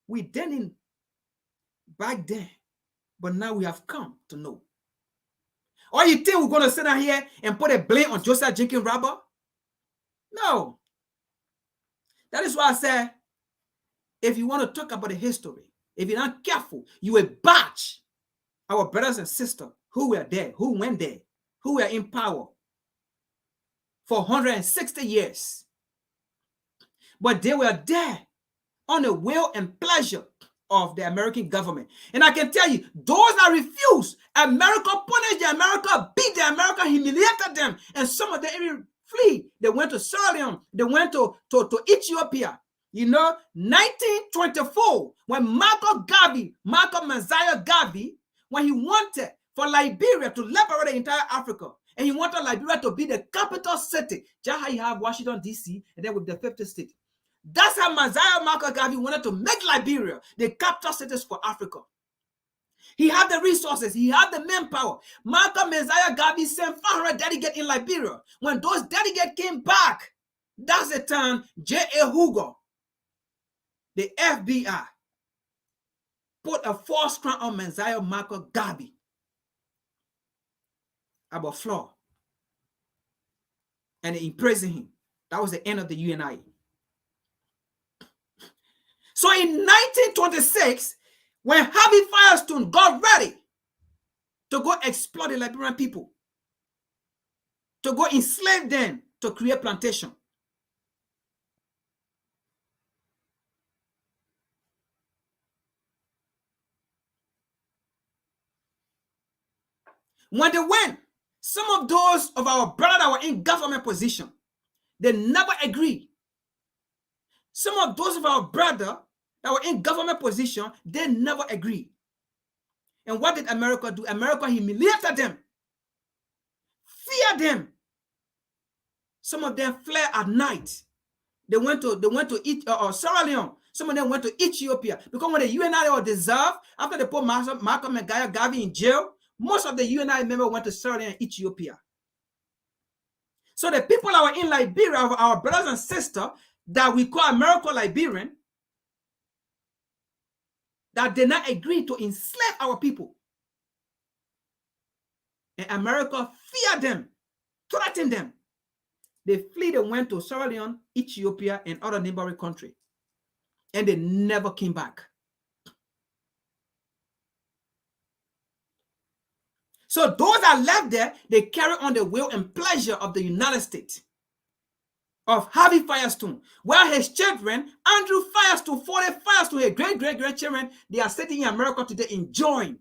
We didn't back then, but now we have come to know. Or you think we're going to sit down here and put a blame on Josiah Jingin Raba? No. That is why I said, if you want to talk about the history, if you're not careful, you will batch our brothers and sisters who were there, who went there, who were in power for 160 years. But they were there on the will and pleasure of the American government. And I can tell you, those that refused, America punished them, America beat them, America humiliated them. And some of them even flee. They went to Sierra Leone, they went to Ethiopia. You know, 1924, when Malcolm Messiah Garvey, when he wanted for Liberia to liberate the entire Africa, and he wanted Liberia to be the capital city, just how you have Washington, D.C., and then with the 50th state. That's how Malcolm Garvey wanted to make Liberia the capital cities for Africa. He had the resources, he had the manpower. Malcolm Garvey sent 500 delegates in Liberia. When those delegates came back, that's the time J.A. Hugo, the FBI, put a false crown on Malcolm Garvey about flaw. and they imprisoned him. That was the end of the UNI. So in 1926, when Harvey Firestone got ready to go exploit the Liberian people, to go enslave them to create plantation, when they went, some of those of our brothers that were in government position, they never agreed. Some of those of our brothers that were in government position, they never agreed. And what did America do? America humiliated them, feared them. Some of them fled at night. They went to Sierra Leone. Some of them went to Ethiopia, because when the UNI were dissolved, after they put Malcolm and Garvey in jail, most of the UNI members went to Sierra Leone and Ethiopia. So the people that were in Liberia, our brothers and sisters, that we call American Liberian, that did not agree to enslave our people. And America feared them, threatened them. They fled and went to Sierra Leone, Ethiopia, and other neighboring countries. And they never came back. So those that left there, they carry on the will and pleasure of the United States, of Harvey Firestone, while his children, Andrew Firestone, 40 Firestone, his great-great-grandchildren, they are sitting in America today enjoying.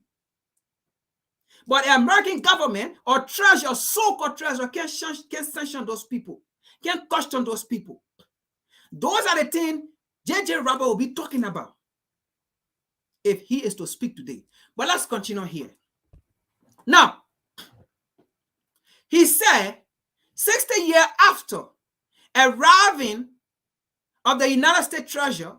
But the American government or Treasury, or so-called Treasury, can't sanction those people, can't question those people. Those are the things J.J. Robert will be talking about if he is to speak today. But let's continue here. Now, he said 60 years after arriving of the United States Treasury,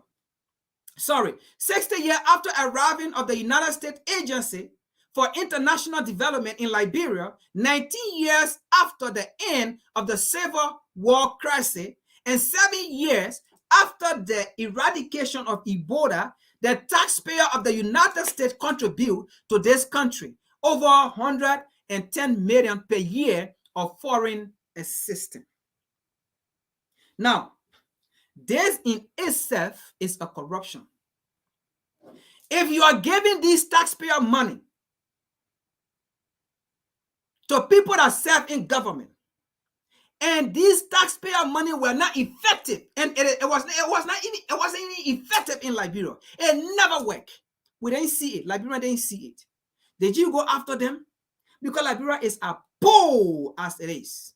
60 years after arriving of the United States Agency for International Development in Liberia, 19 years after the end of the Civil War crisis, and 7 years after the eradication of Ebola, the taxpayer of the United States contribute to this country over 110 million per year of foreign assistance. Now, this in itself is a corruption. If you are giving this taxpayer money to people that serve in government, and these taxpayer money were not effective, and it wasn't even effective in Liberia. It never worked. We didn't see it. Liberia didn't see it. Did you go after them? Because Liberia is as poor as it is.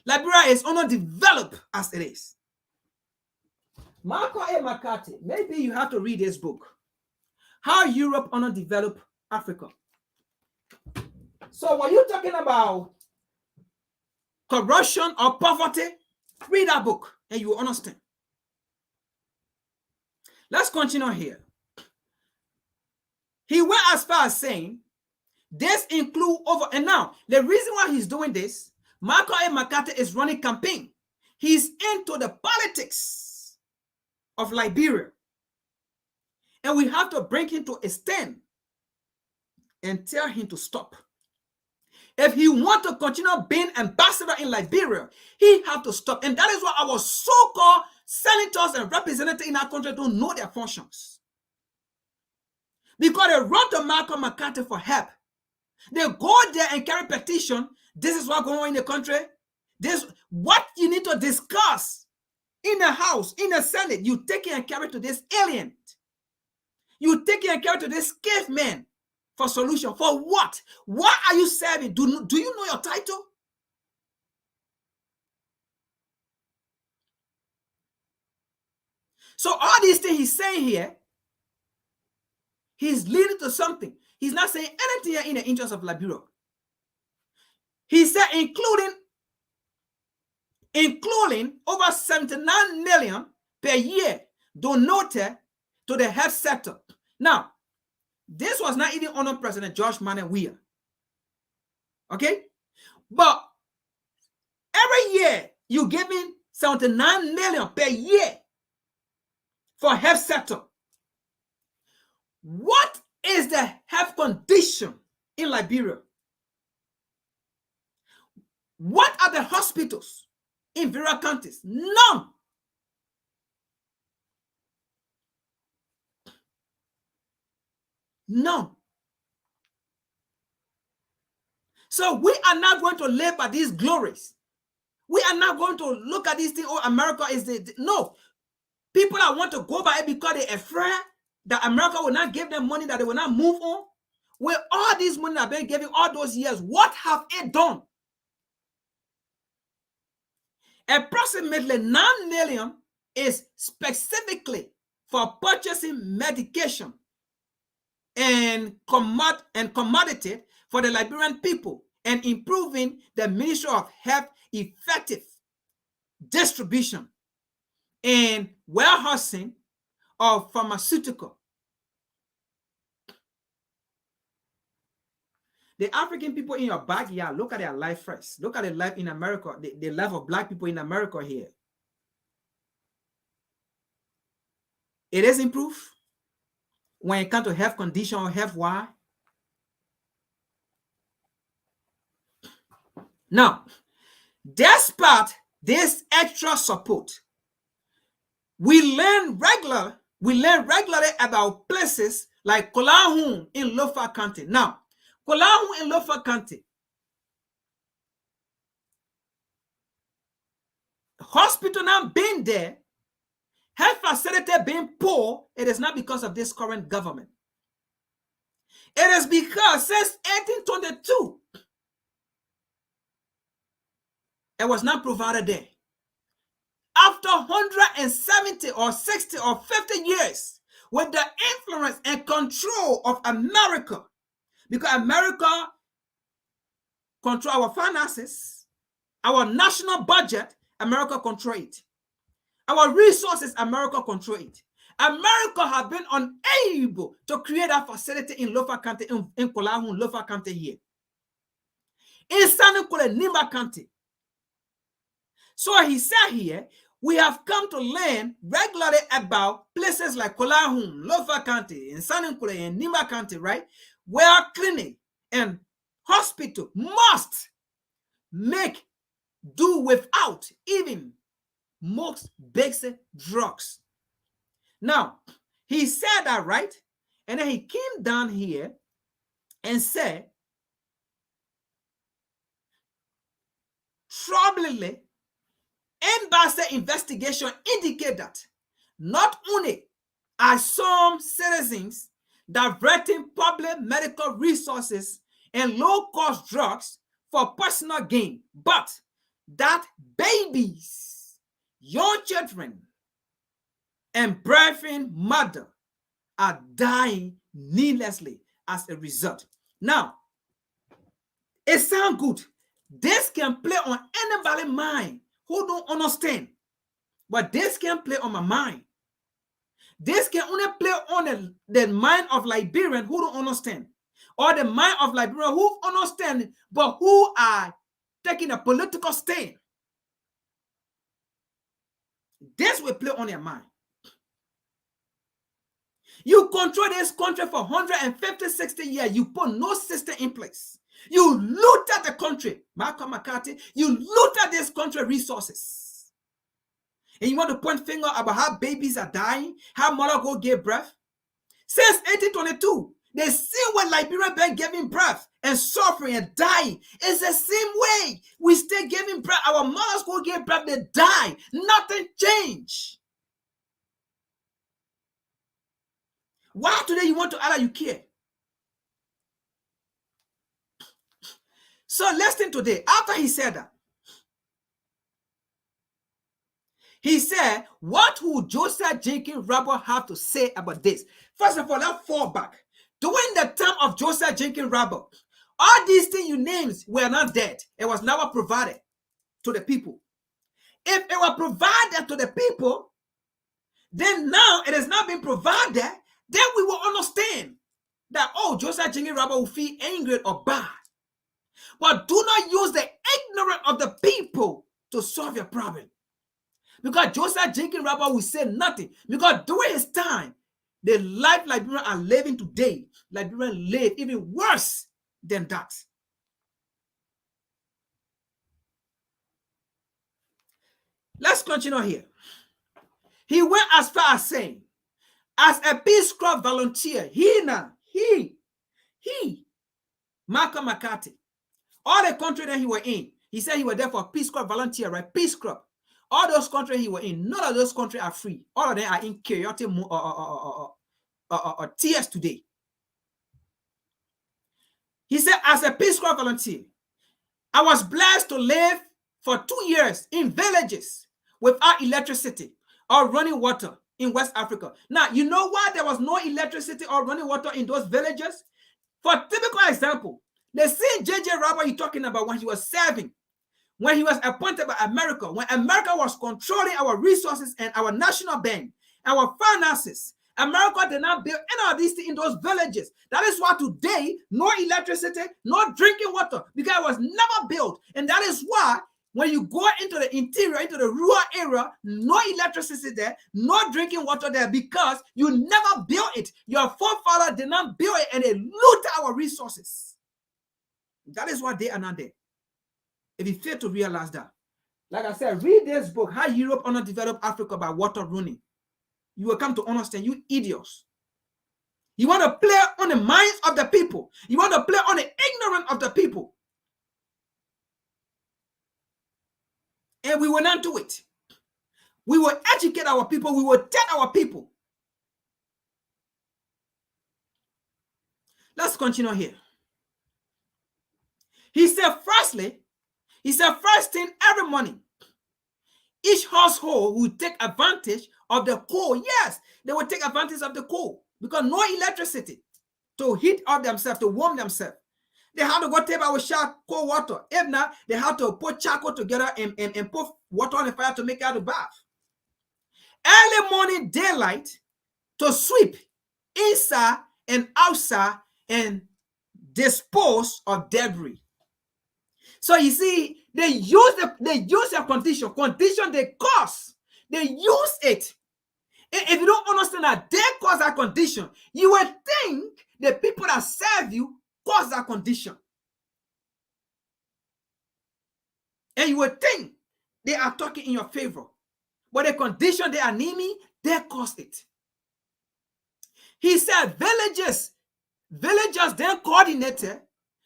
Liberia is underdeveloped as it is. Malcolm A. McCarthy, maybe you have to read this book, How Europe Underdeveloped Africa. So when you're talking about corruption or poverty, read that book and you will understand. Let's continue here. He went as far as saying, this include over, and now, the reason why he's doing this, Malcolm A. McCarthy is running campaign. He's into the politics of Liberia. And we have to bring him to a stand and tell him to stop. If he wants to continue being ambassador in Liberia, he have to stop. And that is why our so-called senators and representatives in our country don't know their functions. Because they run to Malcolm McCarthy for help. They go there and carry petition. This is what's going on in the country. This what you need to discuss in the House, in the Senate. You take it and carry to this alien. You take it and carry to this caveman for solution. For what? What are you serving? Do you know your title? So all these things he's saying here, he's leading to something. He's not saying anything in the interest of Liberia. He said including over 79 million per year donated to the health sector. Now, this was not even under President George Manuel Weah. Okay? But every year, you're giving 79 million per year for health sector. What is the health condition in Liberia? What are the hospitals in various counties? None. None. So we are not going to live by these glories. We are not going to look at these things. Oh, America is no. People that want to go by it because they're afraid that America will not give them money, that they will not move on. With all this money that have been given all those years, what have it done? Approximately 9 million is specifically for purchasing medication and commodity for the Liberian people and improving the Ministry of Health effective distribution and warehousing of pharmaceutical. The African people in your backyard, look at their life first. Look at the life in America, the life of black people in America here. It is improved when it comes to health condition or health why. Now, despite this extra support, we learn regularly about places like Kolahun in Lofa County. Now, Kolahun in Lofa County, hospital now being there, health facility being poor, it is not because of this current government. It is because since 1822, it was not provided there. After 170 or 60 or 50 years, with the influence and control of America, because America control our finances, our national budget, America control it. Our resources, America control it. America have been unable to create a facility in Lofa County, in Kolahun, Lofa County here. In Sanukule, Nimba County. So he said here, we have come to learn regularly about places like Kolahun, Lofa County, in Sanukule, and Nimba County, right? Where clinic and hospital must make do without even most basic drugs. Now, he said that, right? And then he came down here and said, troublingly, embassy investigation indicate that not only are some citizens diverting public medical resources and low-cost drugs for personal gain, but that babies, young children, and breastfeeding mother are dying needlessly as a result. Now, it sounds good. This can play on anybody's mind who don't understand, but this can play on my mind. This can only play on the mind of Liberian who don't understand, or the mind of Liberian who understand, but who are taking a political stand. This will play on your mind. You control this country for 150, 60 years. You put no system in place. You loot at the country, Malcolm McCarthy. You loot at this country resources. And you want to point finger about how babies are dying, how mother go give birth. Since 1822, they see what Liberia been giving birth and suffering and dying. It's the same way. We still giving birth. Our mothers go give birth, they die. Nothing changed. Why today you want to add that you care? So listen today. After he said that, he said, what would Josiah Jenkins Rabo have to say about this? First of all, let's fall back. During the time of Josiah Jenkins Rabo, all these things you named were not dead. It was never provided to the people. If it were provided to the people, then now it has not been provided, then we will understand that, oh, Josiah Jenkins Rabo will feel angry or bad. But do not use the ignorance of the people to solve your problem. Because Josiah Jenkins Rabo will say nothing. Because during his time, the life Liberians are living today, Liberians live even worse than that. Let's continue here. He went as far as saying, as a Peace Corps volunteer, he, Malcolm McCarthy, all the country that he was in, he said he was there for Peace Corps volunteer, right? Peace Corps. All those countries he was in, none of those countries are free. All of them are in chaotic tears today. He said, as a Peace Corps volunteer, I was blessed to live for 2 years in villages without electricity or running water in West Africa. Now, you know why there was no electricity or running water in those villages? For typical example, the same J.J. Robert you're talking about when he was serving, when he was appointed by America, when America was controlling our resources and our national bank, our finances, America did not build any of these things in those villages. That is why today, no electricity, no drinking water, because it was never built. And that is why when you go into the interior, into the rural area, no electricity there, no drinking water there, because you never built it. Your forefather did not build it, and they loot our resources. That is why they are not there. If you fail to realize that, like I said, read this book, How Europe Underdeveloped Africa by Walter Rooney. You will come to understand, you idiots. You want to play on the minds of the people. You want to play on the ignorance of the people. And we will not do it. We will educate our people. We will tell our people. Let's continue here. He said, first thing every morning, each household will take advantage of the coal. Yes, they will take advantage of the coal because no electricity to heat up themselves, to warm themselves. They have to go take out with cold water. If not, they have to put charcoal together and put water on the fire to make out a bath. Early morning daylight to sweep inside and outside and dispose of debris. So you see, they use their condition they cause. They use it. And if you don't understand that they cause that condition, you will think the people that serve you cause that condition. And you will think they are talking in your favor. But the condition they are naming, they caused it. He said villagers then coordinated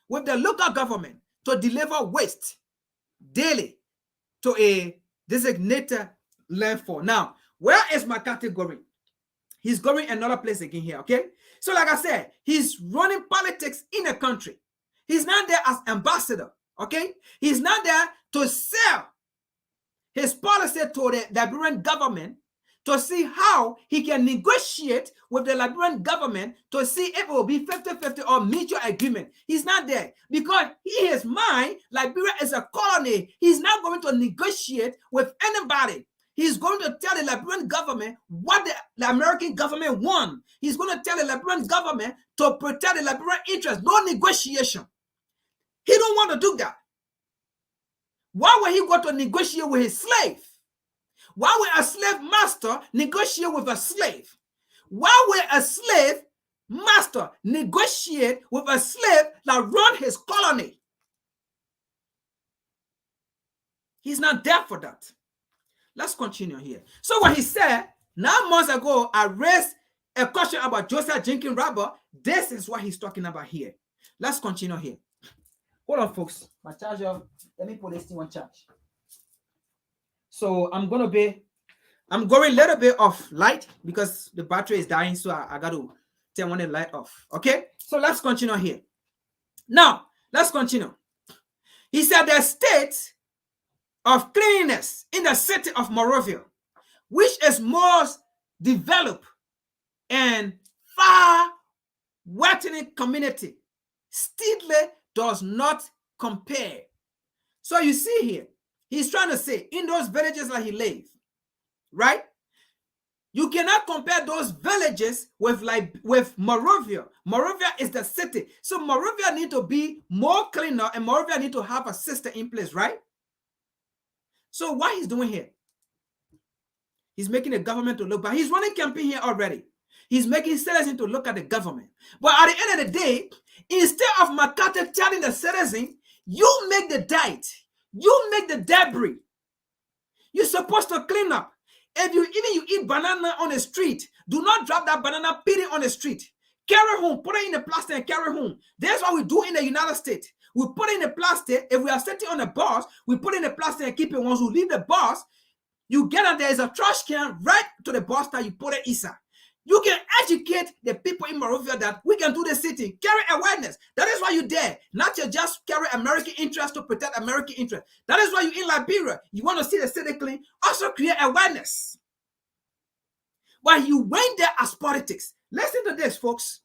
with the local government to deliver waste daily to a designated landfill. Now, where is McCarthy going? He's going another place again here, okay? So like I said, he's running politics in a country. He's not there as ambassador, okay? He's not there to sell his policy to the Liberian government to see how he can negotiate with the Liberian government to see if it will be 50-50 or mutual agreement. He's not there because in his mind, Liberia is a colony. He's not going to negotiate with anybody. He's going to tell the Liberian government what the American government wants. He's going to tell the Liberian government to protect the Liberian interest. No negotiation. He don't want to do that. Why would he go to negotiate with his slave? Why would a slave master negotiate with a slave? Why would a slave master negotiate with a slave that run his colony? He's not there for that. Let's continue here. So what he said, 9 months ago, I raised a question about Josiah Jenkins Robert. This is what he's talking about here. Let's continue here. Hold on, folks. My charger, let me put this thing on charge. So I'm going a little bit off light because the battery is dying. So I got to turn one light off. Okay. So let's continue here. Now, let's continue. He said the state of cleanliness in the city of Monrovia, which is most developed and far western community, still does not compare. So you see here, he's trying to say in those villages that he lives, right? You cannot compare those villages with Monrovia. Monrovia is the city. So Monrovia need to be more cleaner and Monrovia need to have a system in place, right? So what he's doing here, he's making the government to look back. He's running campaign here already. He's making citizens to look at the government. But at the end of the day, instead of McCarthy telling the citizen, you make the diet, you make the debris, You're supposed to clean up. If you eat banana on the street, do not drop that banana, put it on the street. Carry home, put it in the plastic and carry home. That's what we do in the United States. We put it in the plastic. If we are sitting on the bus, we put it in the plastic and keep it. Once we leave the bus, you get out, there is a trash can right to the bus that you put it inside. You can educate the people in Monrovia that we can do the city. Carry awareness. That is why you're there. Not to just carry American interest to protect American interest. That is why you're in Liberia. You want to see the city clean. Also create awareness. But you went there as politics. Listen to this, folks.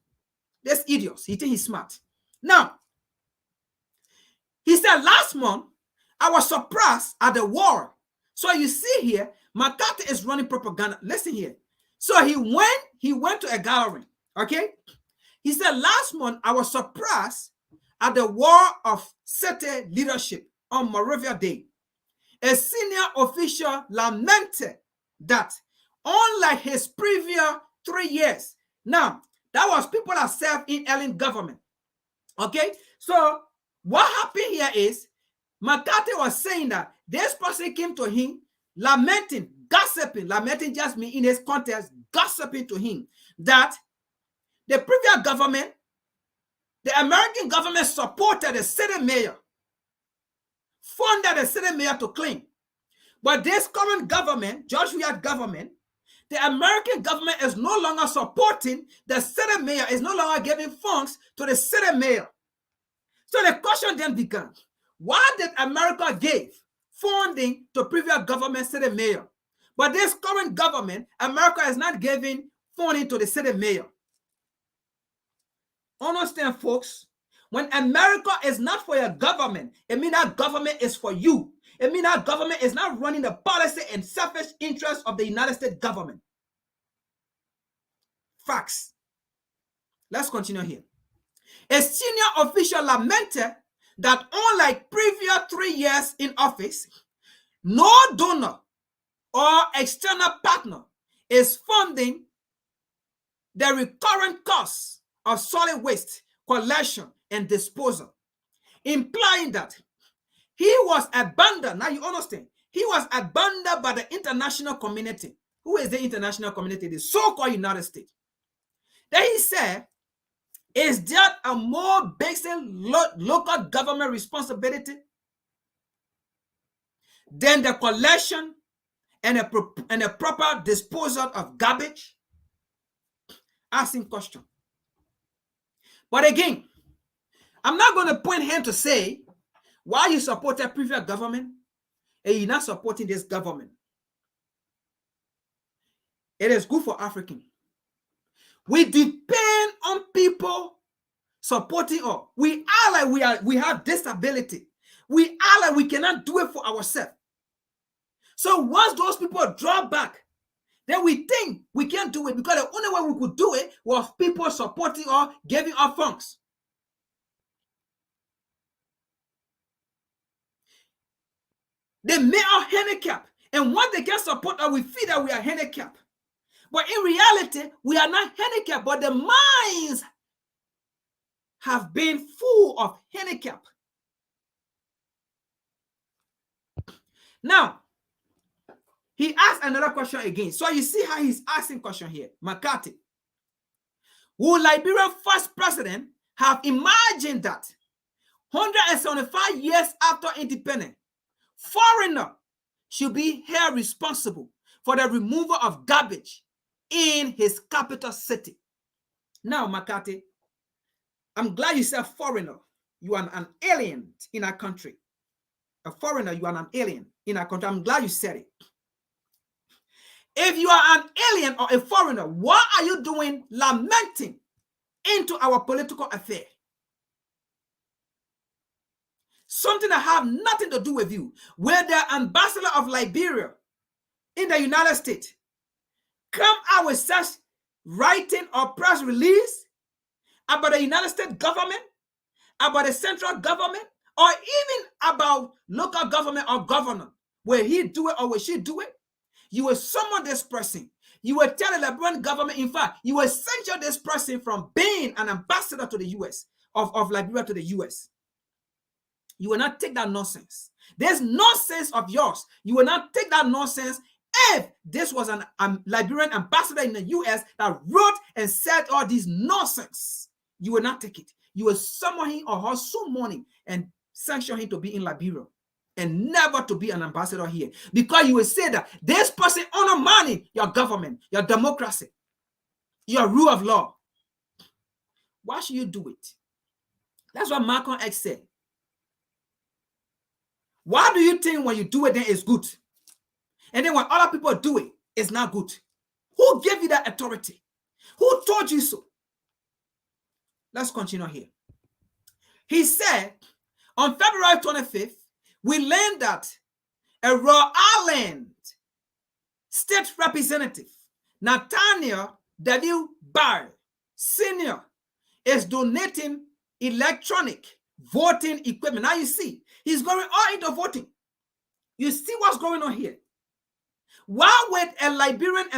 This idiot. He thinks he's smart. Now, he said last month, I was surprised at the war. So you see here, McCarthy is running propaganda. Listen here. So he went to a gathering, okay? He said, last month, I was surprised at the war of city leadership on Monrovia Day. A senior official lamented that, unlike his previous 3 years, now, that was people that served in alien government, okay? So what happened here is, McCarthy was saying that this person came to him lamenting, gossiping, lamenting just means in his context, gossiping to him that the previous government, the American government supported the city mayor, funded the city mayor to clean. But this current government, George Weah government, the American government is no longer supporting the city mayor, is no longer giving funds to the city mayor. So the question then began, why did America give funding to previous government city mayor? But this current government, America is not giving funding to the city mayor. Understand, folks? When America is not for your government, it means that government is for you. It means that government is not running the policy and selfish interests of the United States government. Facts. Let's continue here. A senior official lamented that unlike previous 3 years in office, no donor or external partner is funding the recurrent costs of solid waste collection and disposal, implying that he was abandoned. Now you understand. He was abandoned by the international community. Who is the international community? The so-called United States. Then he said, is that a more basic local government responsibility than the collection and a proper disposal of garbage? Asking question. But again, I'm not going to point him to say why you support a previous government and you're not supporting this government. It is good for African. We depend on people supporting us. We are like we have disability. We are like we cannot do it for ourselves. So once those people draw back, then we think we can't do it because the only way we could do it was people supporting or giving us funds. They make us handicapped. And once they can support us, we feel that we are handicapped. But in reality, we are not handicapped, but the minds have been full of handicap. Now, he asked another question again. So you see how he's asking question here. McCarthy. Will Liberian first president have imagined that 175 years after independence, foreigner should be held responsible for the removal of garbage in his capital city? Now, McCarthy, I'm glad you said foreigner. You are an alien in our country. A foreigner, you are an alien in our country. I'm glad you said it. If you are an alien or a foreigner, what are you doing lamenting into our political affair? Something that have nothing to do with you. Where the ambassador of Liberia in the United States come out with such writing or press release about the United States government, about the central government, or even about local government or governor, will he do it or will she do it? You will summon this person. You will tell the Liberian government, in fact, you will censure this person from being an ambassador to the U.S., of Liberia to the U.S. You will not take that nonsense. This nonsense of yours, you will not take that nonsense. If this was an Liberian ambassador in the US that wrote and said all these nonsense, you will not take it. You will summon him or her some morning and sanction him to be in Liberia and never to be an ambassador here, because you will say that this person undermining your government, your democracy, your rule of law. Why should you do it? That's what Malcolm X said. Why do you think when you do it, then it's good? And then when other people do it, it's not good? Who gave you that authority? Who told you so? Let's continue here. He said, on February 25th, we learned that a Rhode Island state representative, Nathaniel W. Barr, Sr., is donating electronic voting equipment. Now you see, he's going all into voting. You see what's going on here? Why would a Liberian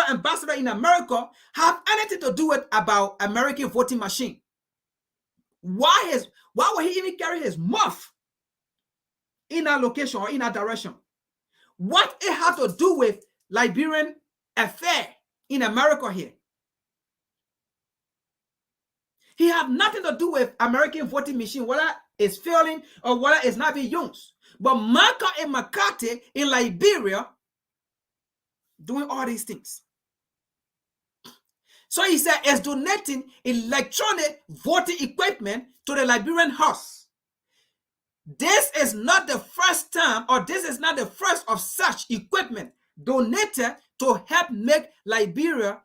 ambassador in America have anything to do with about American voting machine? Why would he even carry his muff in a location or in a direction? What it had to do with Liberian affair in America here? He have nothing to do with American voting machine, whether it's failing or whether it's not being used. But Malcolm and McCarthy in Liberia doing all these things. So he said it's donating electronic voting equipment to the Liberian House. This is not the first time, or this is not the first of such equipment donated to help make Liberia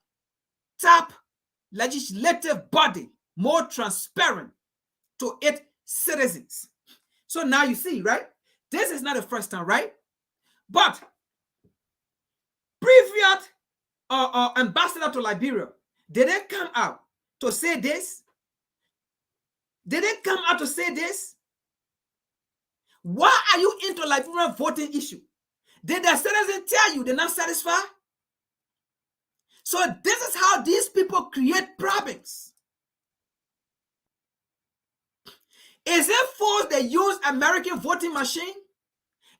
top legislative body more transparent to its citizens. So now you see, right? This is not the first time, right? But previous ambassador to Liberia, did they come out to say this? Did they come out to say this? Why are you into Liberian voting issue? Did the citizens tell you they're not satisfied? So this is how these people create problems. Is it false they use American voting machine?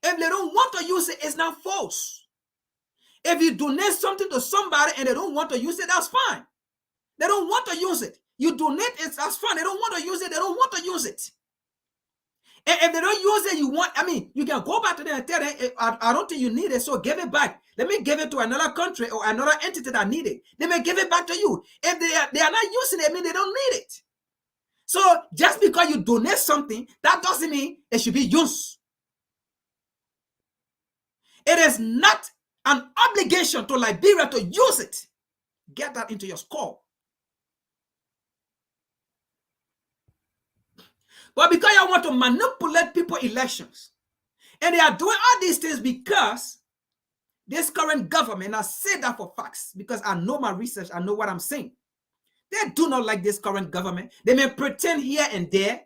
If they don't want to use it, it's not false. If you donate something to somebody and they don't want to use it, that's fine. They don't want to use it. You donate it, that's fine. They don't want to use it, they don't want to use it. And if they don't use it, you can go back to them and tell them, I don't think you need it, so give it back. Let me give it to another country or another entity that need it. They may give it back to you. If they are not using it, I mean they don't need it. So just because you donate something, that doesn't mean it should be used. It is not an obligation to Liberia to use it. Get that into your skull. But because you want to manipulate people's elections, and they are doing all these things because this current government, I say that for facts, because I know my research, I know what I'm saying. They do not like this current government. They may pretend here and there.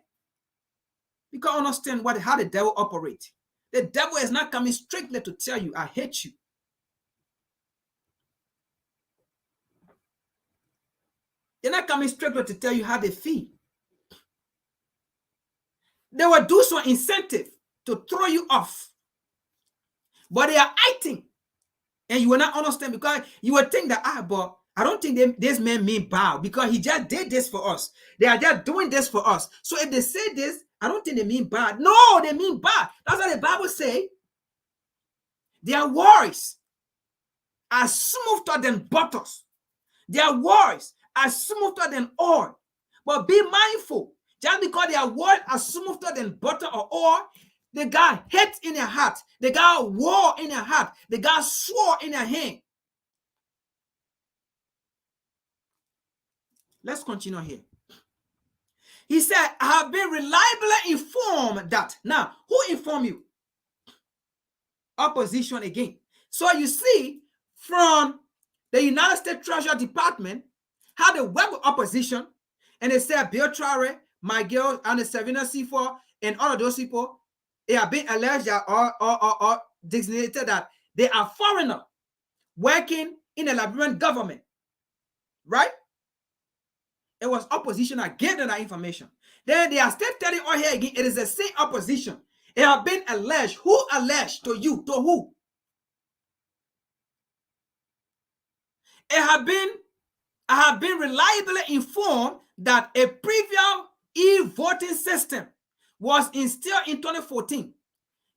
You can understand how the devil operates. The devil is not coming strictly to tell you, I hate you. They're not coming strictly to tell you how they feel. They will do some incentive to throw you off. But they are acting. And you will not understand, because you will think that, but I don't think this man mean bow, because he just did this for us. They are just doing this for us. So if they say this, I don't think they mean bad. No, they mean bad. That's what the Bible says. Their words are smoother than butters. Their words are smoother than oil. But be mindful. Just because their words are smoother than butter or oil, they got hate in their heart. They got war in their heart. They got sword in their hand. Let's continue here. He said, I have been reliably informed that. Now, who informed you? Opposition again. So you see, from the United States Treasury Department, how they work with opposition, and they said Bill Traore, my girl, and the Savina C4, and all of those people, they have been alleged or designated that they are foreigners working in the Liberian government. Right? It was opposition that gave them that information. Then they are still telling all here again, it is the same opposition. It has been alleged. Who alleged to you? To who? I have been reliably informed that a previous e-voting system was installed in 2014.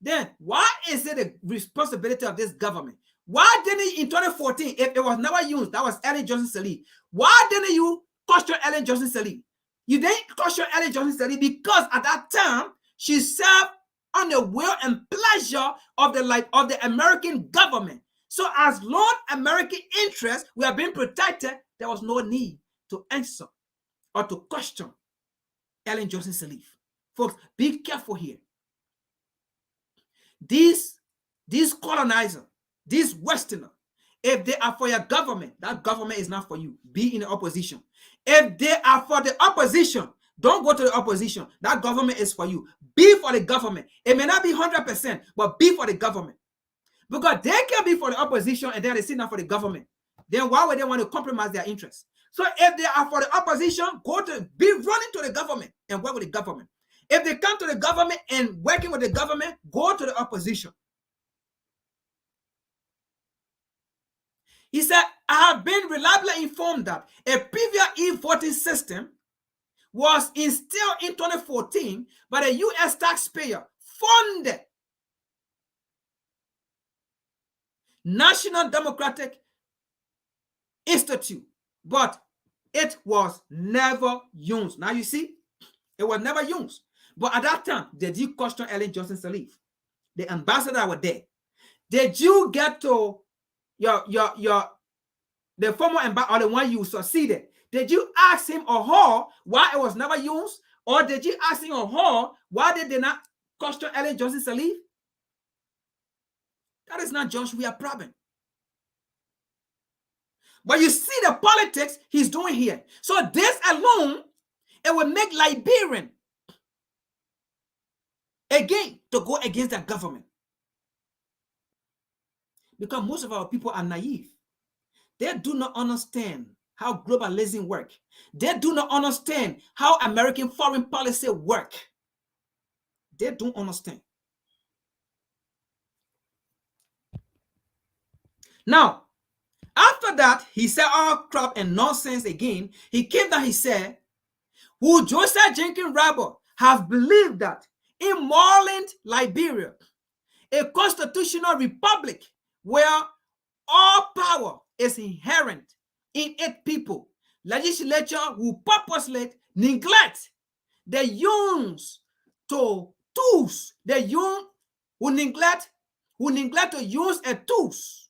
Then why is it the responsibility of this government? Why didn't in 2014, if it was never used, that was Ellen Johnson Sirleaf, why didn't you question Ellen Johnson Sirleaf? You didn't question Ellen Johnson Sirleaf because at that time she served on the will and pleasure of the American government. So as long American interests were being protected, there was no need to answer or to question Ellen Johnson Sirleaf. Folks, be careful here. These colonizers, these Westerners, if they are for your government, that government is not for you. Be in the opposition. If they are for the opposition, don't go to the opposition. That government is for you. Be for the government. It may not be 100%, but be for the government. Because they can be for the opposition and then they sit down for the government. Then why would they want to compromise their interests? So if they are for the opposition, be running to the government and work with the government. If they come to the government and working with the government, go to the opposition. He said, I have been reliably informed that a previous e-voting system was installed in 2014 by the U.S. taxpayer funded National Democratic Institute, but it was never used. Now you see, it was never used. But at that time, did you question Ellen Johnson Sirleaf, the ambassador were there? Did you get to the former ambassador, or the one you succeeded? Did you ask him or her why it was never used? Or did you ask him or her why they did not question Ellen Johnson Sirleaf? That is not Joshua's problem. But you see the politics he's doing here. So this alone, it will make Liberian again to go against the government. Because most of our people are naive. They do not understand how globalism works. They do not understand how American foreign policy works. They don't understand. Now, after that, he said all crap and nonsense again. He came down, he said, would Joseph Jenkins Rabo have believed that in Moreland, Liberia, a constitutional republic where all power is inherent in its people, legislature will purposely neglect the use to tools, the young will neglect to use a tools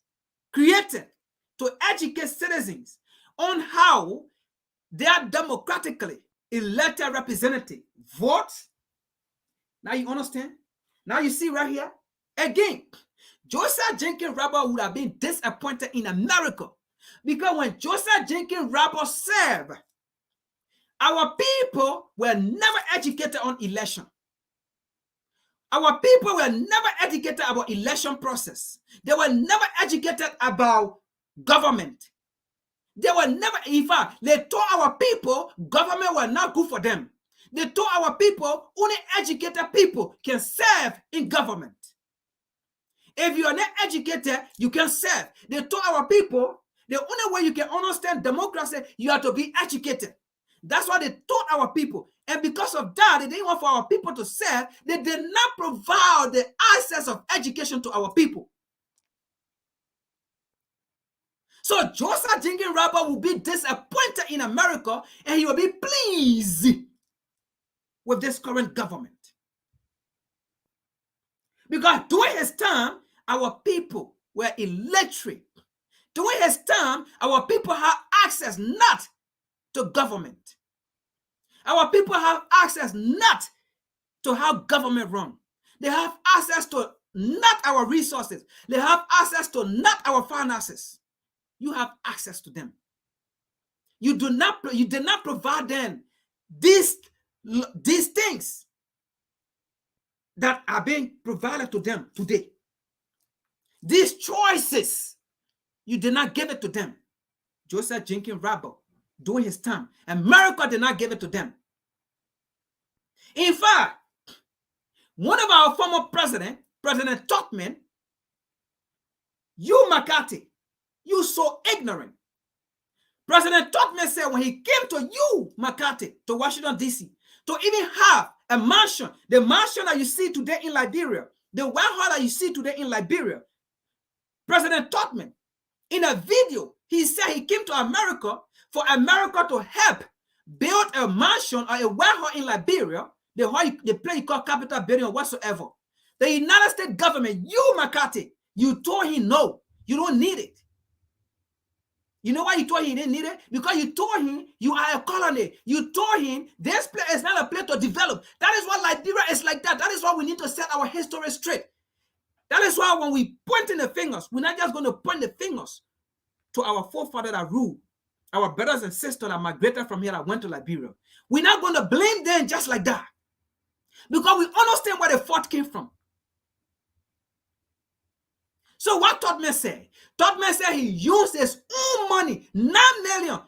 created to educate citizens on how their democratically elected representative vote. Now you understand? Now you see right here? Again, Joseph Jenkins Rabo would have been disappointed in America because when Joseph Jenkins Rabo served, our people were never educated on election. Our people were never educated about election process. They were never educated about government. They were never, in fact, they told our people government were not good for them. They told our people only educated people can serve in government. If you are not educated, you can serve. They told our people the only way you can understand democracy, you have to be educated. That's why they told our people. And because of that, they didn't want for our people to serve. They did not provide the access of education to our people. So Joseph Jenkins Rabo will be disappointed in America and he will be pleased with this current government. Because during his time, our people were illiterate. During his time, our people have access not to government. Our people have access not to how government run. They have access to not our resources. They have access to not our finances. You have access to them. You did not provide them these things that are being provided to them today. These choices, you did not give it to them. Joseph Jenkins Rabo, during his time, America did not give it to them. In fact, One of our former president, President Tubman, you McCarthy, you so ignorant. President Tubman said when he came to you, McCarthy, to Washington, D.C., to even have a mansion, the mansion that you see today in Liberia, the White House that you see today in Liberia, President Tubman, in a video, he said he came to America for America to help build a mansion or a White House in Liberia, the place called Capitol Building or whatsoever. The United States government, you McCarthy, you told him no, you don't need it. You know why you told him he didn't need it? Because you told him you are a colony. You told him this place is not a place to develop. That is why Liberia is like that. That is why we need to set our history straight. That is why when we point in the fingers, we're not just going to point the fingers to our forefathers that ruled, our brothers and sisters that migrated from here that went to Liberia. We're not going to blame them just like that. Because we understand where the fault came from. So what Tubman said? Tubman said he used his own money, 9 million.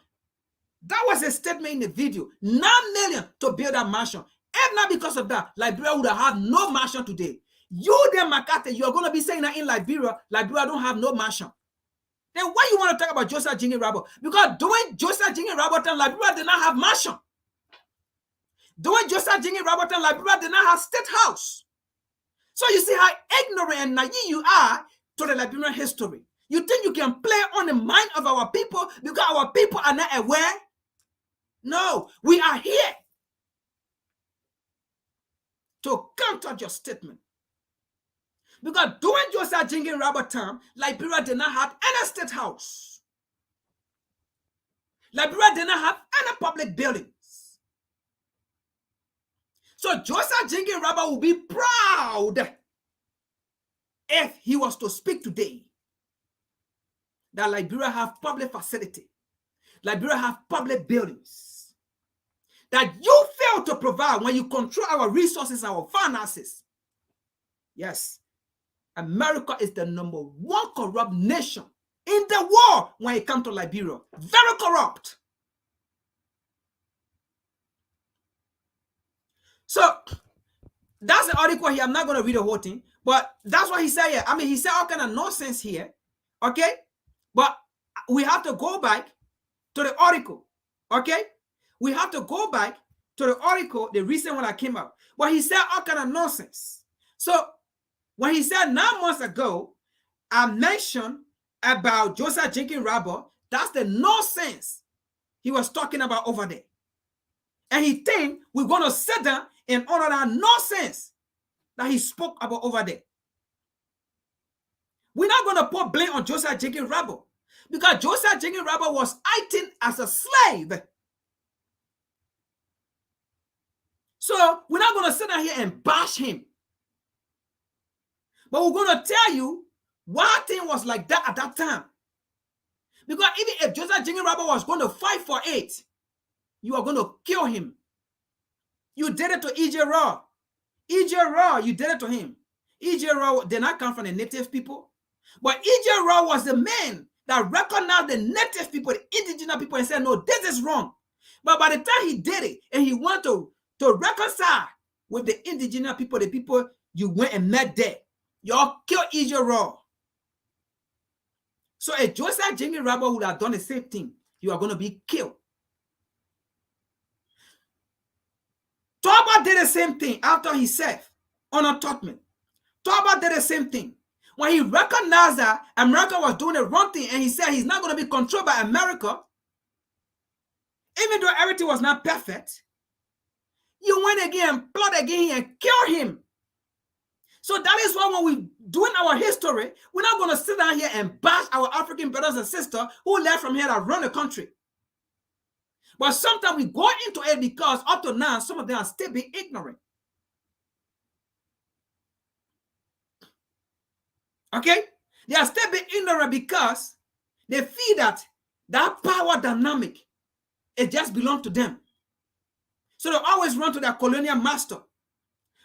That was a statement in the video. 9 million to build that mansion. And not because of that, Liberia would have had no mansion today. You then, McCarthy, you're going to be saying that in Liberia don't have no mansion. Then why you want to talk about Joseph Jingy Rabo? Because during Joseph Jingy Rabo time, Liberia did not have mansion. During Joseph Jingy Rabo time, Liberia did not have state house. So you see how ignorant and naive you are to the Liberian history. You think you can play on the mind of our people because our people are not aware? No, we are here to counter your statement. Because during Joseph Jingy Rabo time, Liberia did not have any state house. Liberia did not have any public buildings. So Joseph Jingy Rabo will be proud if he was to speak today that Liberia have public facility, Liberia have public buildings, that you fail to provide when you control our resources, our finances. Yes, America is the #1 corrupt nation in the world when it comes to Liberia. Very corrupt. So that's the article here. I'm not going to read the whole thing, but that's what he said here. I mean, he said all kind of nonsense here. Okay? But we have to go back to the article. Okay? We have to go back to the article, the recent one that came out. But he said all kind of nonsense. So when he said 9 months ago, I mentioned about Joseph Jingy Rabo, that's the nonsense he was talking about over there. And he think we're going to sit down and honor that nonsense that he spoke about over there. We're not going to put blame on Joseph Jingy Rabo because Joseph Jingy Rabo was acting as a slave. So we're not going to sit down here and bash him. But we're going to tell you why thing was like that at that time. Because even if Joseph Jingy Rabo was going to fight for it, you are going to kill him. You did it to E.J. Raw. E.J. Raw, you did it to him. E.J. Raw did not come from the native people. But E.J. Raw was the man that recognized the native people, the indigenous people, and said, no, this is wrong. But by the time he did it, and he wanted to reconcile with the indigenous people, the people you went and met there, y'all killed E.J. Raw. So if Joseph Jingy Rabo would have done the same thing, you are going to be killed. Toba did the same thing after he served under Tubman. Toba did the same thing. When he recognized that America was doing the wrong thing and he said he's not going to be controlled by America, even though everything was not perfect, you went again, plot again and kill him. So that is why when we're doing our history, we're not going to sit down here and bash our African brothers and sisters who left from here that run the country. But sometimes we go into it because up to now, some of them are still being ignorant. Okay? They are still being ignorant because they feel that power dynamic, it just belongs to them. So they always run to their colonial master.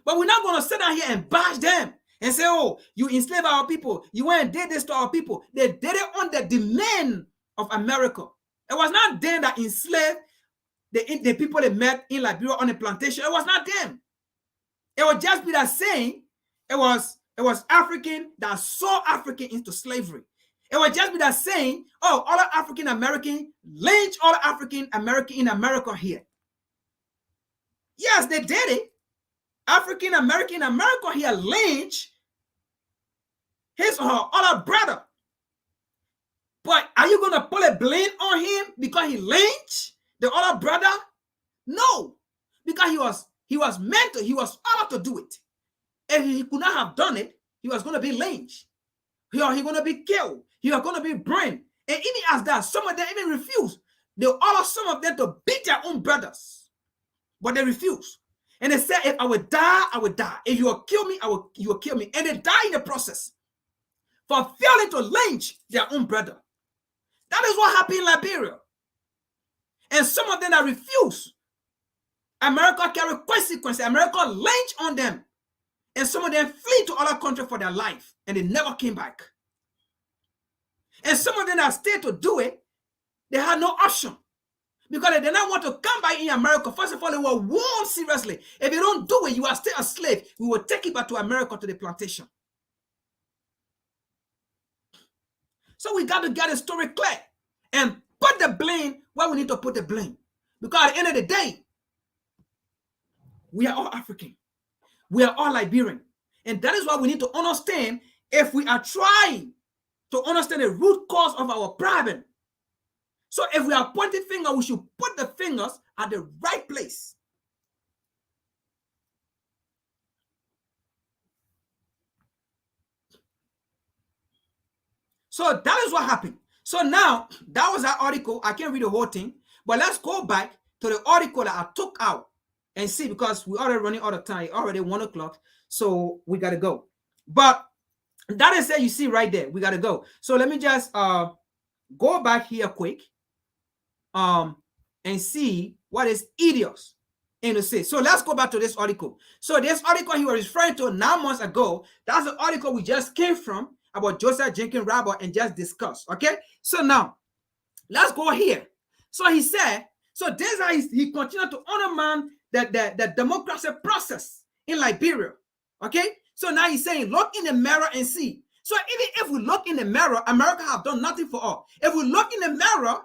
But we're not going to sit down here and bash them and say, oh, you enslave our people. You went and did this to our people. They did it on the demand of America. It was not them that enslaved the people they met in Liberia on the plantation. It was not them. It would just be that saying it was African that sold African into slavery. It would just be that saying, oh, all African American lynch all African American in America here. Yes, they did it. African American in America here lynch his or her other brother. But are you going to put a blame on him because he lynched the other brother? No, because he was meant to, he was allowed to do it. If he could not have done it, he was going to be lynched. He going to be killed. He was going to be burned. And even as that, some of them even refused. They allowed some of them to beat their own brothers, but they refused. And they said, if I would die, I would die. If you will kill me, you will kill me. And they died in the process for failing to lynch their own brother. That is what happened in Liberia. And some of them that refused, America carried consequences. America lynched on them. And some of them flee to other countries for their life. And they never came back. And some of them that stayed to do it, they had no option. Because they did not want to come back in America. First of all, they were warned seriously. If you don't do it, you are still a slave. We will take you back to America to the plantation. So we got to get the story clear and put the blame where we need to put the blame. Because at the end of the day, we are all African. We are all Liberian. And that is why we need to understand if we are trying to understand the root cause of our problem. So if we are pointing fingers, we should put the fingers at the right place. So that is what happened. So now, that was our article. I can't read the whole thing. But let's go back to the article that I took out and see, because we're already running out of time. It's already 1 o'clock. So we got to go. But that is it, you see right there. We got to go. So let me just go back here quick and see what is idiots in the say. So let's go back to this article. So this article he was referring to 9 months ago, that's the article we just came from about Joseph Jenkins Robert and just discussed. Okay, so now let's go here. So he said, so this is he continued to undermine the democracy process in Liberia. Okay, so now he's saying, look in the mirror and see. So even if we look in the mirror, America have done nothing for us. If we look in the mirror,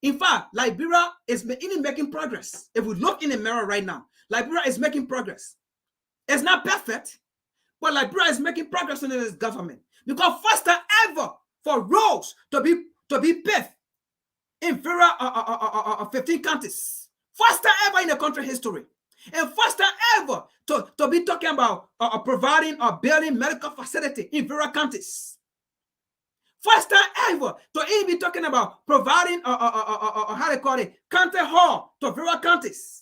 in fact, Liberia is even making progress. If we look in the mirror right now, Liberia is making progress. It's not perfect, but Liberia is making progress under this government. Because first time ever for roads to be paved in Vera 15 counties. First time ever in the country history. And first time ever to be talking about providing or building medical facility in Vera counties. First time ever to even be talking about providing how they call it, county hall to Vera counties.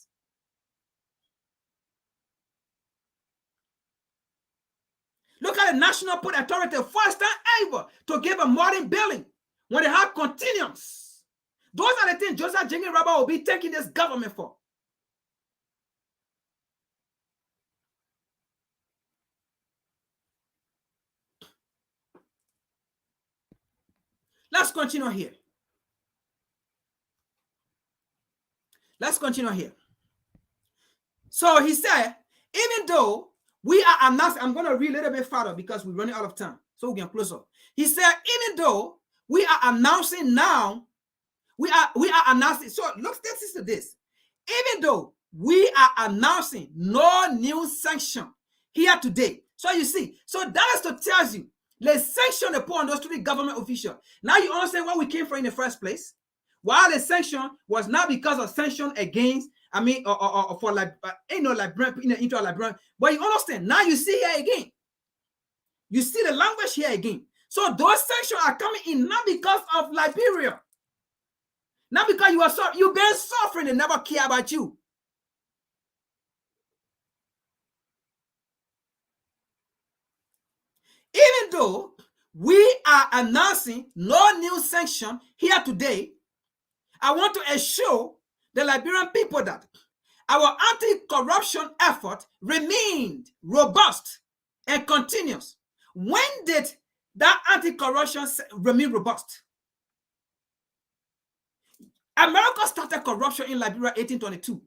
Look at the National Port Authority, first time ever to give a modern building when they have continuums. Those are the things Joseph Jenkins Robert will be taking this government for. Let's continue here. Let's continue here. So he said, even though we are announcing, I'm going to read a little bit further because we're running out of time, so we can close up. He said, even though we are announcing now, we are announcing. So look, this to this. Even though we are announcing no new sanction here today. So you see, so that is to tell you, let's sanction upon those three government officials. Now you understand where we came from in the first place. While the sanction was not because of sanction against, I mean, for like, Liberian, into a Liberian, but you understand, now you see here again. You see the language here again. So those sanctions are coming in not because of Liberia. Not because you've been suffering and never care about you. Even though we are announcing no new sanction here today, I want to assure the Liberian people that our anti-corruption effort remained robust and continuous. When did that anti-corruption remain robust? America started corruption in Liberia 1822.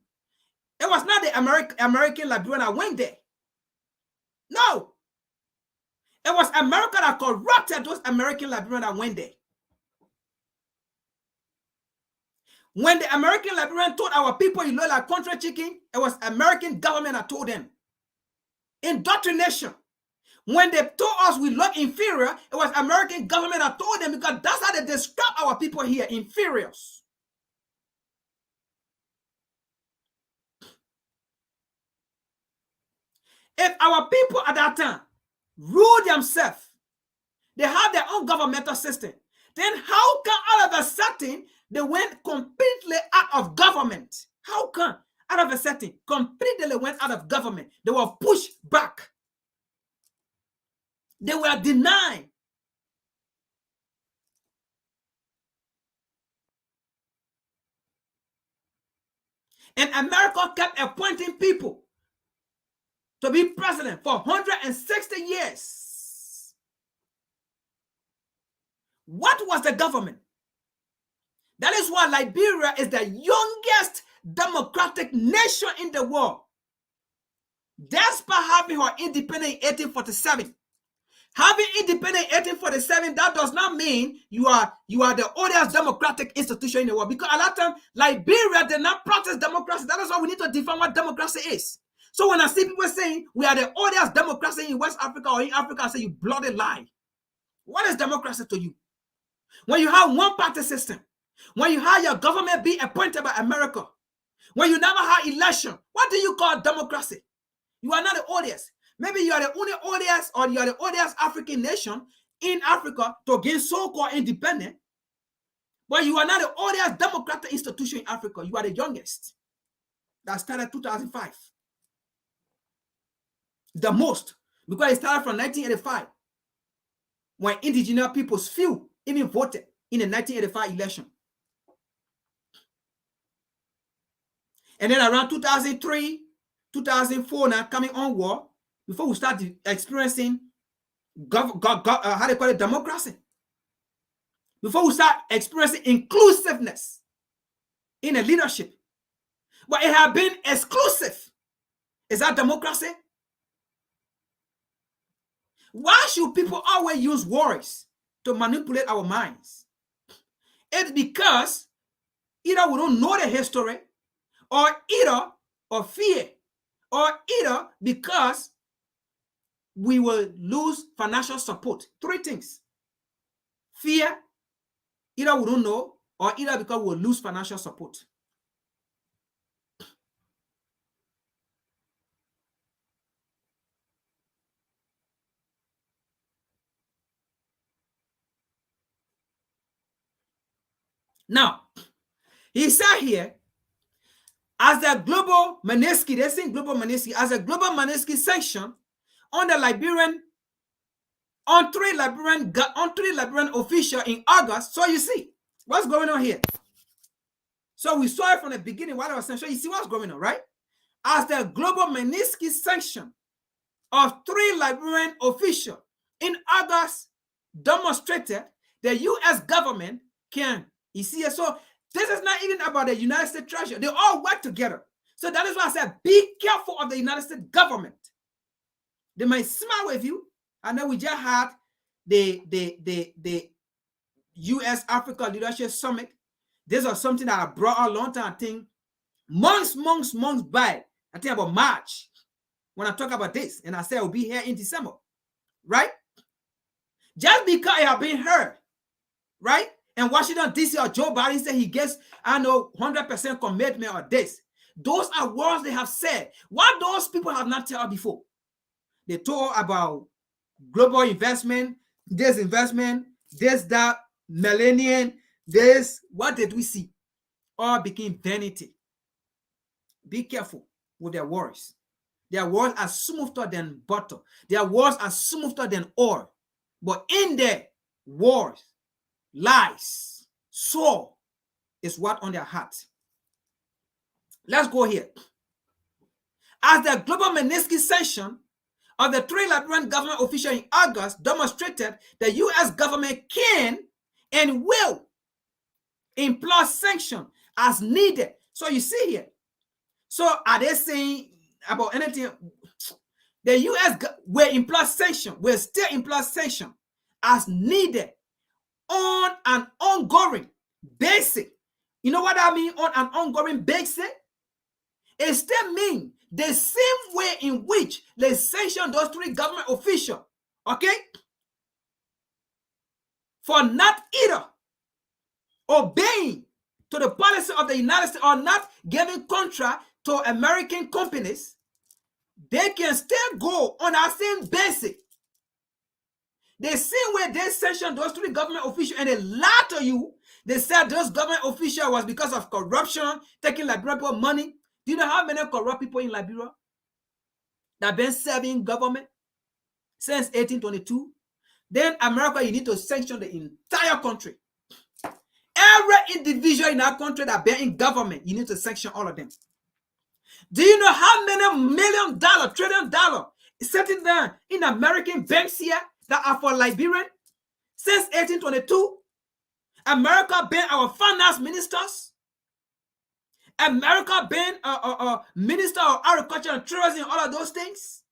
It was not the American Liberian that went there. No. It was America that corrupted those American Liberians that went there. When the American Liberian told our people you look like country chicken, it was American government that told them. Indoctrination. When they told us we look inferior, it was American government that told them, because that's how they describe our people here, inferiors. If our people at that time rule themselves, they have their own governmental system, then how come all of a sudden they went completely out of government? How come out of a sudden completely went out of government? They were pushed back. They were denied. And America kept appointing people to be president for 160 years. What was the government? That is why Liberia is the youngest democratic nation in the world. Despite having her independence in 1847. Having independence in 1847, that does not mean you are the oldest democratic institution in the world. Because at that time, Liberia did not practice democracy. That is why we need to define what democracy is. So when I see people saying we are the oldest democracy in West Africa or in Africa, I say you bloody lie. What is democracy to you? When you have one party system, when you have your government be appointed by America, when you never have election, what do you call democracy? You are not the oldest. Maybe you are the only oldest, or you are the oldest African nation in Africa to gain so-called independence, but you are not the oldest democratic institution in Africa. You are the youngest. That started 2005. The most, because it started from 1985, when indigenous peoples few even voted in the 1985 election. And then around 2003, 2004, now coming onward, before we start experiencing how they call it, democracy. Before we start experiencing inclusiveness in the leadership. But it has been exclusive. Is that democracy? Why should people always use words to manipulate our minds? It's because either we don't know the history, or fear, or either because we will lose financial support. Three things. Fear, either we don't know, or either because we will lose financial support. Now, he said here, as the global Manisky, they say global Manisky, as a global Manisky sanction on the Liberian, on three Liberian officials in August. So you see what's going on here. So we saw it from the beginning while I was saying, so you see what's going on, right? As the global Manisky sanction of three Liberian officials in August demonstrated the U.S. government can, you see it. So this is not even about the United States Treasury. They all work together. So that is why I said, be careful of the United States government. They might smile with you. I know we just had the U.S. Africa Leadership Summit. This was something that I brought out a long time, I think, months back. I think about March, when I talk about this. And I said I'll be here in December. Right? Just because it has been heard. Right? And Washington, D.C. or Joe Biden said he gets, 100% commitment or this. Those are words they have said. What those people have not told before. They told about global investment, this, that, millennium, this. What did we see? All became vanity. Be careful with their words. Their words are smoother than butter. Their words are smoother than oil. But in their words, lies, so is what on their heart. Let's go here. As the global Manisky sanction of the three Liberian government officials in August demonstrated, the U.S. government can and will employ sanctions as needed. So you see here. So are they saying about anything? The U.S. will imply sanction, will still imply sanction as needed on an ongoing basis. You know what I mean on an ongoing basis? It still means the same way in which they sanction those three government officials, okay, for not either obeying to the policy of the United States or not giving contract to American companies, they can still go on our same basis. The same way they sanctioned those three government officials and they lied to you, they said those government officials was because of corruption, taking Liberian people money. Do you know how many corrupt people in Liberia that have been serving government since 1822? Then America, you need to sanction the entire country. Every individual in our country that been in government, you need to sanction all of them. Do you know how many $1 million, trillion is sitting there in American banks here that are for Liberian? Since 1822, America been our finance ministers. America been minister of agriculture and tourism and all of those things.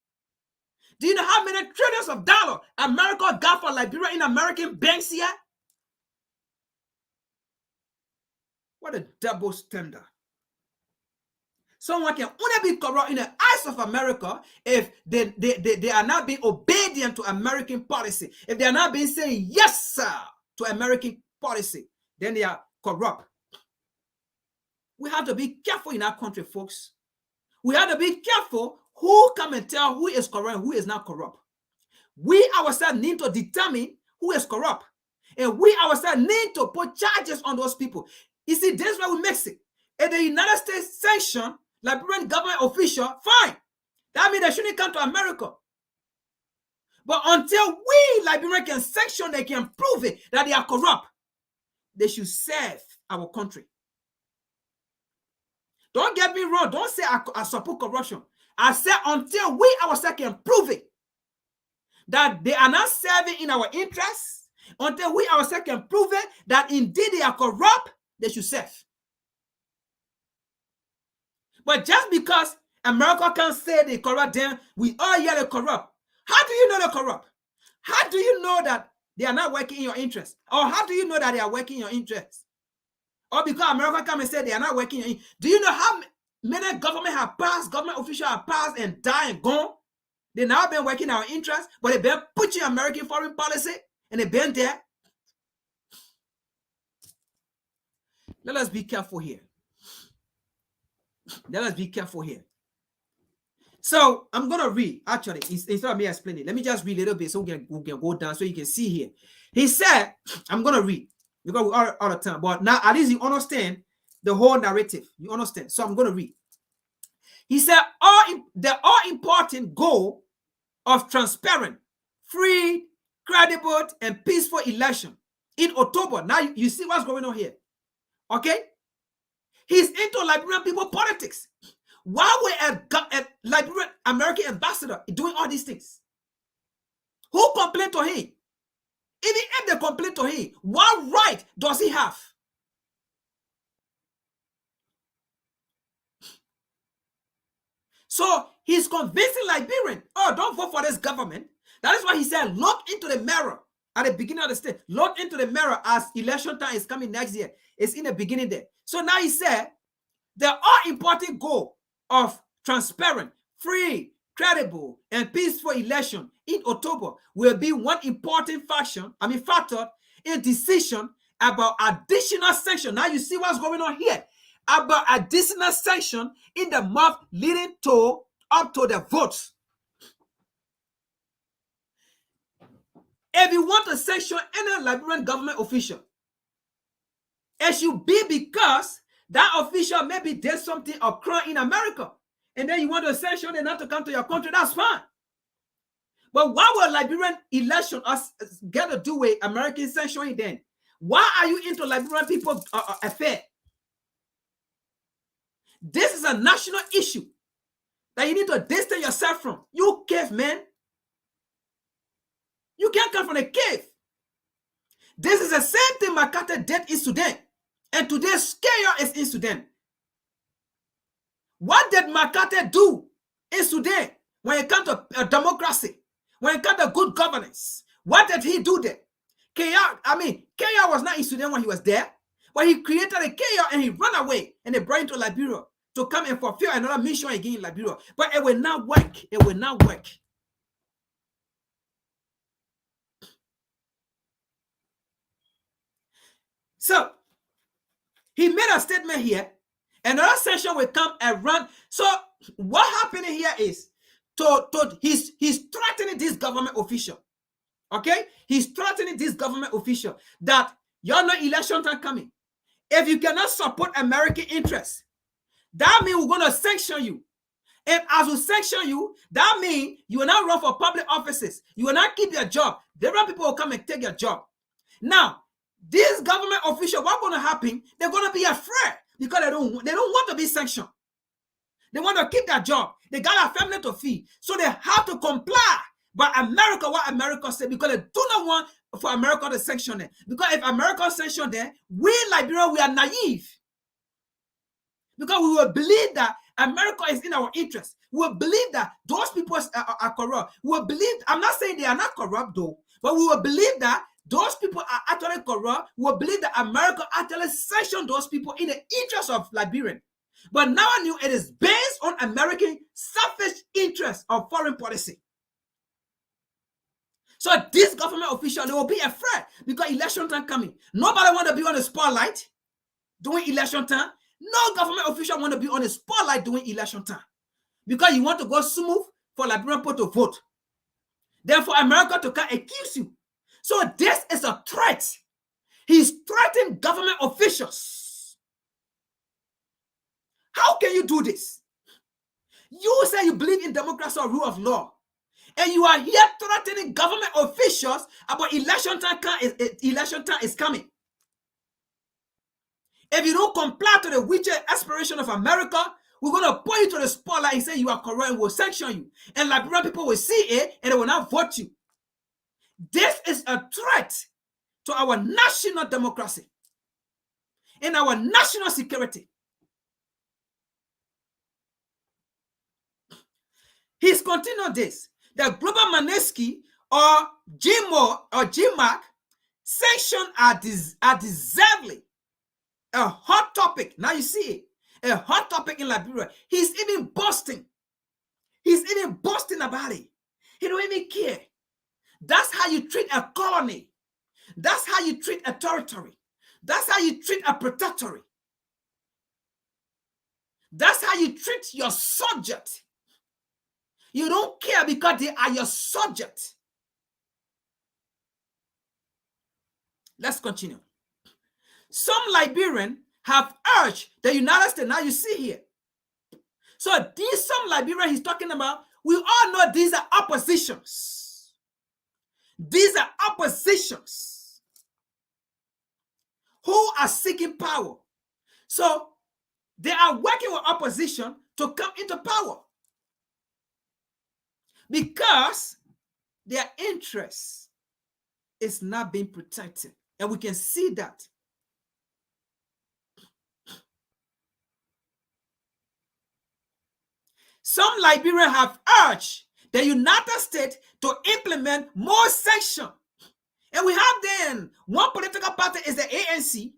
Do you know how many trillions of dollars America got for Liberia in American banks here? What a double standard. Someone can only be corrupt in the eyes of America if they are not being obedient to American policy. If they are not being saying yes, sir, to American policy, then they are corrupt. We have to be careful in our country, folks. We have to be careful who come and tell who is corrupt and who is not corrupt. We ourselves need to determine who is corrupt. And we ourselves need to put charges on those people. You see, this is why we mix it. If the United States sanction Liberian government official, fine. That means they shouldn't come to America. But until we Liberians can sanction, they can prove it that they are corrupt, they should serve our country. Don't get me wrong. Don't say I support corruption. I said until we ourselves can prove it that they are not serving in our interests, until we ourselves can prove it that indeed they are corrupt, they should serve. But just because America can't say they corrupt, then we all hear they corrupt. How do you know they're corrupt? How do you know that they are not working in your interest? Or how do you know that they are working in your interest? Or because America come and say they are not working in your interest. Do you know how many government have passed, government officials have passed and died and gone? They now been working in our interest, but they've been pushing American foreign policy and they've been there. Let us be careful here. Let us be careful here. So I'm going to read, actually, instead of me explaining, let me just read a little bit so we can go down so you can see here. He said, I'm going to read because we are all the time, but now at least you understand the whole narrative. You understand? So I'm going to read. He said, the all-important goal of transparent, free, credible, and peaceful election in October. Now you see what's going on here. Okay? He's into Liberian people politics. Why were a Liberian American ambassador doing all these things? Who complained to him? Even if they complain to him, what right does he have? So he's convincing Liberian, oh, don't vote for this government. That is why he said, look into the mirror at the beginning of the state. Look into the mirror as election time is coming next year. It's in the beginning there. So now he said, the all-important goal of transparent, free, credible, and peaceful election in October will be one important factor in decision about additional sanction. Now you see what's going on here. About additional sanction in the month leading to up to the votes. If you want to sanction any Liberian government official, it should be because that official maybe did something or crime in America, and then you want to sanction them not to come to your country. That's fine. But why will Liberian election get to do with American sanctioning then? Why are you into Liberian people affair? This is a national issue that you need to distance yourself from. You cave, man. You can't come from a cave. This is the same thing McCarthy did in Sudan. And today's chaos is in Sudan. What did McCarthy do in Sudan? when it comes to democracy, when it comes to good governance. What did he do there? Kenya was not in Sudan when he was there, but he created a chaos and he ran away and they brought him to Liberia to come and fulfill another mission again in Liberia. But it will not work. It will not work. So he made a statement here. Another session will come and run. So what happened here is he's threatening this government official. Okay? He's threatening this government official that y'all know election time coming. If you cannot support American interests, that means we're going to sanction you. And as we sanction you, that means you will not run for public offices. You will not keep your job. Different people will come and take your job. Now, these government officials, what's going to happen? They're going to be afraid because they don't want to be sanctioned. They want to keep their job. They got a family to feed. So they have to comply by America, what America said, because they do not want for America to sanction them. Because if America sanction them, we Liberia, we are naive. Because we will believe that America is in our interest. We will believe that those people are corrupt. We will believe, I'm not saying they are not corrupt though, but we will believe that those people are actually corrupt. We will believe that America actually sanctioned those people in the interest of Liberian. But now I knew it is based on American selfish interest of foreign policy. So this government official, they will be afraid because election time coming. Nobody want to be on the spotlight during election time. No government official want to be on the spotlight during election time because you want to go smooth for Liberian people to vote. Therefore, America to come accuse you. So this is a threat. He's threatening government officials. How can you do this? You say you believe in democracy or rule of law, and you are here threatening government officials about election time is coming. If you don't comply to the wicked aspiration of America, we're going to put you to the spotlight and say you are corrupt and we'll sanction you. And Liberian people will see it and they will not vote you. This is a threat to our national democracy and our national security. He's continued this. The global Manesky or GMO or GMAC sanctions are deservedly a hot topic. Now you see it. A hot topic in Liberia. He's even boasting. He's even boasting about it. He don't even care. That's how you treat a colony. That's how you treat a territory. That's how you treat a protectorate. That's how you treat your subject. You don't care because they are your subject. Let's continue. Some Liberians have urged the United States. Now you see here. So these some Liberians he's talking about, we all know these are oppositions. These are oppositions who are seeking power. So they are working with opposition to come into power because their interest is not being protected. And we can see that. Some Liberians have urged the United States to implement more sanctions. And we have then one political party is the ANC.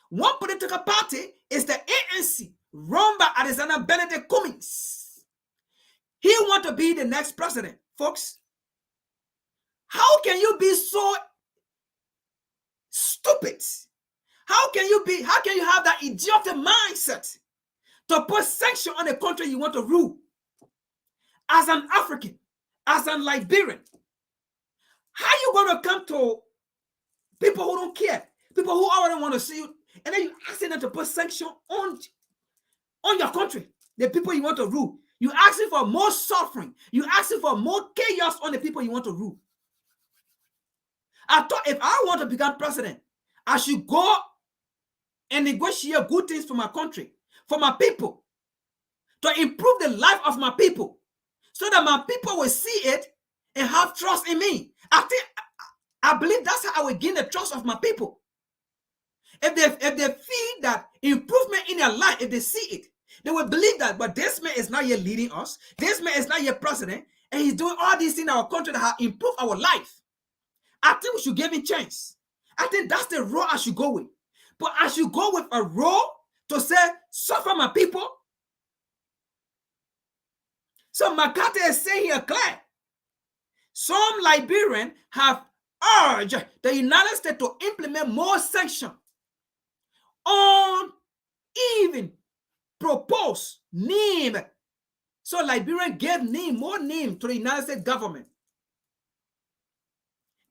One political party is the ANC, run by Alexander Benedict Cummings. He wants to be the next president, folks. How can you be so stupid? How can you have that idiotic mindset to put sanction on a country you want to rule? As an African, as an Liberian, how are you going to come to people who don't care, people who already want to see you, and then you asking them to put sanction on your country, the people you want to rule? You asking for more suffering. You asking for more chaos on the people you want to rule. I thought if I want to become president, I should go and negotiate good things for my country, for my people, to improve the life of my people, so that my people will see it and have trust in me. I believe that's how I will gain the trust of my people. If they feel that improvement in their life, if they see it, They will believe that, but this man is not yet leading us. This man is not yet president, and he's doing all these things in our country that have improved our life. I think we should give him chance. I think that's the role I should go with. But I should go with a role to say, suffer my people. So McCarthy is saying here clear. Some Liberians have urged the United States to implement more sanctions on even propose name. So Liberian gave more name to the United States government.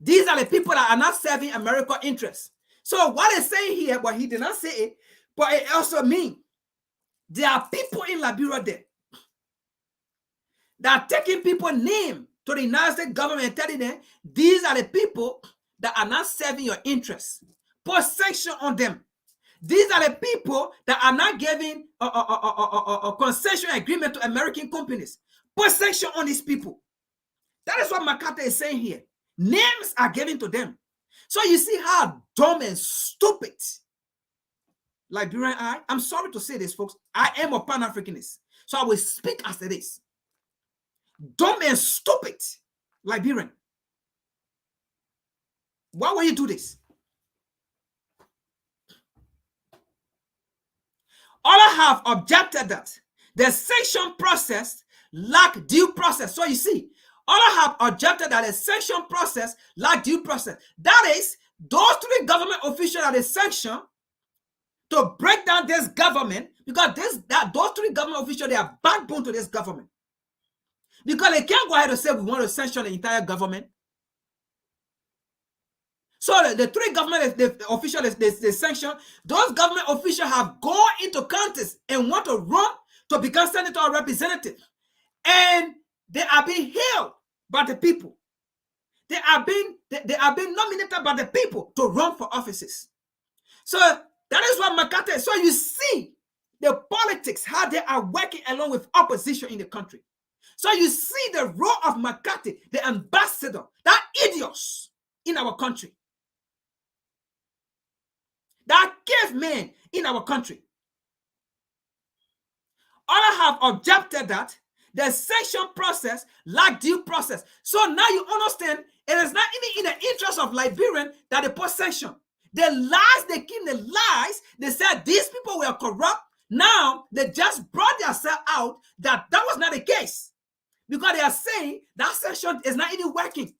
These are the people that are not serving American interests. So what it's saying here, but he did not say it, but it also means there are people in Liberia there that are taking people's name to the United States government and telling them these are the people that are not serving your interests. Put sanction on them. These are the people that are not giving a concession agreement to American companies. Put sanction on these people. That is what McCarthy is saying here. Names are given to them. So you see how dumb and stupid Liberian are. I'm sorry to say this, folks. I am a Pan-Africanist. So I will speak as it is. Dumb and stupid Liberian. Why will you do this? Others have objected that the sanction process lack due process. So you see, others have objected that the sanction process lack due process. That is, those three government officials that they sanction to break down this government, because those three government officials, they are backbone to this government. Because they can't go ahead and say we want to sanction the entire government. So the three government officials they sanction, those government officials have gone into counties and want to run to become senator or representative. And they are being hailed by the people. They are being nominated by the people to run for offices. So that is what McCarthy. So you see the politics, how they are working along with opposition in the country. So you see the role of McCarthy, the ambassador, that idiots in our country. That caveman in our country. Others have objected that the sanction process lack due process. So now you understand it is not even in the interest of Liberian that they put sanction. The lies, they keep the lies. They said these people were corrupt. Now they just brought themselves out that was not the case. Because they are saying that sanction is not even working.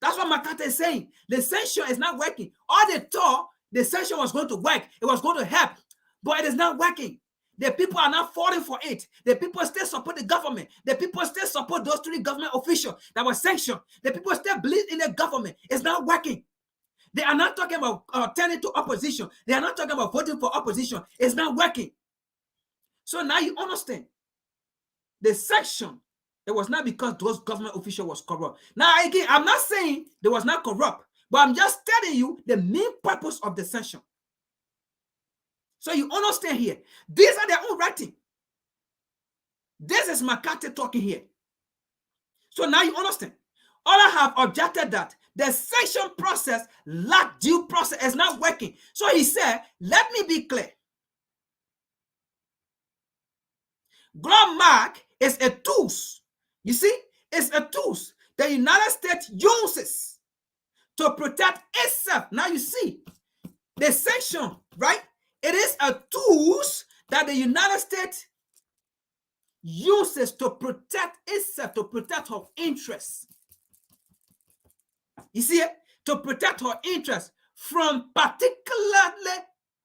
That's what McCarthy is saying. The sanction is not working. All they thought the sanction was going to work. It was going to help. But it is not working. The people are not falling for it. The people still support the government. The people still support those three government officials that were sanctioned. The people still believe in the government. It's not working. They are not talking about turning to opposition. They are not talking about voting for opposition. It's not working. So now you understand. The sanction, it was not because those government officials was corrupt. Now again, I'm not saying they was not corrupt, but I'm just telling you the main purpose of the sanction. So you understand here. These are their own writing. This is McCarthy talking here. So now you understand. Others have objected that the sanction process lack due process is not working. So he said, let me be clear. Glove mark is a tool. You see, it's a tool the United States uses to protect itself. Now you see, the sanction, right? It is a tool that the United States uses to protect itself, to protect her interests. You see it? To protect her interests from particularly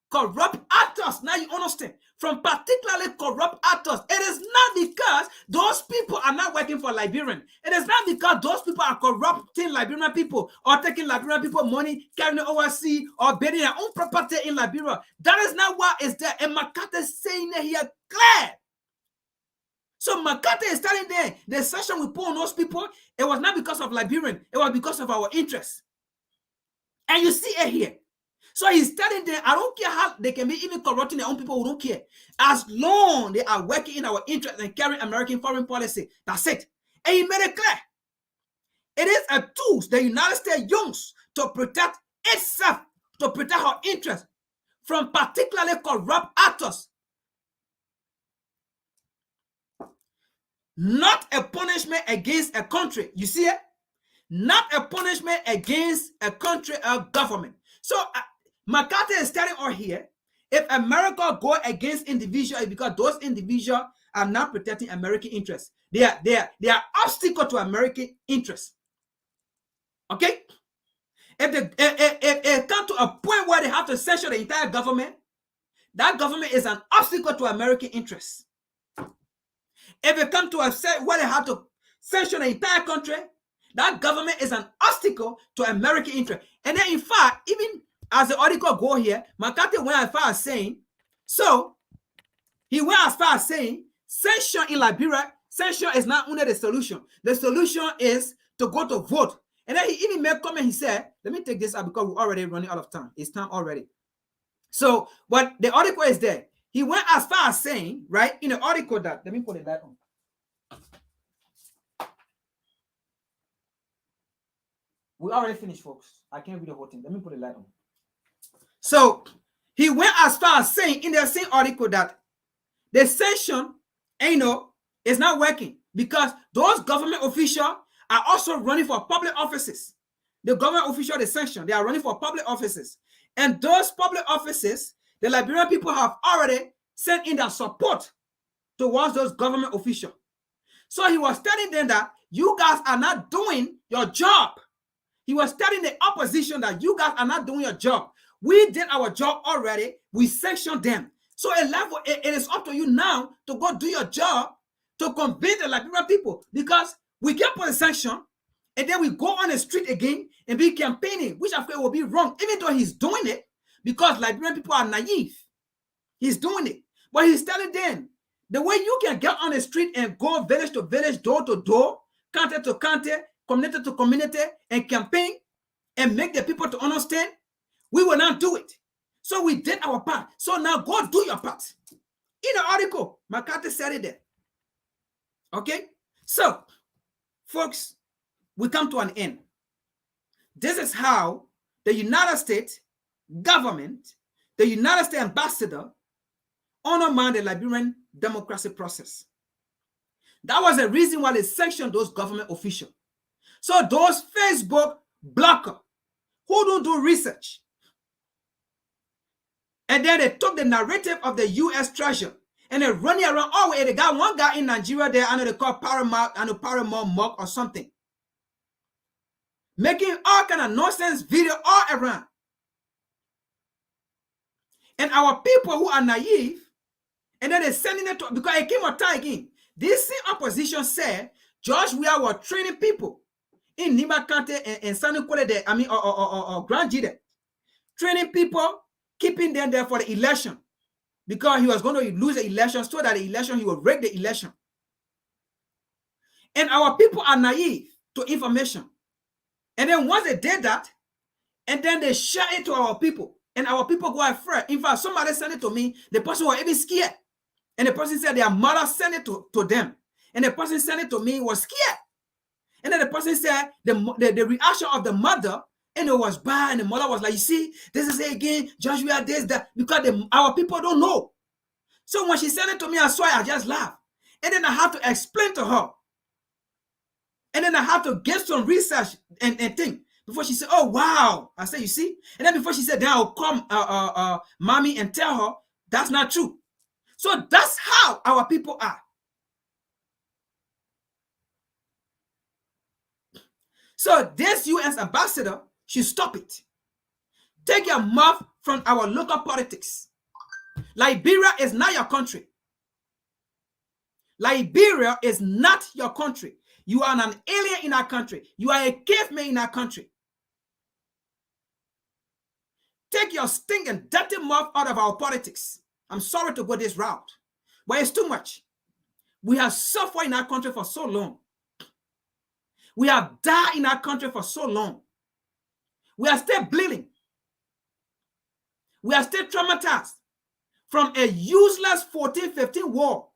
corrupt actors. Now you understand. From particularly corrupt actors. It is not because those people are not working for Liberian. It is not because those people are corrupting Liberian people or taking Liberian people money, carrying it overseas, or building their own property in Liberia. That is not what is there. And McCarthy is saying it here clear. So McCarthy is telling them the sanction we put on those people, it was not because of Liberian. It was because of our interests. And you see it here. So he's telling them, I don't care how they can be even corrupting their own people, we don't care. As long they are working in our interest and carrying American foreign policy, that's it. And he made it clear. It is a tool the United States uses to protect itself, to protect her interests from particularly corrupt actors. not a punishment against a country. You see it? Not a punishment against a country or government. So McCarthy is telling us here, if America go against individuals, because those individuals are not protecting American interests. They are obstacle to American interests. Okay? If it comes to a point where they have to censure the entire government, that government is an obstacle to American interests. If it comes to a set where they have to censure the entire country, that government is an obstacle to American interest. And then, in fact, even as the article go here, McCarthy went as far as saying, so he went as far as saying, sanction in Liberia, sanction is not only the solution. The solution is to go to vote. And then he even made a comment. He said, let me take this out because we're already running out of time. It's time already. So, but the article is there. He went as far as saying, right, in the article that, let me put it that on. We already finished, folks. I can't read the whole thing. Let me put it light on. So, he went as far as saying in the same article that the sanction, is not working because those government officials are also running for public offices. The government officials, the sanction, they are running for public offices. And those public offices, the Liberian people have already sent in their support towards those government officials. So he was telling them that you guys are not doing your job. He was telling the opposition that you guys are not doing your job. We did our job already. We sanctioned them. So it is up to you now to go do your job to convince the Liberian people, because we can put a sanction and then we go on the street again and be campaigning, which I feel will be wrong, even though he's doing it because Liberian people are naive. He's doing it. But he's telling them the way you can get on the street and go village to village, door to door, county to county, community to community, and campaign and make the people to understand, we will not do it. So we did our part. So now go do your part. In the article, McCarthy said it there. Okay? So, folks, we come to an end. This is how the United States government, the United States ambassador, undermined the Liberian democracy process. That was the reason why they sanctioned those government officials. So those Facebook blockers who don't do research, and then they took the narrative of the U.S. Treasury and they run it around. Oh, wait, they got one guy in Nigeria there, I know they call Paramount Mock or something, making all kind of nonsense video all around. And our people who are naive, and then they're sending it to, because it came a time again. This same opposition said George Weah was training people in Nima County and San Nicolas, or Grand Jide, training people, keeping them there for the election, because he was going to lose the election, so that the election, he will rig the election. And our people are naive to information. And then once they did that, and then they share it to our people, and our people go afraid. In fact, somebody sent it to me, the person was even scared. And the person said their mother sent it to them. And the person sent it to me was scared. And then the person said the reaction of the mother, and it was bad. And the mother was like, you see, this is it again, Joshua, this, that, because our people don't know. So when she sent it to me, I saw it, I just laughed. And then I had to explain to her. And then I had to get some research and think before she said, oh, wow. I said, you see? And then before she said, then I'll come, mommy, and tell her that's not true. So that's how our people are. So this U.S. ambassador should stop it. Take your mouth from our local politics. Liberia is not your country. Liberia is not your country. You are an alien in our country. You are a caveman in our country. Take your stinking dirty mouth out of our politics. I'm sorry to go this route, but it's too much. We have suffered in our country for so long. We have died in our country for so long. We are still bleeding. We are still traumatized from a useless 14-15 war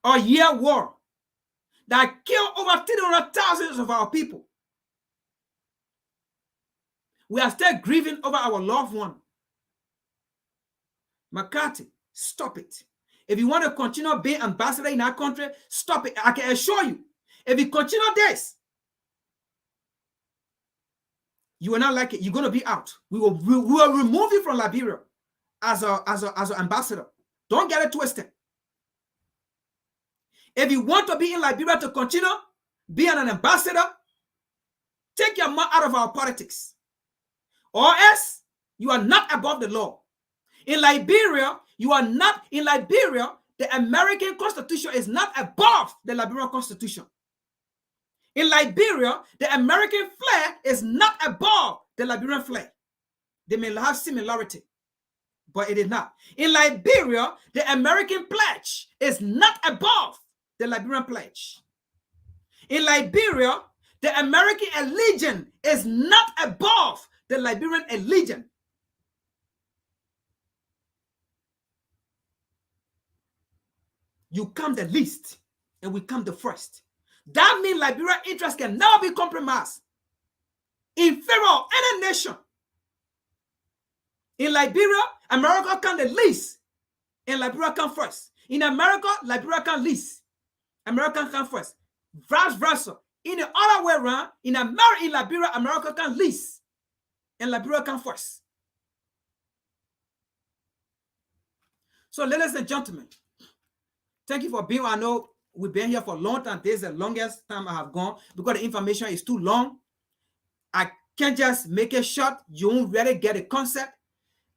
or year war that killed over 300,000 of our people. We are still grieving over our loved one. McCarthy, stop it. If you want to continue being ambassador in our country, stop it. I can assure you, if you continue this, you will not like it. You're going to be out. We will remove you from Liberia as an ambassador. Don't get it twisted. If you want to be in Liberia to continue being an ambassador, take your mouth out of our politics. Or else, you are not above the law. In Liberia, the American Constitution is not above the Liberian Constitution. In Liberia, the American flag is not above the Liberian flag. They may have similarity, but it is not. In Liberia, the American pledge is not above the Liberian pledge. In Liberia, the American allegiance is not above the Liberian allegiance. You come the least, and we come the first. That means Liberian interests can never be compromised in favor of any nation. In Liberia, America come the least, and Liberia come first. In America, Liberia come least, America come first. Vice versa. In the other way around, in Liberia, America come least, and Liberia come first. So, ladies and gentlemen, thank you for being. I know we've been here for a long time. This is the longest time I have gone because the information is too long. I can't just make it short. You won't really get a concept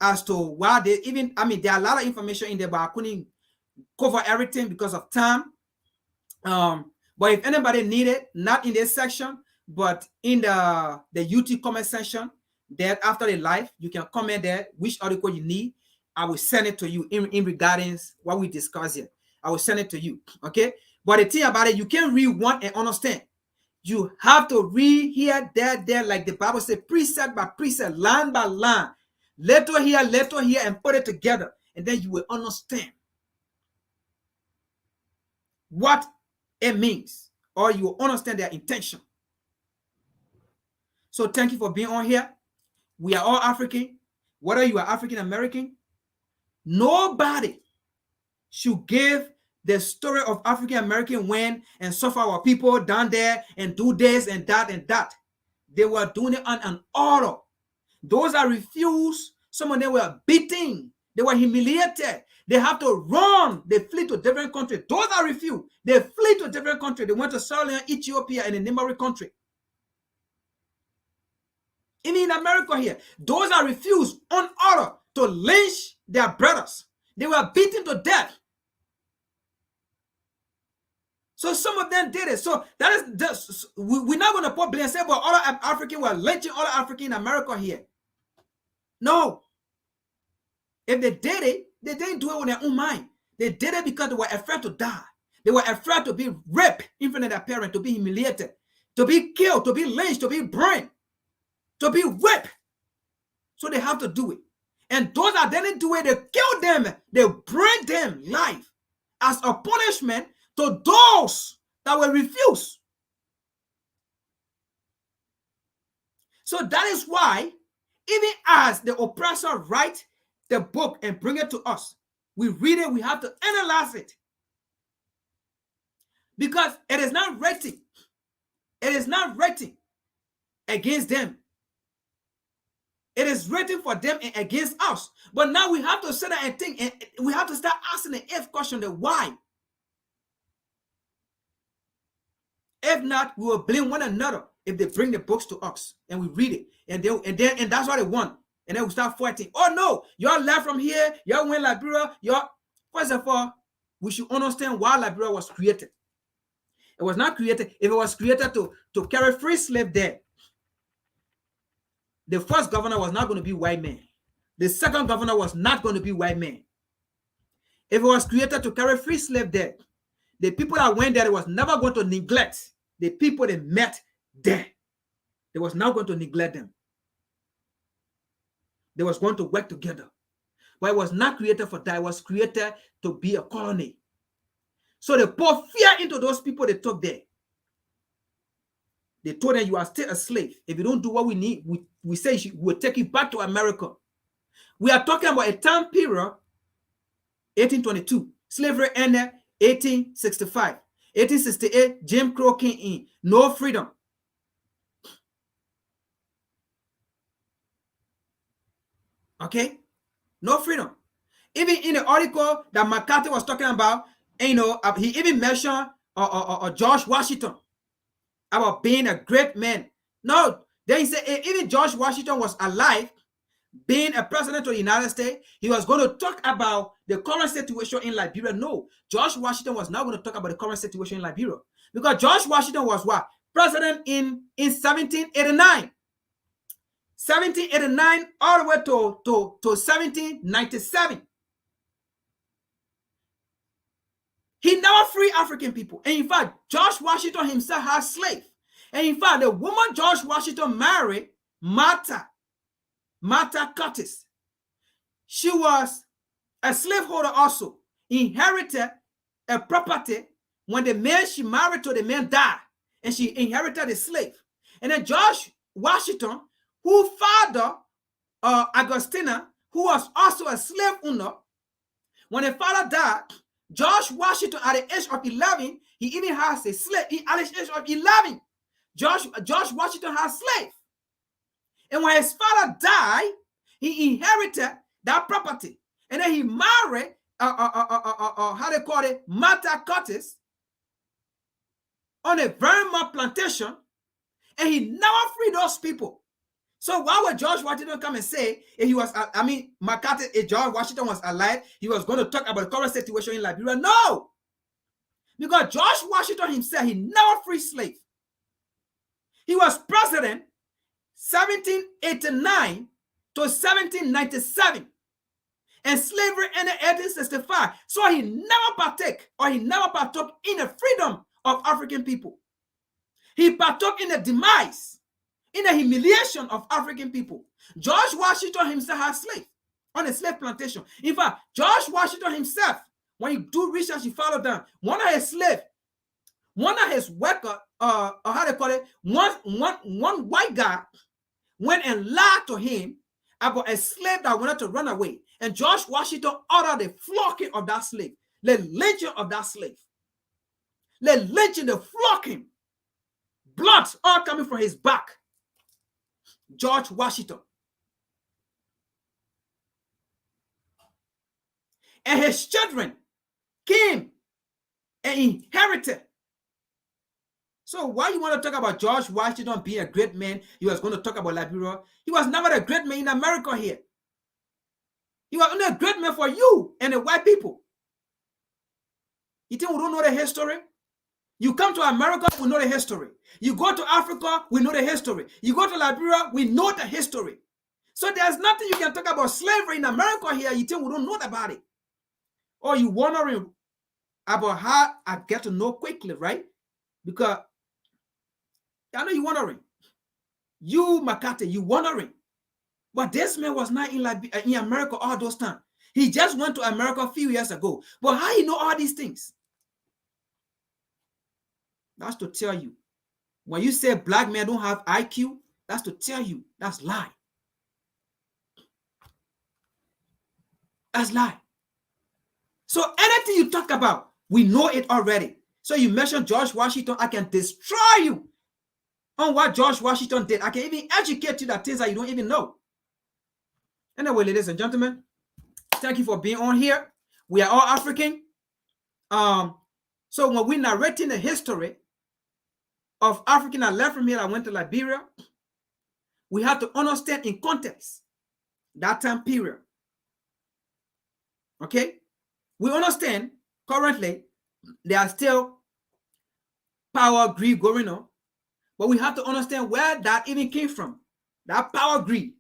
as to why they even, there are a lot of information in there, but I couldn't cover everything because of time. But if anybody need it, not in this section, but in the YouTube comment section, that after the live, you can comment there which article you need. I will send it to you in regarding what we discuss here. I will send it to you, okay? But the thing about it, you can't read one and understand. You have to read here, there, like the Bible says, precept by precept, line by line, letter here, and put it together, and then you will understand what it means, or you will understand their intention. So thank you for being on here. We are all African. Whether you are African American, nobody should give the story of African American win and suffer our people down there and do this and that and that. They were doing it on an order. Those that refused, some of them were beaten. They were humiliated. They have to run. They flee to different countries. Those that refused, they flee to different countries. They went to Sierra Leone, Ethiopia, and a neighboring country. Even in America here, those that refused on order to lynch their brothers, they were beaten to death. So some of them did it. So that is just, we're not going to put blame and say, well, all Africans were lynching all African in America here. No. If they did it, they didn't do it with their own mind. They did it because they were afraid to die. They were afraid to be raped in front of their parents, to be humiliated, to be killed, to be lynched, to be burned, to be whipped. So they have to do it. And those that didn't do it, they killed them. They burned them live as a punishment to those that will refuse. So that is why, even as the oppressor write the book and bring it to us, we read it, we have to analyze it. Because it is not written. It is not written against them. It is written for them and against us. But now we have to sit there and think, and we have to start asking the if question, the why. If not, we will blame one another if they bring the books to us and we read it. And that's what they want. And then we start fighting. Oh no, y'all left from here, y'all went Liberia, y'all. First of all, we should understand why Liberia was created. It was not created. If it was created to carry free slave there, the first governor was not going to be white man. The second governor was not going to be white man. If it was created to carry free slave there, the people that went there was never going to neglect the people they met there. They was not going to neglect them. They was going to work together. But it was not created for that. It was created to be a colony. So they poured fear into those people they took there. They told them, you are still a slave. If you don't do what we need, we say we'll take you back to America. We are talking about a time period, 1822, Slavery ended 1865. 1868, Jim Crow came in. No freedom. Okay? No freedom. Even in the article that McCarthy was talking about, he even mentioned George Washington about being a great man. No, then he said even George Washington was alive, being a president of the United States, he was going to talk about the current situation in Liberia. No, George Washington was not going to talk about the current situation in Liberia, because George Washington was what? President in 1789. 1789 all the way to 1797. He never freed African people. And in fact, George Washington himself had slaves. And in fact, the woman George Washington married, Martha Curtis, she was a slaveholder also, inherited a property when the man she married to, the man died, and she inherited a slave. And then George Washington, who father Augustina, who was also a slave owner, when the father died, George Washington, at the age of 11, he even has a slave. At the age of 11, George Washington has slave. And when his father died, he inherited that property. And then he married, how they call it, Martha Curtis, on a very much plantation. And he never freed those people. So why would George Washington come and say, if he was, McCarthy, if George Washington was alive, he was going to talk about the current situation in Liberia? No! Because George Washington himself, he never freed slaves. He was president 1789 to 1797. And slavery ended 1865. So he never partook in the freedom of African people. He partook in the demise, in the humiliation of African people. George Washington himself had slaves on a slave plantation. In fact, George Washington himself, when you do research, you follow down, one of his slaves, one of his workers, how they call it, one white guy went and lied to him about a slave that wanted to run away. And George Washington ordered the flocking of that slave, the lynching of that slave, the lynching, the flocking, blood all coming from his back. George Washington. And his children came and inherited. So why you want to talk about George Washington being a great man? He was going to talk about Liberia. He was never a great man in America here. He was only a great man for you and the white people. You think we don't know the history? You come to America, we know the history. You go to Africa, we know the history. You go to Liberia, we know the history. So there's nothing you can talk about slavery in America here. You think we don't know about it? Or you wondering about how I get to know quickly, right? Because I know you're wondering. You, McCarthy, you wondering. But this man was not in America all those times. He just went to America a few years ago. But how you know all these things? That's to tell you. When you say black men don't have IQ, that's to tell you that's lie. That's lie. So anything you talk about, we know it already. So you mentioned George Washington, I can destroy you on what George Washington did. I can even educate you that things that you don't even know. Anyway, ladies and gentlemen, thank you for being on here. We are all African. So when we're narrating the history of African that left from here that went to Liberia, we have to understand in context that time period. Okay? We understand currently there are still power greed going on, but we have to understand where that even came from. That power greed,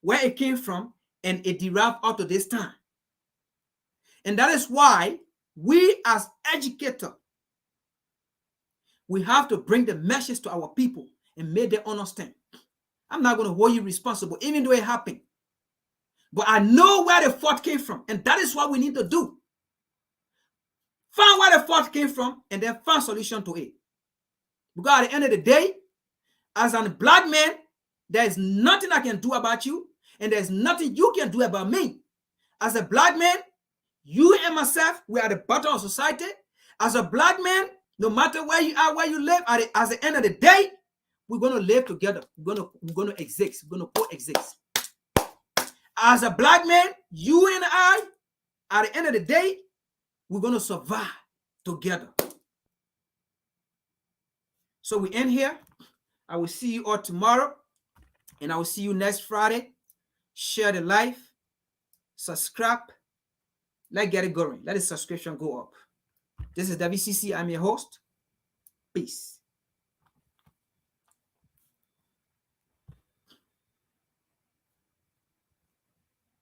where it came from, and it derived up to this time. And that is why we as educators, we have to bring the message to our people and make them understand. I'm not going to hold you responsible, even though it happened. But I know where the fault came from, and that is what we need to do. Find where the fault came from, and then find solution to it. Because at the end of the day, as a black man, there is nothing I can do about you, and there's nothing you can do about me. As a black man, You and myself, we are the bottom of society. As a black man, no matter where you are, where you live, at the end of the day, we're gonna live together. We're gonna exist. We're gonna coexist. As a black man, you and I, at the end of the day, we're gonna survive together. So we end here. I will see you all tomorrow, and I will see you next Friday. Share the live, subscribe. Let's get it going. Let the subscription go up. This is WCC. I'm your host. Peace.